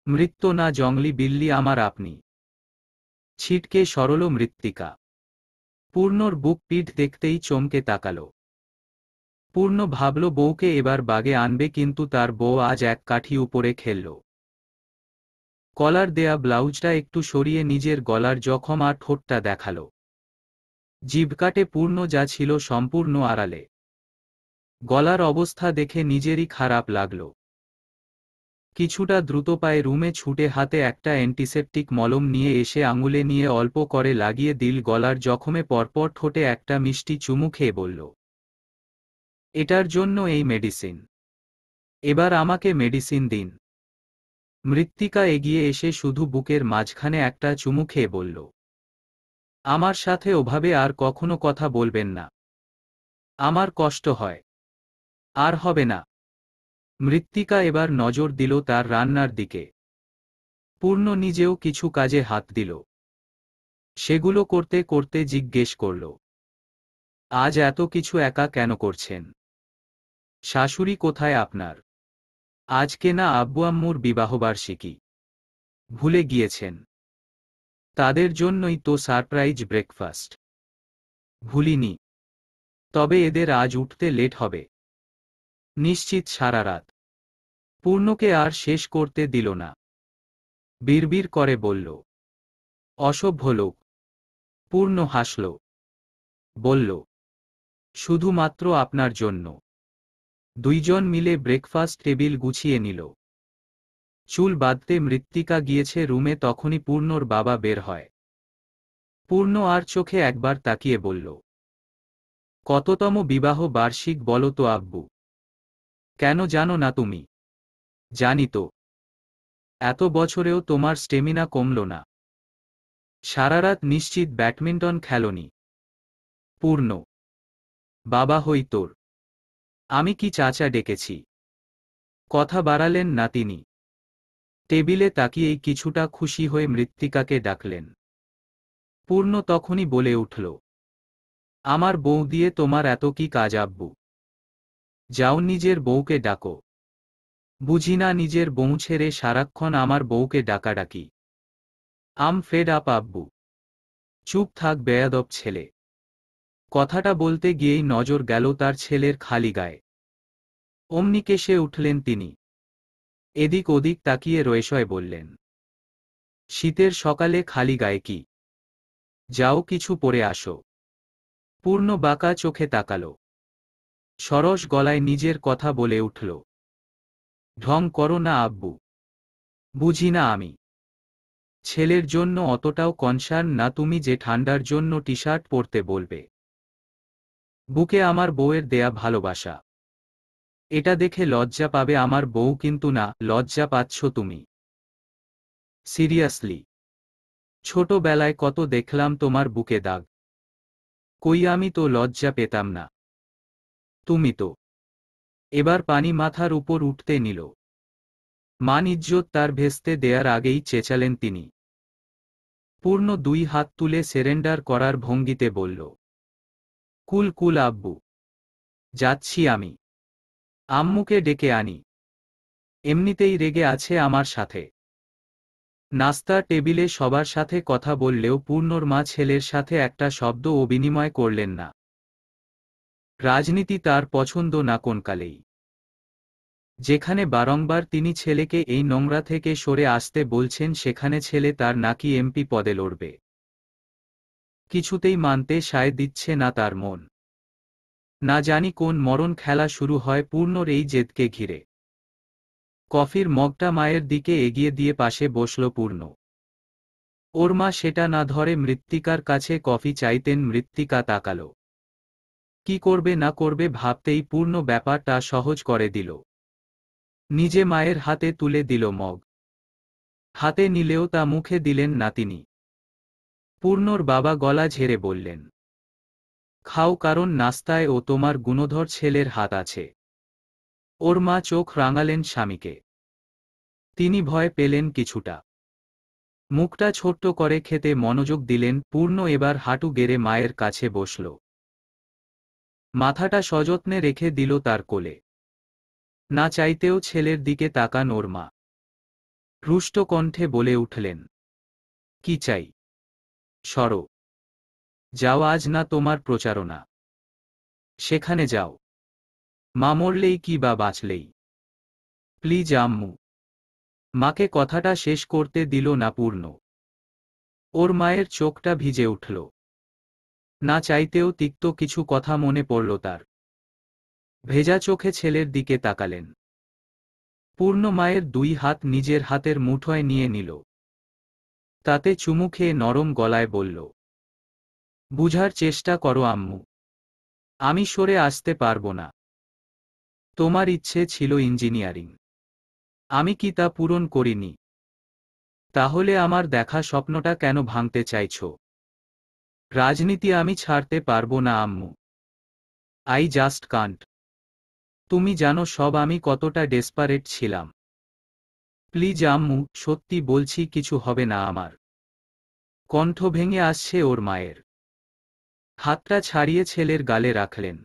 মৃত্যু না জংলি বিল্লি আমার আপনি। ছিটকে সরল মৃত্তিকা। পূর্ণর বুক পিঠ দেখতেই চমকে তাকাল। পূর্ণ ভাবল বউকে এবার বাগে আনবে, কিন্তু তার বউ আজ এক কাঠি উপরে খেলল। কলার দেয়া ব্লাউজটা একটু সরিয়ে নিজের গলার জখম আর ঠোঁটটা দেখাল। জিভকাটে পূর্ণ যা ছিল সম্পূর্ণ আড়ালে। গলার অবস্থা দেখে নিজেরই খারাপ লাগল। কিছুটা দ্রুত পায়ে রুমে ছুটে হাতে একটা অ্যান্টিসেপটিক মলম নিয়ে এসে আঙুলে নিয়ে অল্প করে লাগিয়ে দিল গলার জখমে। পরপর ঠোঁটে একটা মিষ্টি চুমু খেয়ে বলল, এটার জন্য এই মেডিসিন? এবার আমাকে মেডিসিন দিন। মৃত্তিকা এগিয়ে এসে শুধু বুকের মাঝখানে একটা চুমু খেয়ে বলল, আমার সাথে ওভাবে আর কখনো কথা বলবেন না। আমার কষ্ট হয়। আর হবে না। মৃত্তিকা এবার নজর দিল তার রান্নার দিকে। পূর্ণ নিজেও কিছু কাজে হাত দিল। সেগুলো করতে করতে জিজ্ঞেস করল, আজ এত কিছু একা কেন করছেন? শাশুড়ি কোথায় আপনার? আজকে না আব্বু আম্মুর বিবাহবার্ষিকী। ভুলে গিয়েছেন? তাদের জন্যই তো সারপ্রাইজ ব্রেকফাস্ট। ভুলিনি। তবে এদের আজ উঠতে লেট হবে। নিশ্চিত সারা রাত। পূর্ণকে আর শেষ করতে দিল না। বিড়বিড় করে বলল, অসভ্য লোক। পূর্ণ হাসল। বলল, শুধুমাত্র আপনার জন্য। দুইজন মিলে ব্রেকফাস্ট টেবিল গুছিয়ে নিল। চুল বাঁধতে মৃত্তিকা গিয়েছে রুমে, তখনই পূর্ণর বাবা বের হয়। পূর্ণ আর চোখে একবার তাকিয়ে বলল, কততম বিবাহ বার্ষিক বলো তো আব্বু? কেন জানো না তুমি? জানি তো। এত বছরেও তোমার স্টেমিনা কমল না। সারারাত নিশ্চিত ব্যাডমিন্টন খেলোনি। পূর্ণ, বাবা হই তোর। আমি কি চাচা ডেকেছি? কথা বাড়ালেন না তিনি। টেবিলে তাকিয়েই কিছুটা খুশি হয়ে মৃত্তিকাকে ডাকলেন। পূর্ণ তখনই বলে উঠল, আমার বউ দিয়ে তোমার এত কি কাজ আব্বু? যাও নিজের বউকে ডাকো। বুঝি না নিজের বউ ছেড়ে সারাক্ষণ আমার বউকে ডাকাডাকি। আম ফেড আপ আব্বু। চুপ থাক বেয়াদব ছেলে। কথাটা বলতে গিয়েই নজর গেল তার ছেলের খালি গায়ে। অমনি কেশে উঠলেন তিনি। এদিক ওদিক তাকিয়ে রয়েশয় বললেন, শীতের সকালে খালি গায়ে কি? যাও কিছু পরে আসো। পূর্ণ বাঁকা চোখে তাকাল। সরস গলায় নিজের কথা বলে উঠল, ঢং করো না আব্বু। বুঝি না আমি? ছেলের জন্য অতটাও কনসার্ন না তুমি যে ঠান্ডার জন্য টি শার্ট পরতে বলবে। বুকে আমার বউয়ের দেয়া ভালোবাসা। এটা দেখে লজ্জা পাবে আমার বউ, কিন্তু না, লজ্জা পাচ্ছ তুমি। সিরিয়াসলি? ছোটবেলায় কত দেখলাম তোমার বুকে দাগ। কই আমি তো লজ্জা পেতাম না। তুমি তো। এবার পানি মাথার উপর উঠতে নিল। মান ইজ্জত তার ভেস্তে দেয়ার আগেই চেঁচালেন তিনি, পূর্ণ 2 হাত তুলে সেরেন্ডার করার ভঙ্গিতে বলল, কুল কুল আব্বু, যাচ্ছি আমি। আম্মুকে ডেকে আনি, এমনিতেই রেগে আছে আমার সাথে। নাস্তার টেবিলে সবার সাথে কথা বললেও পূর্ণর মা ছেলের সাথে একটা শব্দও বিনিময় করলেন না। রাজনীতি তার পছন্দ না কোনকালেই। যেখানে বারংবার তিনি ছেলেকে এই নোংরা থেকে সরে আসতে বলছেন সেখানে ছেলে তার নাকি এমপি পদে লড়বে। কিছুতেই মানতে সায় দিচ্ছে না তার মন। না জানি কোন মরণ খেলা শুরু হয় পূর্ণর এই জেদকে ঘিরে। কফির মগটা মায়ের দিকে এগিয়ে দিয়ে পাশে বসল পূর্ণ। ওর মা সেটা না ধরে মৃত্তিকার কাছে কফি চাইতেন। মৃত্তিকা তাকালো। কি করবে না করবে ভাবতেই পূর্ণ ব্যাপারটা সহজ করে দিল। নিজে মায়ের হাতে তুলে দিল মগ। হাতে নিলেও তা মুখে দিলেন না তিনি। পূর্ণর বাবা গলা ঝেড়ে বললেন, খাও, কারণ নাস্তায় ও তোমার গুণধর ছেলের হাত আছে। ওর মা চোখ রাঙালেন স্বামীকে। তিনি ভয় পেলেন কিছুটা। মুখটা ছোট্ট করে খেতে মনোযোগ দিলেন। পূর্ণ এবার হাঁটু গেড়ে মায়ের কাছে বসল। মাথাটা সযত্নে রেখে দিল তার কোলে। না চাইতেও ছেলের দিকে তাকান ওর মা। রুষ্ট কণ্ঠে বলে উঠলেন, কি চাই? সরো, যাও, আজ না তোমার প্রচারণা। সেখানে যাও। মা মরলেই কি বা বাঁচলেই। প্লিজ আম্মু। মাকে কথাটা শেষ করতে দিল না পূর্ণ। ওর মায়ের চোখটা ভিজে উঠল। না চাইতেও তিক্ত কিছু কথা মনে পড়ল তার। ভেজা চোখে ছেলের দিকে তাকালেন। পূর্ণ মায়ের 2 হাত নিজের হাতের মুঠোয় নিয়ে নিল। তাতে চুমু খেয়ে নরম গলায় বলল, বুঝার চেষ্টা করো আম্মু। আমি সরে আসতে পারবো না। তোমার ইচ্ছে ছিল ইঞ্জিনিয়ারিং, আমি কি তা পূরণ করিনি? তাহলে আমার দেখা স্বপ্নটা কেন ভাঙতে চাইছো? রাজনীতি আমি ছাড়তে পারবো না আম্মু। I just Kant. তুমি জানো সব আমি কতটা ডেসপারেট ছিলাম। প্লিজ আম্মু, সত্যি বলছি কিছু হবে না আমার। কণ্ঠ ভেঙে আসছে ওর মায়ের। হাতটা ছাড়িয়ে ছেলের গালে রাখলেন।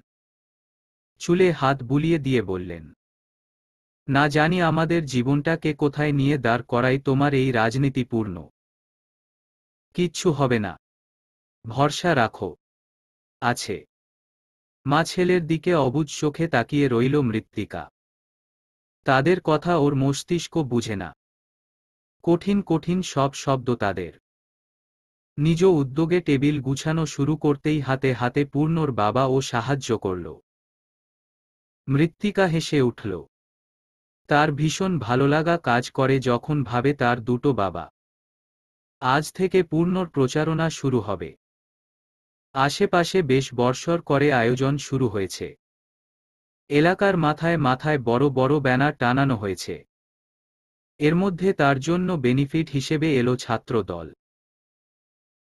চুলে হাত বুলিয়ে দিয়ে বললেন, না জানি আমাদের জীবনটাকে কোথায় নিয়ে দাঁড় করাই তোমার এই রাজনীতিপূর্ণ। কিচ্ছু হবে না, ভরসা রাখো। আছে। মা ছেলের দিকে অবুঝ চোখে তাকিয়ে রইল। মৃত্তিকা। তাদের কথা ওর মস্তিষ্ক বুঝে না। কঠিন কঠিন সব শব্দ তাদের। নিজ উদ্যোগে টেবিল গুছানো শুরু করতেই হাতে হাতে পূর্ণর বাবা ও সাহায্য করল। মৃত্তিকা হেসে উঠল। তার ভীষণ ভালোলাগা কাজ করে যখন ভাবে তার দুটো বাবা। আজ থেকে পূর্ণর প্রচারণা শুরু হবে। আশেপাশে বেশ বর্ষর করে আয়োজন শুরু হয়েছে। এলাকার মাথায় মাথায় বড় বড় ব্যানার টানানো হয়েছে। এর মধ্যে তার জন্য বেনিফিট হিসেবে এলো ছাত্র দল।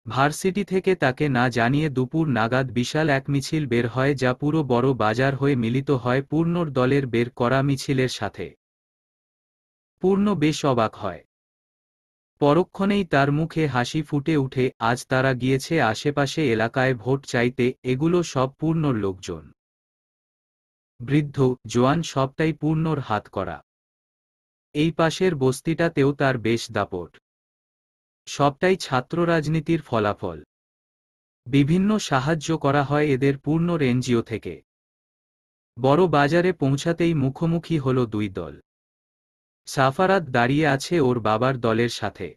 ভার্সিটি থেকে তাকে না জানিয়ে দুপুর নাগাদ বিশাল এক মিছিল বের হয়, যা পুরো বড় বাজার হয়ে মিলিত হয় পূর্ণর দলের বের করা মিছিলের সাথে। পূর্ণ বেশ অবাক হয়। পরক্ষণেই তার মুখে হাসি ফুটে উঠে। আজ তারা গিয়েছে আশেপাশে এলাকায় ভোট চাইতে। এগুলো সব পূর্ণর লোকজন। বৃদ্ধ জোয়ান সবটাই পূর্ণর হাত করা। এই পাশের বস্তিটাতেও তার বেশ দাপট। সবটাই ছাত্র রাজনীতির ফলাফল। বিভিন্ন সাহায্য করা হয় এদের পূর্ণর এনজিও থেকে। বড় বাজারে পৌঁছাতেই মুখোমুখি হলো 2 দল। সাফারাত দাঁড়িয়ে আছে ওর বাবার দলের সাথে।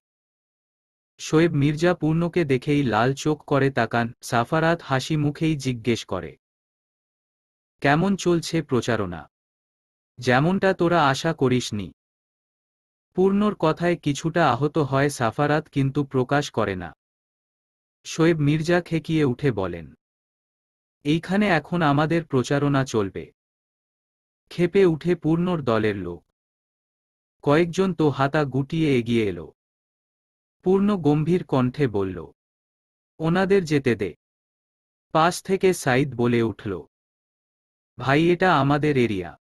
শোয়েব মির্জা পূর্ণকে দেখেই লাল চোখ করে তাকান। সাফারাত হাসি মুখেই জিজ্ঞেস করে, কেমন চলছে প্রচারণা? যেমনটা তোরা আশা করিসনি। পূর্ণর কথায় কিছুটা আহত হয় সাফারাত, কিন্তু প্রকাশ করে না। শোয়েব মির্জা খেকিয়ে উঠে বলেন, এইখানে এখন আমাদের প্রচারণা চলবে। ক্ষেপে উঠে পূর্ণর দলের লোক। কয়েকজন তো হাতা গুটিয়ে এগিয়ে এলো। পূর্ণ গম্ভীর কণ্ঠে বলল, ওনাদের যেতে দে। পাশ থেকে সাইদ বলে উঠল, ভাই এটা আমাদের এরিয়া।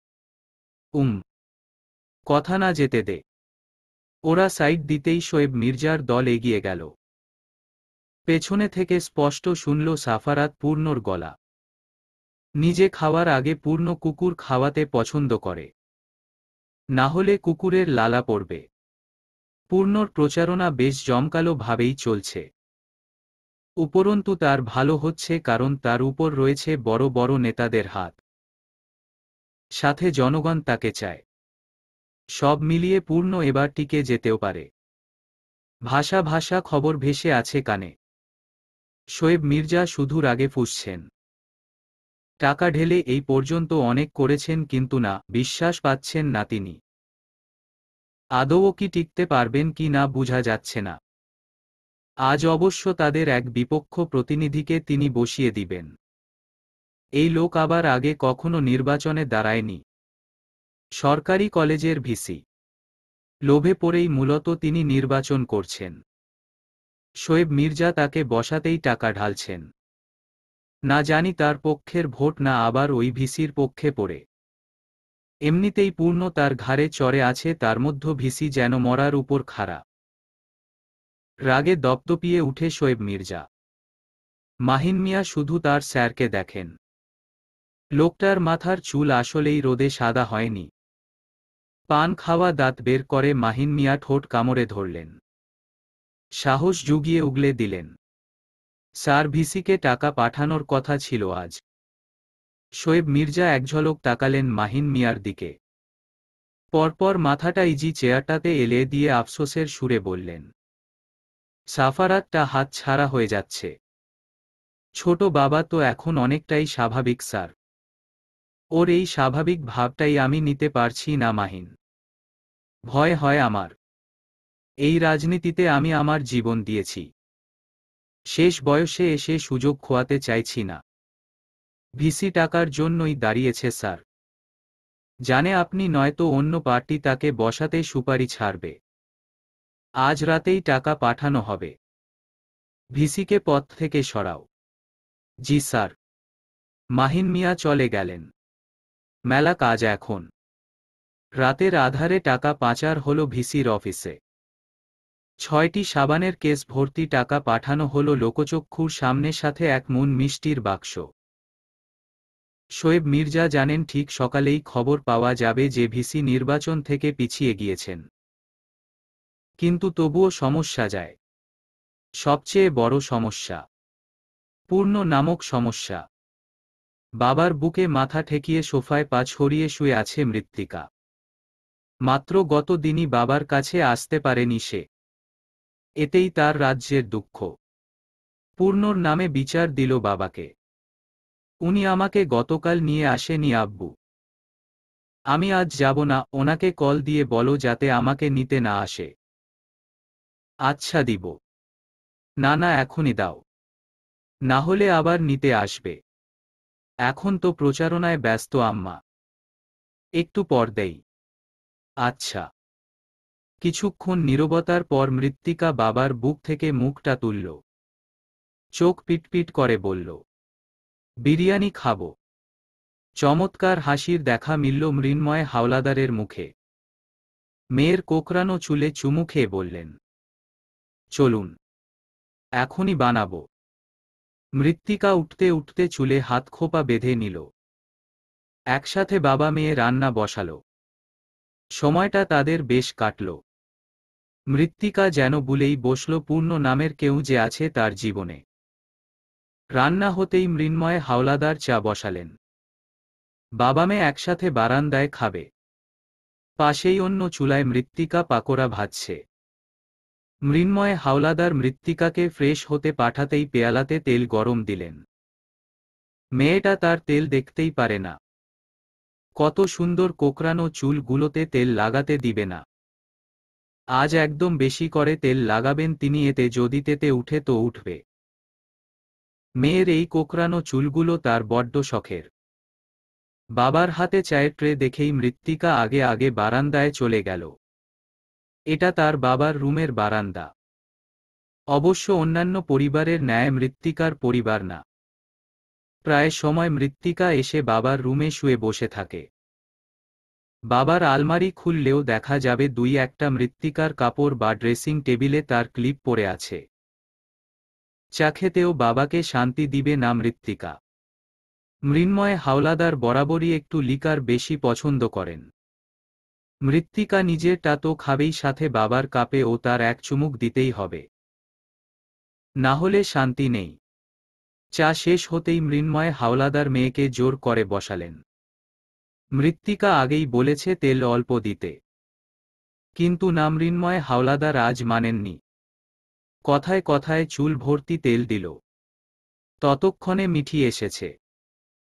কথা না যেতে দে। ওরা সাইড দিতেই শোয়েব মির্জার দল এগিয়ে গেল। পেছনে থেকে স্পষ্ট শুনল সাফারাত পূর্ণর গলা। নিজে খাওয়ার আগে পূর্ণ কুকুর খাওয়াতে পছন্দ করে, না হলে কুকুরের লালা পড়বে। পূর্ণর প্রচারণা বেশ জমকালো ভাবেই চলছে। উপরন্তু তার ভালো হচ্ছে, কারণ তার উপর রয়েছে বড় বড় নেতাদের হাত, সাথে জনগণ তাকে চায়। সব মিলিয়ে পূর্ণ এবার টিকে যেতেও পারে। ভাষা ভাষা খবর ভেসে আছে কানে। শোয়েব মির্জা শুধু রাগে ফুঁসছেন। টাকা ঢেলে এই পর্যন্ত অনেক করেছেন, কিন্তু না, বিশ্বাস পাচ্ছেন না তিনি। আদৌ কি টিকতে পারবেন কি না বোঝা যাচ্ছে না। আজ অবশ্য তাদের এক বিপক্ষ প্রতিনিধিকে তিনি বসিয়ে দিবেন। এই লোক আবার আগে কখনো নির্বাচনে দাঁড়ায়নি। সরকারি কলেজের ভিসি। লোভে পড়েই মূলত তিনি নির্বাচন করছেন। শোয়েব মির্জা তাকে বসাতেই টাকা ঢালছেন। না জানি তার পক্ষের ভোট না আবার ওই ভিসির পক্ষে পড়ে। এমনিতেই পূর্ণ তার ঘাড়ে চড়ে আছে, তার মধ্য ভিসি যেন মরার উপর খাড়া। রাগে দপদপিয়ে উঠে শোয়েব মির্জা। মাহিন মিয়া শুধু তার স্যারকে দেখেন। লোকটার মাথার চুল আসলেই রোদে সাদা হয়নি। পান খাওয়া দাঁত বের করে মাহিন মিয়া ঠোঁট কামড়ে ধরলেন। সাহস জুগিয়ে উগলে দিলেন, স্যার, ভিসিকে টাকা পাঠানোর কথা ছিল আজ। শোয়েব মির্জা একঝলক তাকালেন মাহিন মিয়ার দিকে। পরপর মাথাটা ইজি চেয়ারটাতে এলে দিয়ে আফসোসের সুরে বললেন, সাফারাতটা হাত ছাড়া হয়ে যাচ্ছে। ছোট বাবা তো এখন অনেকটাই স্বাভাবিক স্যার। ওর এই স্বাভাবিক ভাবটাই আমি নিতে পারছি না মাহিন। ভয় হয় আমার। এই রাজনীতিতে আমি আমার জীবন দিয়েছি। শেষ বয়সে এসে সুযোগ খোয়াতে চাইছি না। ভিসি টাকার জন্যই দাঁড়িয়েছে স্যার। জানে আপনি, নয়তো অন্য পার্টি তাকে বসাতে সুপারি ছাড়বে। আজ রাতেই টাকা পাঠানো হবে। ভিসিকে পথ থেকে সরাও। জি স্যার। মাহিন মিয়া চলে গেলেন। মেলা কাজ এখন। রাতের আধারে টাকা পাচার হলো ভিসির অফিসে। 6টি সাবানের কেস ভর্তি টাকা পাঠানো হলো লোকচক্ষুর সামনে, সাথে এক মুন মিষ্টির বাক্স। শোয়েব মির্জা জানেন ঠিক সকালেই খবর পাওয়া যাবে যে ভিসি নির্বাচন থেকে পিছিয়ে গিয়েছেন। কিন্তু তবুও সমস্যা যায়। সবচেয়ে বড় সমস্যা পূর্ণ নামক সমস্যা। বাবার বুকে মাথা ঠেকিয়ে সোফায় পা ছড়িয়ে শুয়ে আছে মৃত্তিকা। মাত্র গত দিনই বাবার কাছে আসতে পারেনি সে। এতেই তার রাজ্যের দুঃখ। পূর্ণর নামে বিচার দিল বাবাকে। উনি আমাকে গতকাল নিয়ে আসেনি আব্বু। আমি আজ যাব না, ওনাকে কল দিয়ে বলো যাতে আমাকে নিতে না আসে। আচ্ছা দিব। না না, এখনই দাও, না হলে আবার নিতে আসবে। এখন তো প্রচারণায় ব্যস্ত আম্মা। একটু পর দেই। আচ্ছা। কিছুক্ষণ নীরবতার পর মৃত্তিকা বাবার বুক থেকে মুখটা তুলল। চোখ পিটপিট করে বলল, বিরিয়ানি খাবো। চমৎকার হাসির দেখা মিলল মৃন্ময় হাওলাদারের মুখে। মেয়ের কোকড়ানো চুলে চুমু খেয়ে বললেন, চলুন, এখনই বানাবো। মৃত্তিকা উঠতে উঠতে চুলে হাত খোপা বেঁধে নিল। একসাথে বাবা মেয়ে রান্না বসালো। সময়টা তাদের বেশ কাটল। মৃত্তিকা যেন ভুলেই বসল পূর্ণ নামের কেউ যে আছে তার জীবনে। রান্না হতেই মৃন্ময় হাওলাদার চা বসালেন। বাবা মেয়ে একসাথে বারান্দায় খাবে। পাশেই অন্য চুলায় মৃত্তিকা পাকোড়া ভাজছে। মৃন্ময় হাওলাদার মৃত্তিকাকে ফ্রেশ হতে পাঠাতেই পেয়ালাতে তেল গরম দিলেন। মেয়েটা তার তেল দেখতেই পারে না। কত সুন্দর কোকড়ানো চুলগুলোতে তেল লাগাতে দিবে না। আজ একদম বেশি করে তেল লাগাবেন তিনি, এতে যদি তেতে উঠে তো উঠবে। মেয়ের এই কোকড়ানো চুলগুলো তার বড্ড শখের। বাবার হাতে চায়ের ট্রে দেখেই মৃত্তিকা আগে আগে বারান্দায় চলে গেল। এটা তার বাবার রুমের বারান্দা। অবশ্য অন্যান্য পরিবারের ন্যায় মৃত্তিকার পরিবার না। প্রায় সময় মৃত্তিকা এসে বাবার রুমে শুয়ে বসে থাকে। বাবার আলমারি খুললেও দেখা যাবে দুই একটা মৃত্তিকার কাপড় বা ড্রেসিং টেবিলে তার ক্লিপ পড়ে আছে। চা খেতেও বাবাকে শান্তি দিবে না মৃত্তিকা। মৃন্ময় হাওলাদার বরাবরই একটু লিকার বেশি পছন্দ করেন। মৃত্তিকা নিজেরটা তো খাবেই, সাথে বাবার কাপে ও তার এক চুমুক দিতেই হবে, না হলে শান্তি নেই। চা শেষ হতেই মৃন্ময় হাওলাদার মেয়েকে জোর করে বসালেন। মৃত্তিকা আগেই বলেছে তেল অল্প দিতে, কিন্তু না, মৃন্ময় হাওলাদার আজ মানেননি। কথায় কথায় চুল ভর্তি তেল দিল। ততক্ষণে মিঠি এসেছে।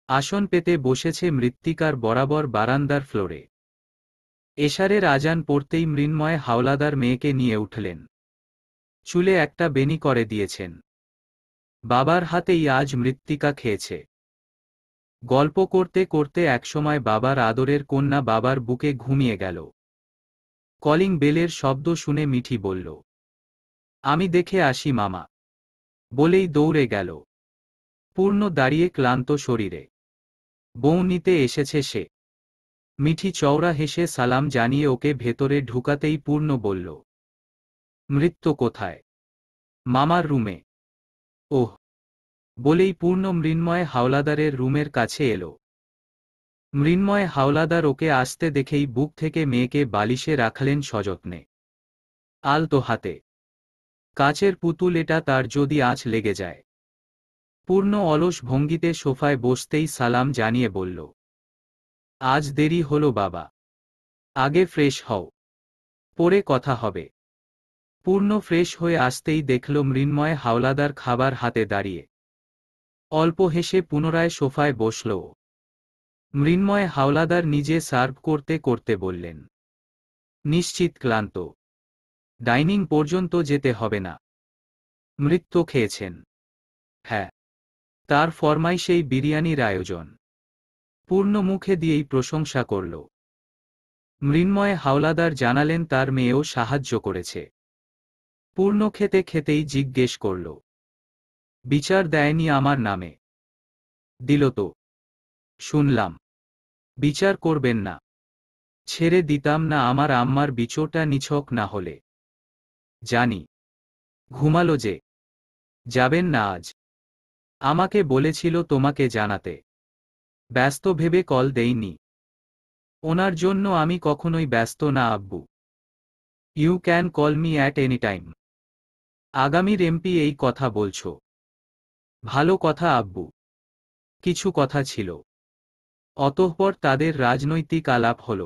আসন পেতে বসেছে মৃত্তিকার বরাবর বারান্দার ফ্লোরে। এশারের আজান পড়তেই মৃন্ময় হাওলাদার মেয়েকে নিয়ে উঠলেন। চুলে একটা বেনি করে দিয়েছেন। বাবার হাতেই আজ মৃত্তিকা খেয়েছে। গল্প করতে করতে একসময় বাবার আদরের কন্যা বাবার বুকে ঘুমিয়ে গেল। কলিং বেলের শব্দ শুনে মিঠি বলল, আমি দেখে আসি মামা, বলেই দৌড়ে গেল। পূর্ণ দাঁড়িয়ে ক্লান্ত শরীরে। বউ নিতে এসেছে সে। মিঠি চওড়া হেসে সালাম জানিয়ে ওকে ভেতরে ঢুকাতেই পূর্ণ বলল, মৃত্যু কোথায়? মামার রুমে। ওহ, বলেই পূর্ণ মৃন্ময় হাওলাদারের রুমের কাছে এলো। মৃন্ময় হাওলাদার ওকে আসতে দেখেই বুক থেকে মেয়েকে বালিশে রাখলেন সযত্নে, আলতো হাতে। কাচের পুতুল এটা, তার যদি আঁচ লেগে যায়। পূর্ণ অলস ভঙ্গিতে সোফায় বসতেই সালাম জানিয়ে বলল, আজ দেরি হলো বাবা, আগে ফ্রেশ হও, পরে কথা হবে। পূর্ণ ফ্রেশ হয়ে আসতেই দেখল মৃন্ময় হাওলাদার খাবার হাতে দাঁড়িয়ে। অল্প হেসে পুনরায় সোফায় বসল। মৃন্ময় হাওলাদার নিজে সার্ভ করতে করতে বললেন, নিশ্চিত ক্লান্ত, ডাইনিং পর্যন্ত যেতে হবে না। মৃত্যু খেয়েছেন? হ্যাঁ, তার ফরমাইশেই বিরিয়ানির আয়োজন। পূর্ণ মুখে দিয়েই প্রশংসা করল। মৃন্ময় হাওলাদার জানালেন তার মেয়েও সাহায্য করেছে। পূর্ণ খেতে খেতেই জিজ্ঞেস করল, বিচার দেয়নি আমার নামে? দিল তো, শুনলাম। বিচার করবেন না? ছেড়ে দিতাম না আমার আম্মার বিচোটা নিছক না হলে। জানি। ঘুমালো যে। যাবেন না আজ? আমাকে বলেছিল তোমাকে জানাতে। ব্যস্ত ভেবে কল দেইনি। ওনার জন্য আমি কখনোই ব্যস্ত না আব্বু। You can call me at any time. আগামীর এমপি এই কথা বলছো? ভালো কথা আব্বু। কিছু কথা ছিল। অতঃপর তাদের রাজনৈতিক আলাপ হল।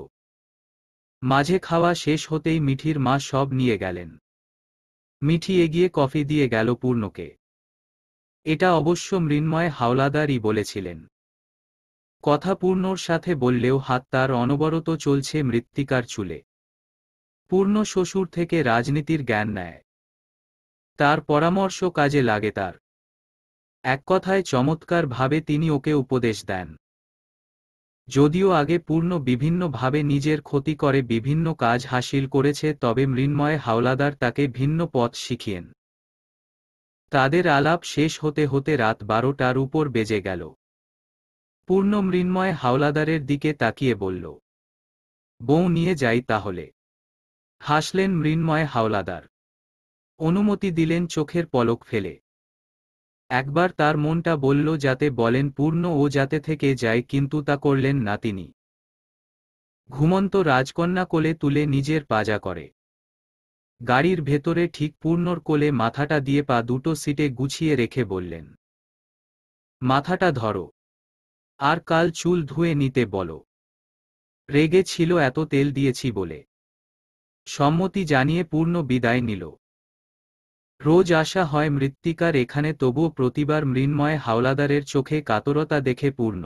মাঝে খাওয়া শেষ হতেই মিঠির মা সব নিয়ে গেলেন। মিঠি এগিয়ে কফি দিয়ে গেল পূর্ণকে। এটা অবশ্য মৃন্ময় হাওলাদারই বলেছিলেন। কথা পূর্ণর সাথে বললেও হাত তার অনবরত চলছে মৃত্তিকার চুলে। পূর্ণ শ্বশুর থেকে রাজনীতির জ্ঞান নেয়। তার পরামর্শ কাজে লাগে তার। এক কথায় চমৎকার ভাবে তিনি ওকে উপদেশ দেন। যদিও আগে পূর্ণ বিভিন্ন ভাবে নিজের ক্ষতি করে বিভিন্ন কাজ হাসিল করেছে, তবে মৃন্ময় হাওলাদার তাকে ভিন্ন পথ শিখিয়েন। তাদের আলাপ শেষ হতে হতে রাত 12টার উপর বেজে গেল। পূর্ণ মৃন্ময় হাওলাদারের দিকে তাকিয়ে বলল, বউ নিয়ে যাই তাহলে? হাসলেন মৃন্ময় হাওলাদার। অনুমতি দিলেন চোখের পলক ফেলে। একবার তার মনটা বলল যাতে বলেন পূর্ণ ও যাতে থেকে যায়, কিন্তু তা করলেন না তিনি। ঘুমন্ত রাজকন্যা কোলে তুলে নিজের পাজা করে গাড়ির ভেতরে ঠিক পূর্ণর কোলে মাথাটা দিয়ে পা দুটো সিটে গুছিয়ে রেখে বললেন, মাথাটা ধরো, আর কাল চুল ধুয়ে নিতে বলো। রেগে ছিল এত তেল দিয়েছি বলে। সম্মতি জানিয়ে পূর্ণ বিদায় নিল। রোজ আসা হয় মৃত্তিকার এখানে, তবুও প্রতিবার মৃন্ময় হাওলাদারের চোখে কাতরতা দেখে পূর্ণ।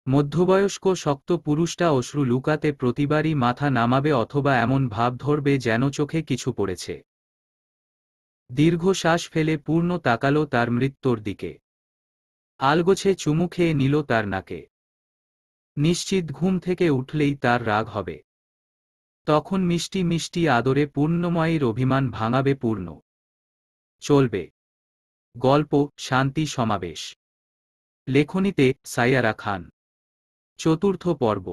মধ্যবয়স্ক শক্ত পুরুষটা অশ্রু লুকাতে প্রতিবারই মাথা নামাবে অথবা এমন ভাব ধরবে যেন চোখে কিছু পড়েছে। দীর্ঘশ্বাস ফেলে পূর্ণ তাকালো তার মৃত্যুর দিকে। আলগোছে চুমু খেয়ে নিল তার নাকে। নিশ্চিত ঘুম থেকে উঠলেই তার রাগ হবে। তখন মিষ্টি মিষ্টি আদরে পূর্ণময়ের অভিমান ভাঙাবে পূর্ণ। চলবে গল্প শান্তি সমাবেশ। লেখনীতে সাইয়ারা খান। চতুর্থ পর্ব।